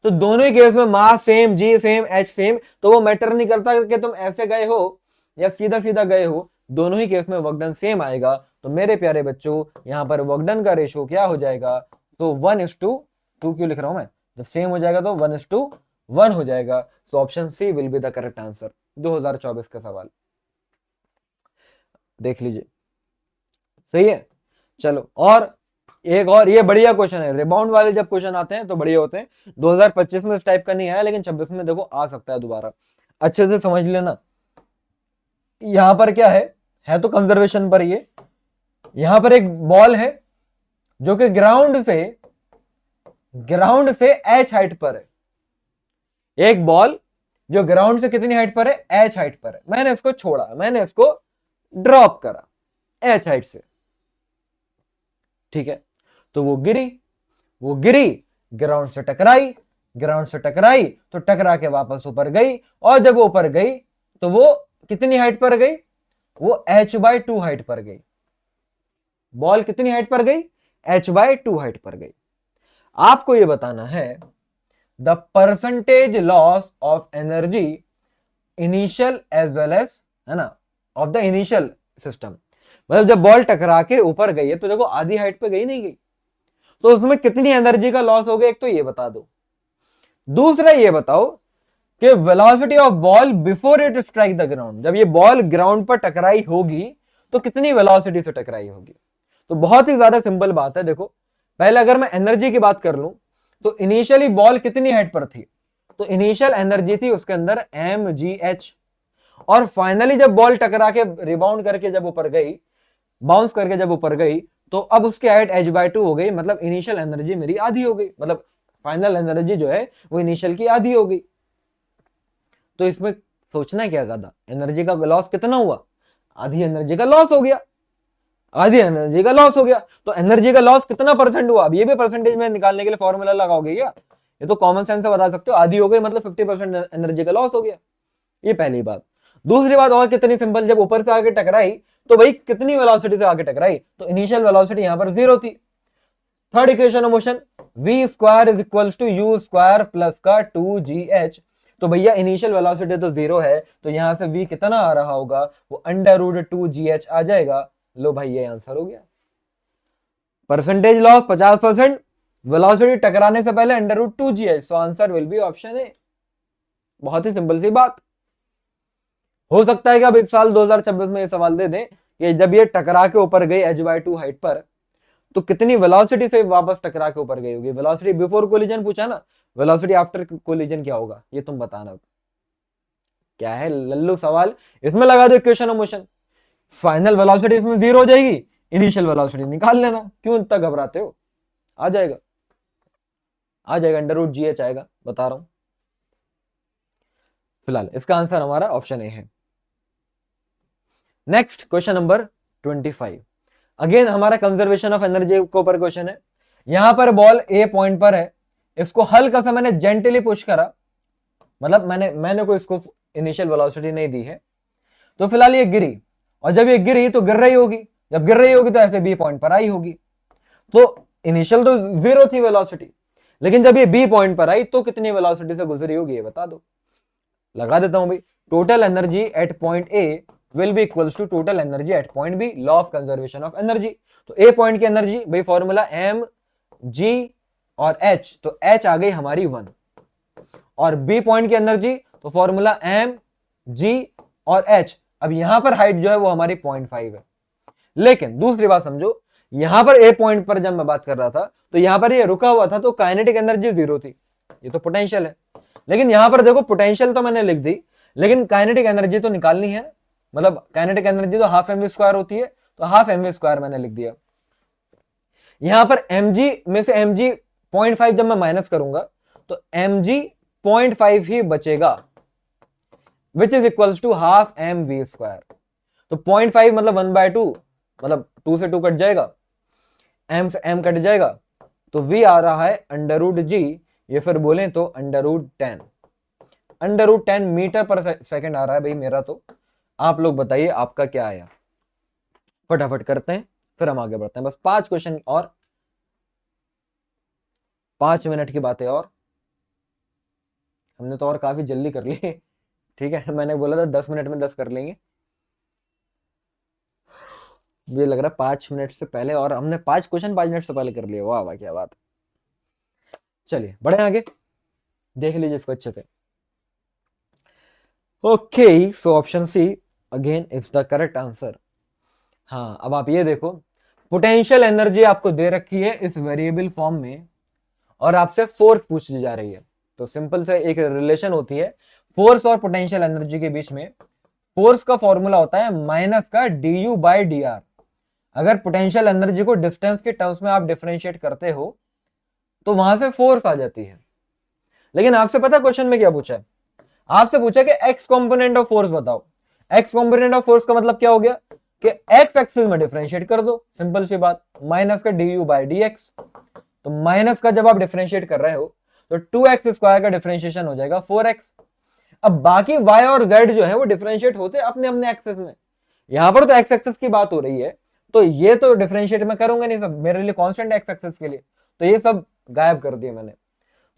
तो दोनों ही केस में मास सेम, जी सेम, एच सेम, तो वो मैटर नहीं करता कि तुम ऐसे गए हो या सीधा सीधा गए हो, दोनों ही केस में वर्क डन सेम आएगा। तो मेरे प्यारे बच्चों यहां पर वर्क डन का रेशियो क्या हो जाएगा, तो 1:2 क्यों लिख रहा हूं मैं, जब सेम हो जाएगा तो 1:1 हो जाएगा। तो option C will be the correct answer. 2024 का सवाल देख लीजिए, सही है। चलो और एक और ये बढ़िया क्वेश्चन है, रिबाउंड वाले जब क्वेश्चन आते हैं तो बढ़िया होते हैं। 2025 में इस टाइप का नहीं आया, लेकिन 26 में देखो आ सकता है दोबारा, अच्छे से समझ लेना। यहां पर क्या है तो कंजर्वेशन पर ये, यहां पर एक बॉल है जो कि ग्राउंड से एच हाइट पर है, एक बॉल जो ग्राउंड से कितनी हाइट पर है, एच हाइट पर है। मैंने इसको छोड़ा, मैंने इसको ड्रॉप करा एच हाइट से, ठीक है। तो वो गिरी ग्राउंड से टकराई तो टकरा के वापस ऊपर गई, और जब वो ऊपर गई तो वो कितनी हाइट पर गई, वो h/2 हाइट पर गई। बॉल कितनी हाइट पर गई, h/2 हाइट पर गई। आपको ये बताना है the percentage loss of energy initial as well as, है ना, ऑफ द इनिशियल सिस्टम। मतलब जब बॉल टकरा के ऊपर गई है तो देखो आधी हाइट पे गई नहीं गई, तो उसमें कितनी एनर्जी का लॉस हो गया, एक तो ये बता दो। दूसरा ये बताओ कि velocity of ball before it strike the ground, जब ये बॉल ग्राउंड पर टकराई होगी तो कितनी वेलोसिटी से टकराई होगी। तो बहुत ही ज्यादा सिंपल बात है। देखो पहले अगर मैं एनर्जी की बात कर लूं तो इनिशियली बॉल कितनी हाइट पर थी, तो इनिशियल एनर्जी थी उसके अंदर mgh, और फाइनली जब बॉल टकरा के रिबाउंड करके जब ऊपर गई, बाउंस करके जब ऊपर गई, तो अब उसकी हाइट h/2 हो गई, मतलब इनिशियल एनर्जी मेरी आधी हो गई, मतलब फाइनल एनर्जी जो है वो इनिशियल की आधी हो गई। तो इसमें सोचना क्या ज्यादा, एनर्जी का लॉस कितना हुआ, आधी एनर्जी का लॉस हो गया, आधी एनर्जी का लॉस हो गया। तो एनर्जी का लॉस कितना परसेंट हुआ, अब ये भी परसेंटेज में निकालने के लिए फॉर्मूला लगाओगे क्या, ये तो कॉमन सेंस से बता सकते हो, आधी हो गई मतलब 50% एनर्जी का लॉस हो गया। ये पहली बात। दूसरी बात और कितनी सिंपल, जब ऊपर से आगे टकराई तो भाई कितनी वेलोसिटी से आगे टकराई, तो इनिशियल वेलोसिटी यहां पर 0 थी। Third equation of motion, v square is equals to u square plus का 2gh। तो भैया इनिशियल वेलोसिटी तो 0 है, तो यहां से v कितना आ रहा होगा, वो √2gh आ जाएगा। लो भाई ये आंसर हो गया। परसेंटेज लॉस 50%, वेलोसिटी टकराने से पहले √2gh, so answer will be option A. बहुत ही सिंपल सी बात। हो सकता है कि अब इस साल 2026 में ये सवाल दे दें कि जब ये टकरा के ऊपर गई h/2 हाइट पर, तो कितनी वेलोसिटी से वापस टकरा के ऊपर गई होगी। वेलोसिटी बिफोर कोलिजन पूछा ना, वेलोसिटी आफ्टर कोलिजन क्या होगा ये तुम बताना। क्या है लल्लू सवाल, इसमें लगा दो equation of motion, final velocity इसमें 0 हो जाएगी, इनिशियल वेलोसिटी निकाल लेना, क्यों इतना घबराते हो, आ जाएगा, आ जाएगा, √gh आएगा, बता रहा हूं। फिलहाल इसका आंसर हमारा ऑप्शन ए है। नेक्स्ट क्वेश्चन नंबर 25, अगेन हमारा कंजर्वेशन ऑफ एनर्जी के ऊपर क्वेश्चन है। यहां पर बॉल ए पॉइंट पर है, इसको हल्का सा मैंने जेंटली पुश करा, मतलब मैंने कोई इसको इनिशियल वेलोसिटी नहीं दी है, तो फिलहाल ये गिरी, और जब ये गिरी तो गिर रही होगी, जब गिर रही होगी तो ऐसे बी पॉइंट पर आई होगी। तो इनिशियल तो 0 थी वेलोसिटी, लेकिन जब ये बी पॉइंट पर आई तो कितनी वेलोसिटी से गुजरी होगी ये बता दो। लगा देता हूं भाई, total energy at point A will be equals to total energy at point B, law of conservation of energy. तो ए पॉइंट की एनर्जी भाई फॉर्मूला एम जी और एच, तो एच आ गई हमारी 1, और बी पॉइंट की एनर्जी तो फॉर्मूला एम जी और एच, अब यहां पर हाइट जो है वो हमारी 0.5 है। लेकिन दूसरी बात समझो, यहां पर ए पॉइंट पर जब मैं बात कर रहा था तो यहां पर ये रुका हुआ था, तो काइनेटिक एनर्जी 0 थी, ये तो पोटेंशियल है। लेकिन यहां पर देखो पोटेंशियल तो मैंने लिख दी, लेकिन काइनेटिक एनर्जी तो निकालनी है, मतलब काइनेटिक एनर्जी तो हाफ mv² होती है, तो हाफ mv² मैंने लिख दिया। यहां पर mg में से mg 0.5 जब मैं माइनस करूंगा तो mg 0.5 ही बचेगा, which is equals to half mv²। तो 0.5 मतलब 1/2, मतलब 2 से 2 कट जाएगा, m से m कट जाएगा, तो v आ रहा है √g, ये फिर बोलें तो √10, √10 मीटर पर सेकंड आ रहा है भाई मेरा। तो आप लोग बताइए आपका क्या आया, फटाफट करते हैं फिर हम आगे बढ़ते हैं। बस 5 क्वेश्चन और 5 मिनट की बातें, और हमने तो और काफी जल्दी कर लिए, ठीक है, मैंने बोला था 10 मिनट में 10 कर लेंगे, ये लग रहा है 5 मिनट से पहले, और हमने 5 क्वेश्चन 5 मिनट से पहले कर लिए। वाह वाह क्या बात। चलिए बढ़े आगे, देख लीजिए इसको अच्छे से। Okay, so option C again is the correct answer. हाँ अब आप ये देखो, पोटेंशियल एनर्जी आपको दे रखी है इस वेरिएबल फॉर्म में, और आपसे फोर्स पूछी जा रही है। तो सिंपल से एक रिलेशन होती है फोर्स और पोटेंशियल एनर्जी के बीच में। फोर्स का फॉर्मूला होता है माइनस का du/dr। अगर पोटेंशियल एनर्जी को डिस्टेंस के टर्म्स में आप डिफरेंशिएट करते हो तो वहां से फोर्स आ जाती है। लेकिन आपसे पता क्वेश्चन में क्या पूछा है, आपसे पूछा कि एक्स कंपोनेंट ऑफ फोर्स बताओ। एक्स कंपोनेंट ऑफ फोर्स का मतलब क्या हो गया कि एक्स एक्सिस में डिफरेंशिएट कर दो, सिंपल सी बात, माइनस का du/dx। तो माइनस का जब आप डिफरेंशिएट कर रहे हो तो 2x² का डिफरेंशिएशन हो जाएगा 4x। अब बाकी y और z जो है वो डिफरेंशिएट होते अपने अपने एक्सेस में, यहां पर तो x एक्सेस की बात हो रही है, तो ये तो डिफरेंशिएट मैं करूंगा नहीं, सब मेरे लिए कांस्टेंट x एक्सेस के लिए, तो ये सब गायब कर दिए मैंने।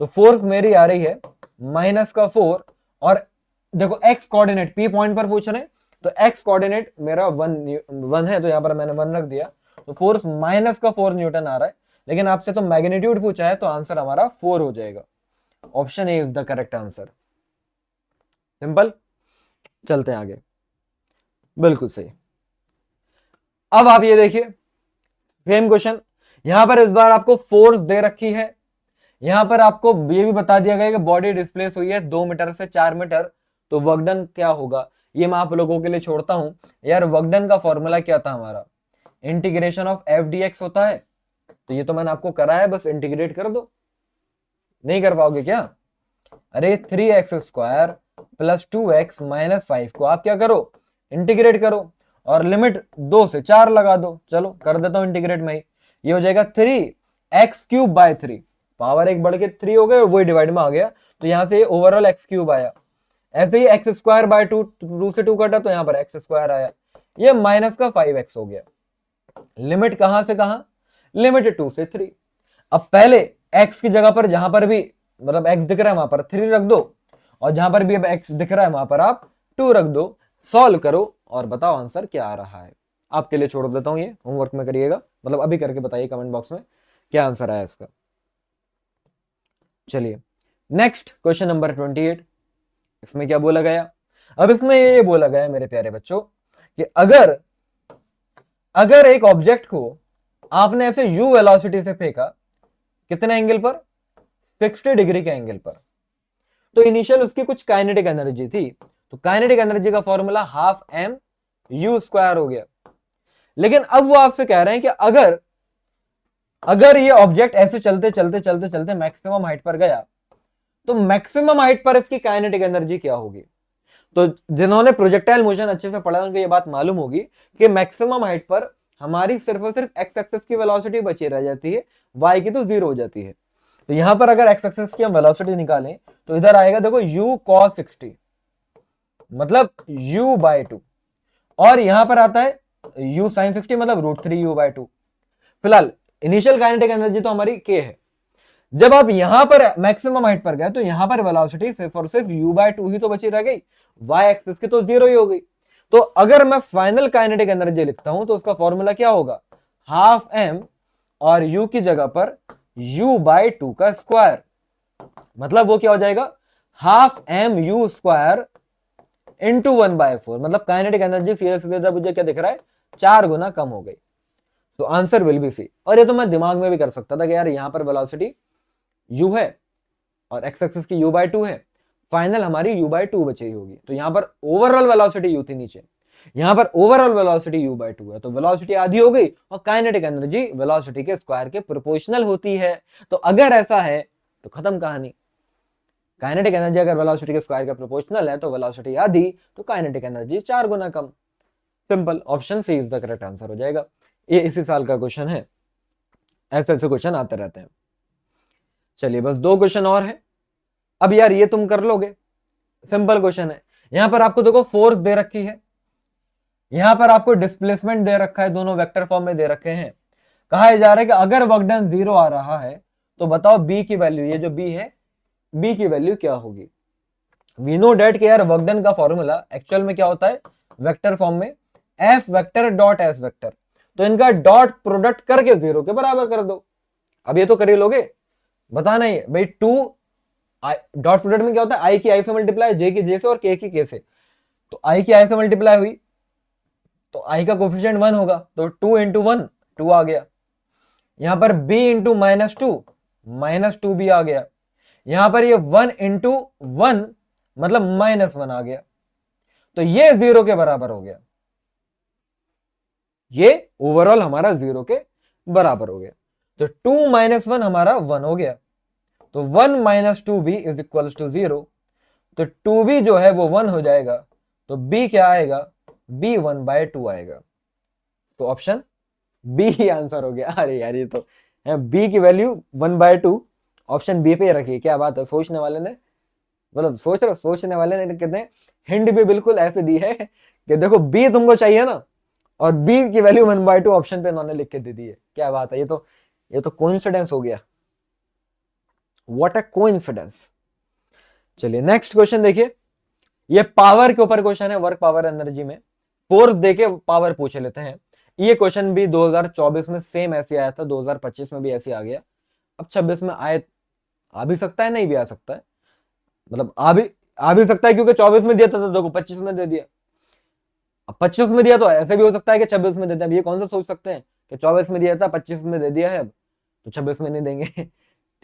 तो फोर्स मेरी आ रही है -4, और देखो x कोऑर्डिनेट p पॉइंट पर पूछ रहे हैं, तो x कोऑर्डिनेट मेरा 1 है, तो यहां पर मैंने 1 रख दिया, तो फोर्स -4 न्यूटन आ रहा है। लेकिन आपसे तो मैग्नीट्यूड पूछा है, तो आंसर हमारा 4 हो जाएगा। Option A is the correct answer. Simple, चलते हैं आगे, बिल्कुल सही। अब आप ये देखिए सेम क्वेश्चन, यहां पर इस बार आपको फोर्स दे रखी है, यहां पर आपको ये भी बता दिया गया कि बॉडी डिस्प्लेस हुई है 2 मीटर से 4 मीटर, तो वर्क डन क्या होगा ये मैं आप लोगों के लिए छोड़ता हूं। यार वर्क डन का फॉर्मूला क्या था हमारा, integration of F D x होता है, तो ये तो मैंने आपको कराया, बस इंटीग्रेट कर दो। नहीं कर पाओगे क्या? अरे 3x² प्लस 2x-5 को आप क्या करो, इंटीग्रेट करो, और लिमिट 2 से 4 लगा दो। चलो कर देता हूं इंटीग्रेट में ही, ये हो जाएगा 3x³ पावर एक बढ़ के 3 हो गए और वही डिवाइड में आ गया, तो यहां से ओवरऑल x³ आया। ऐसे ही x²/2, 2 से 2 कटा तो यहां पर x² आया, ये माइनस का 5x हो गया। लिमिट कहां से कहां, लिमिट 2 से 3। अब पहले x की जगह पर जहां पर भी मतलब x दिख रहा है वहां पर 3 रख दो, और जहां पर भी अब x दिख रहा है वहां पर आप 2 रख दो। सॉल्व करो और बताओ आंसर क्या आ रहा है। आपके लिए छोड़ देता हूं, ये होमवर्क में करिएगा, मतलब अभी करके बताइए कमेंट बॉक्स में क्या आंसर आया इसका। चलिए नेक्स्ट क्वेश्चन नंबर 28। इसमें क्या बोला गया, अब इसमें ये बोला गया मेरे प्यारे बच्चों कि अगर एक ऑब्जेक्ट को आपने ऐसे u वेलोसिटी से फेंका, कितने एंगल पर, 60 डिग्री के एंगल पर, तो इनिशियल उसकी कुछ काइनेटिक एनर्जी थी, तो काइनेटिक एनर्जी का formula half M U square हो गया। लेकिन अब वो आपसे कह रहे हैं कि अगर ये ऑब्जेक्ट ऐसे चलते चलते चलते चलते मैक्सिमम हाइट पर गया, तो मैक्सिमम हाइट पर इसकी काइनेटिक एनर्जी क्या होगी। तो जिन्होंने प्रोजेक्टाइल मोशन अच्छे से पढ़ा उनको ये बात मालूम होगी कि मैक्सिमम हाइट पर हमारी सिर्फ और सिर्फ एक्स एक्सिस की वेलोसिटी बची रह जाती है, वाई की तो जीरो हो जाती है। तो यहां पर अगर एक्स एक्सिस की हम वेलोसिटी निकालें तो इधर आएगा देखो u cos 60, मतलब u/2, और यहां पर आता है u sin 60 मतलब √3u/2। फिलहाल इनिशियल काइनेटिक एनर्जी तो हमारी k है। जब आप यहां पर मैक्सिमम हाइट पर गए तो यहां पर वेलोसिटी सिर्फ और सिर्फ u/2 ही तो बची रह गई, y एक्सिस की तो जीरो ही हो गई। तो अगर मैं फाइनल काइनेटिक एनर्जी लिखता हूं तो उसका फॉर्मूला क्या होगा, हाफ m और u की जगह पर u/2 का स्क्वायर, मतलब वो क्या हो जाएगा, half M U square into 1/4, मतलब काइनेटिक एनर्जी सीधे सीधे मुझे क्या दिख रहा है, 4 गुना कम हो गई। तो आंसर विल बी सी। और ये तो मैं दिमाग में भी कर सकता था कि यार यहां पर वेलोसिटी u है और x एक्सिस की u/2 है, फाइनल हमारी u/2 बची होगी, तो यहां पर ओवरऑल वेलोसिटी u थी नीचे, यहां पर ओवरऑल वेलोसिटी u/2 है, तो वेलोसिटी आधी हो गई और काइनेटिक एनर्जी वेलोसिटी के स्क्वायर के प्रोपोर्शनल होती है। तो अगर ऐसा है तो खत्म कहानी। काइनेटिक एनर्जी अगर वेलोसिटी के स्क्वायर का प्रोपोर्शनल है तो वेलोसिटी आधी, तो काइनेटिक एनर्जी 4 गुना कम। Simple, option C is the correct answer हो जाएगा। ये इसी साल का क्वेश्चन है, ऐसे ऐसे क्वेश्चन आते रहते हैं। चलिए बस 2 क्वेश्चन और है। अब यार ये तुम कर लोगे, सिंपल क्वेश्चन है। यहां पर आपको देखो फोर्स दे रखी है, यहां पर आपको डिस्प्लेसमेंट दे रखा है, दोनों वेक्टर फॉर्म में दे रखे हैं। कहा जा रहा है कि अगर वर्क डन 0 आ रहा है तो बताओ बी की वैल्यू, ये जो बी है, बी की वैल्यू क्या होगी। वी नो डेट कि यार वर्क डन का फॉर्मूला एक्चुअल में क्या होता है, वेक्टर फॉर्म में F vector dot S vector, तो इनका डॉट प्रोडक्ट करके 0 के बराबर कर दो। अब ये तो कर ही लोगे, बताना ही भाई 2 डॉट प्रोडक्ट में क्या होता है, आई की आई से मल्टीप्लाई, जे की जे से और के की के से, तो आई की आई से मल्टीप्लाई हुई तो आई का कोफिशिएंट 1 होगा, तो 2 इंटू 1 2 आ गया। यहां पर b इंटू -2 भी आ गया। यहां पर ये 1 इंटू 1 मतलब -1 आ गया, तो ये 0 के बराबर हो गया, ये ओवरऑल हमारा 0 के बराबर हो गया। तो 2 - 1 हमारा 1 हो गया, तो 1 - 2b इज इक्वल टू 0, तो 2b जो है वो 1 हो जाएगा, तो b क्या आएगा, b 1/2 आएगा। तो ऑप्शन बी ही आंसर हो गया। अरे यार ये तो है, बी की वैल्यू 1/2 ऑप्शन बी पे रखी, क्या बात है। सोचने वाले ने, मतलब सोच रहे हो, सोचने वाले ने कितने हिंट भी बिल्कुल ऐसे दी है कि देखो बी तुमको चाहिए ना, और बी की वैल्यू 1/2 ऑप्शन पे इन्होंने लिख के दे दी है। क्या बात है, ये तो कोइंसिडेंस हो गया, व्हाट अ कोइंसिडेंस। चलिए नेक्स्ट क्वेश्चन देखिए, ये पावर के ऊपर क्वेश्चन है, वर्क पावर एनर्जी में फोर्स देके पावर पूछ लेते हैं। ये क्वेश्चन भी 2024 में सेम ऐसे आया था, 2025 में भी ऐसे आ गया। अब 26 में आ भी सकता है, नहीं भी आ सकता है, मतलब आ भी सकता है क्योंकि 24 में दिया था तो देखो 25 में दे दिया। अब 25 में दिया तो ऐसे भी हो सकता है कि 26 में देते हैं। अब ये कौन सा सोच सकते हैं कि 24 में दिया था 25 में दे दिया है, अब तो 26 में नहीं देंगे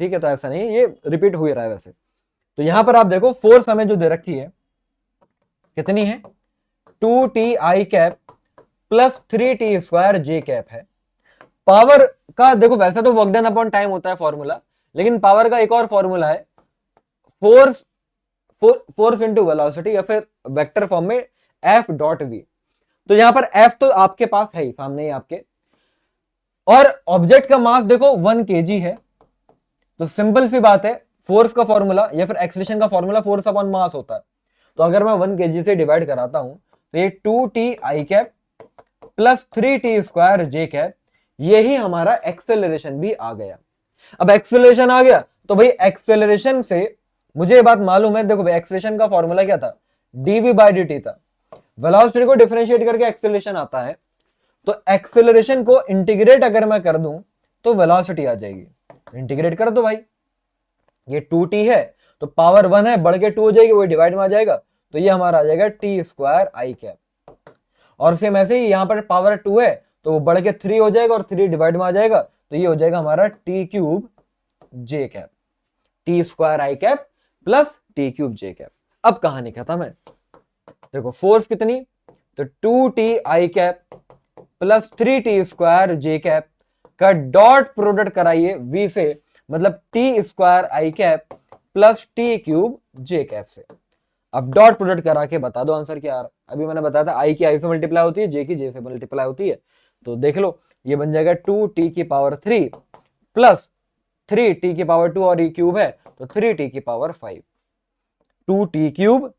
ठीक है, तो ऐसा नहीं, ये रिपीट हो ही रहा है वैसे। तो यहां पर आप देखो फोर्स हमें जो दे रखी है कितनी है, 2ti प्लस 3t² है। पावर का देखो वैसे तो वर्क डन अपॉन टाइम होता है फॉर्मूला, लेकिन पावर का एक और फॉर्मूला है, फोर्स फोर्स इंटू वेलोसिटी, या फिर वेक्टर फॉर्म में F.v। तो यहां पर F तो आपके पास है ही, सामने ही आपके, और ऑब्जेक्ट का मास देखो 1 kg है। तो सिंपल सी बात है, फोर्स का फॉर्मूला या फिर एक्सीलरेशन का फॉर्मूला फोर्स अपॉन मास होता है। तो अगर मैं 1 kg से डिवाइड कराता हूं तो ये 2ti प्लस 3t², यही हमारा एक्सेलरेशन भी आ गया। अब एक्सेलरेशन आ गया तो भाई एक्सेलरेशन से मुझे ये बात मालूम है, देखो भाई एक्सेलरेशन का फॉर्मूला क्या था, dv/dt था। वेलोसिटी को डिफरेंशिएट करके एक्सेलरेशन आता है, तो एक्सेलरेशन को इंटीग्रेट अगर मैं कर दूं तो वेलोसिटी आ जाएगी। इंटीग्रेट कर दो भाई, ये 2t है तो पावर 1 है, बढ़ के 2 हो जाएगी, वही डिवाइड में आ जाएगा, तो ये हमारा आ जाएगा t²i। और सेम ऐसे ही यहां पर पावर 2 है तो वो बढ़ के 3 हो जाएगा और 3 डिवाइड में आ जाएगा, तो ये हो जाएगा हमारा t³ j, t²i plus t³ j। अब कहानी खत्म है। देखो फोर्स कितनी, तो 2ti प्लस 3t² j का डॉट प्रोडक्ट कराइए v से, मतलब t²i प्लस t³ j से। अब डॉट प्रोडक्ट करा के बता दो आंसर क्या आ रहा है। अभी मैंने बताया था आई की आई से मल्टीप्लाई होती है, जे की जे से मल्टीप्लाई होती है, तो देख लो ये बन जाएगा 2t³ प्लस 3t² और ये क्यूब है तो 3t5, 2t³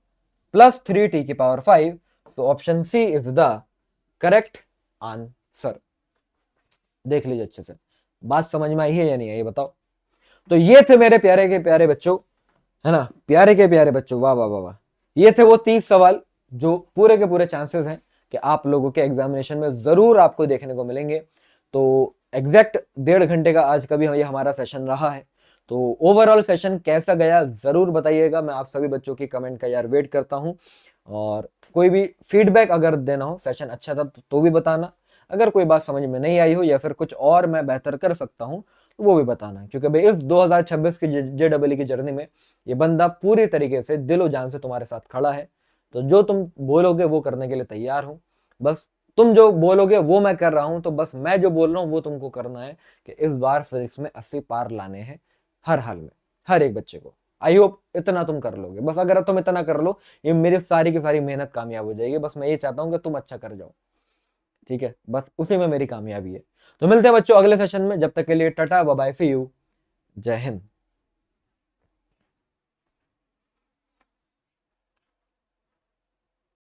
प्लस 3t5। तो option C is the correct answer. देख लीजिए अच्छे से, बात समझ में आई है या नहीं आई, ये बताओ। तो ये थे मेरे प्यारे के प्यारे बच्चों, है ना, प्यारे के प्यारे बच्चों, वाह वाह वाह वाह। ये थे वो 30 सवाल जो पूरे के पूरे चांसेस हैं कि आप लोगों के एग्जामिनेशन में जरूर आपको देखने को मिलेंगे। तो एग्जैक्ट 1.5 घंटे का आज का भी ये हमारा सेशन रहा है। तो ओवरऑल सेशन कैसा गया जरूर बताइएगा, मैं आप सभी बच्चों की कमेंट का यार वेट करता हूं। और कोई भी फीडबैक अगर देना हो, सेशन अच्छा था तो भी बताना, अगर कोई बात समझ में नहीं आई हो या फिर कुछ और मैं बेहतर कर सकता हूं तो वो भी बताना, क्योंकि भाई इस 2026 की JEE की जर्नी में ये बंदा पूरी तरीके से दिलो जान से तुम्हारे साथ खड़ा है। तो जो तुम बोलोगे वो करने के लिए तैयार हूं, बस तुम जो बोलोगे वो मैं कर रहा हूं, तो बस मैं जो बोल रहा हूं वो तुमको करना है कि इस बार फिजिक्स में 80 पार लाने हैं हर हाल में, हर एक बच्चे को। आई होप इतना तुम कर लोगे, बस अगर तुम इतना कर लो ये मेरी सारी की सारी मेहनत कामयाब हो जाएगी। बस मैं ये चाहता हूं कि तुम अच्छा कर जाओ, ठीक है, बस उसी में मेरी कामयाबी है। तो मिलते हैं बच्चों अगले सेशन में, जब तक के लिए tata bye bye, see you, जय हिंद।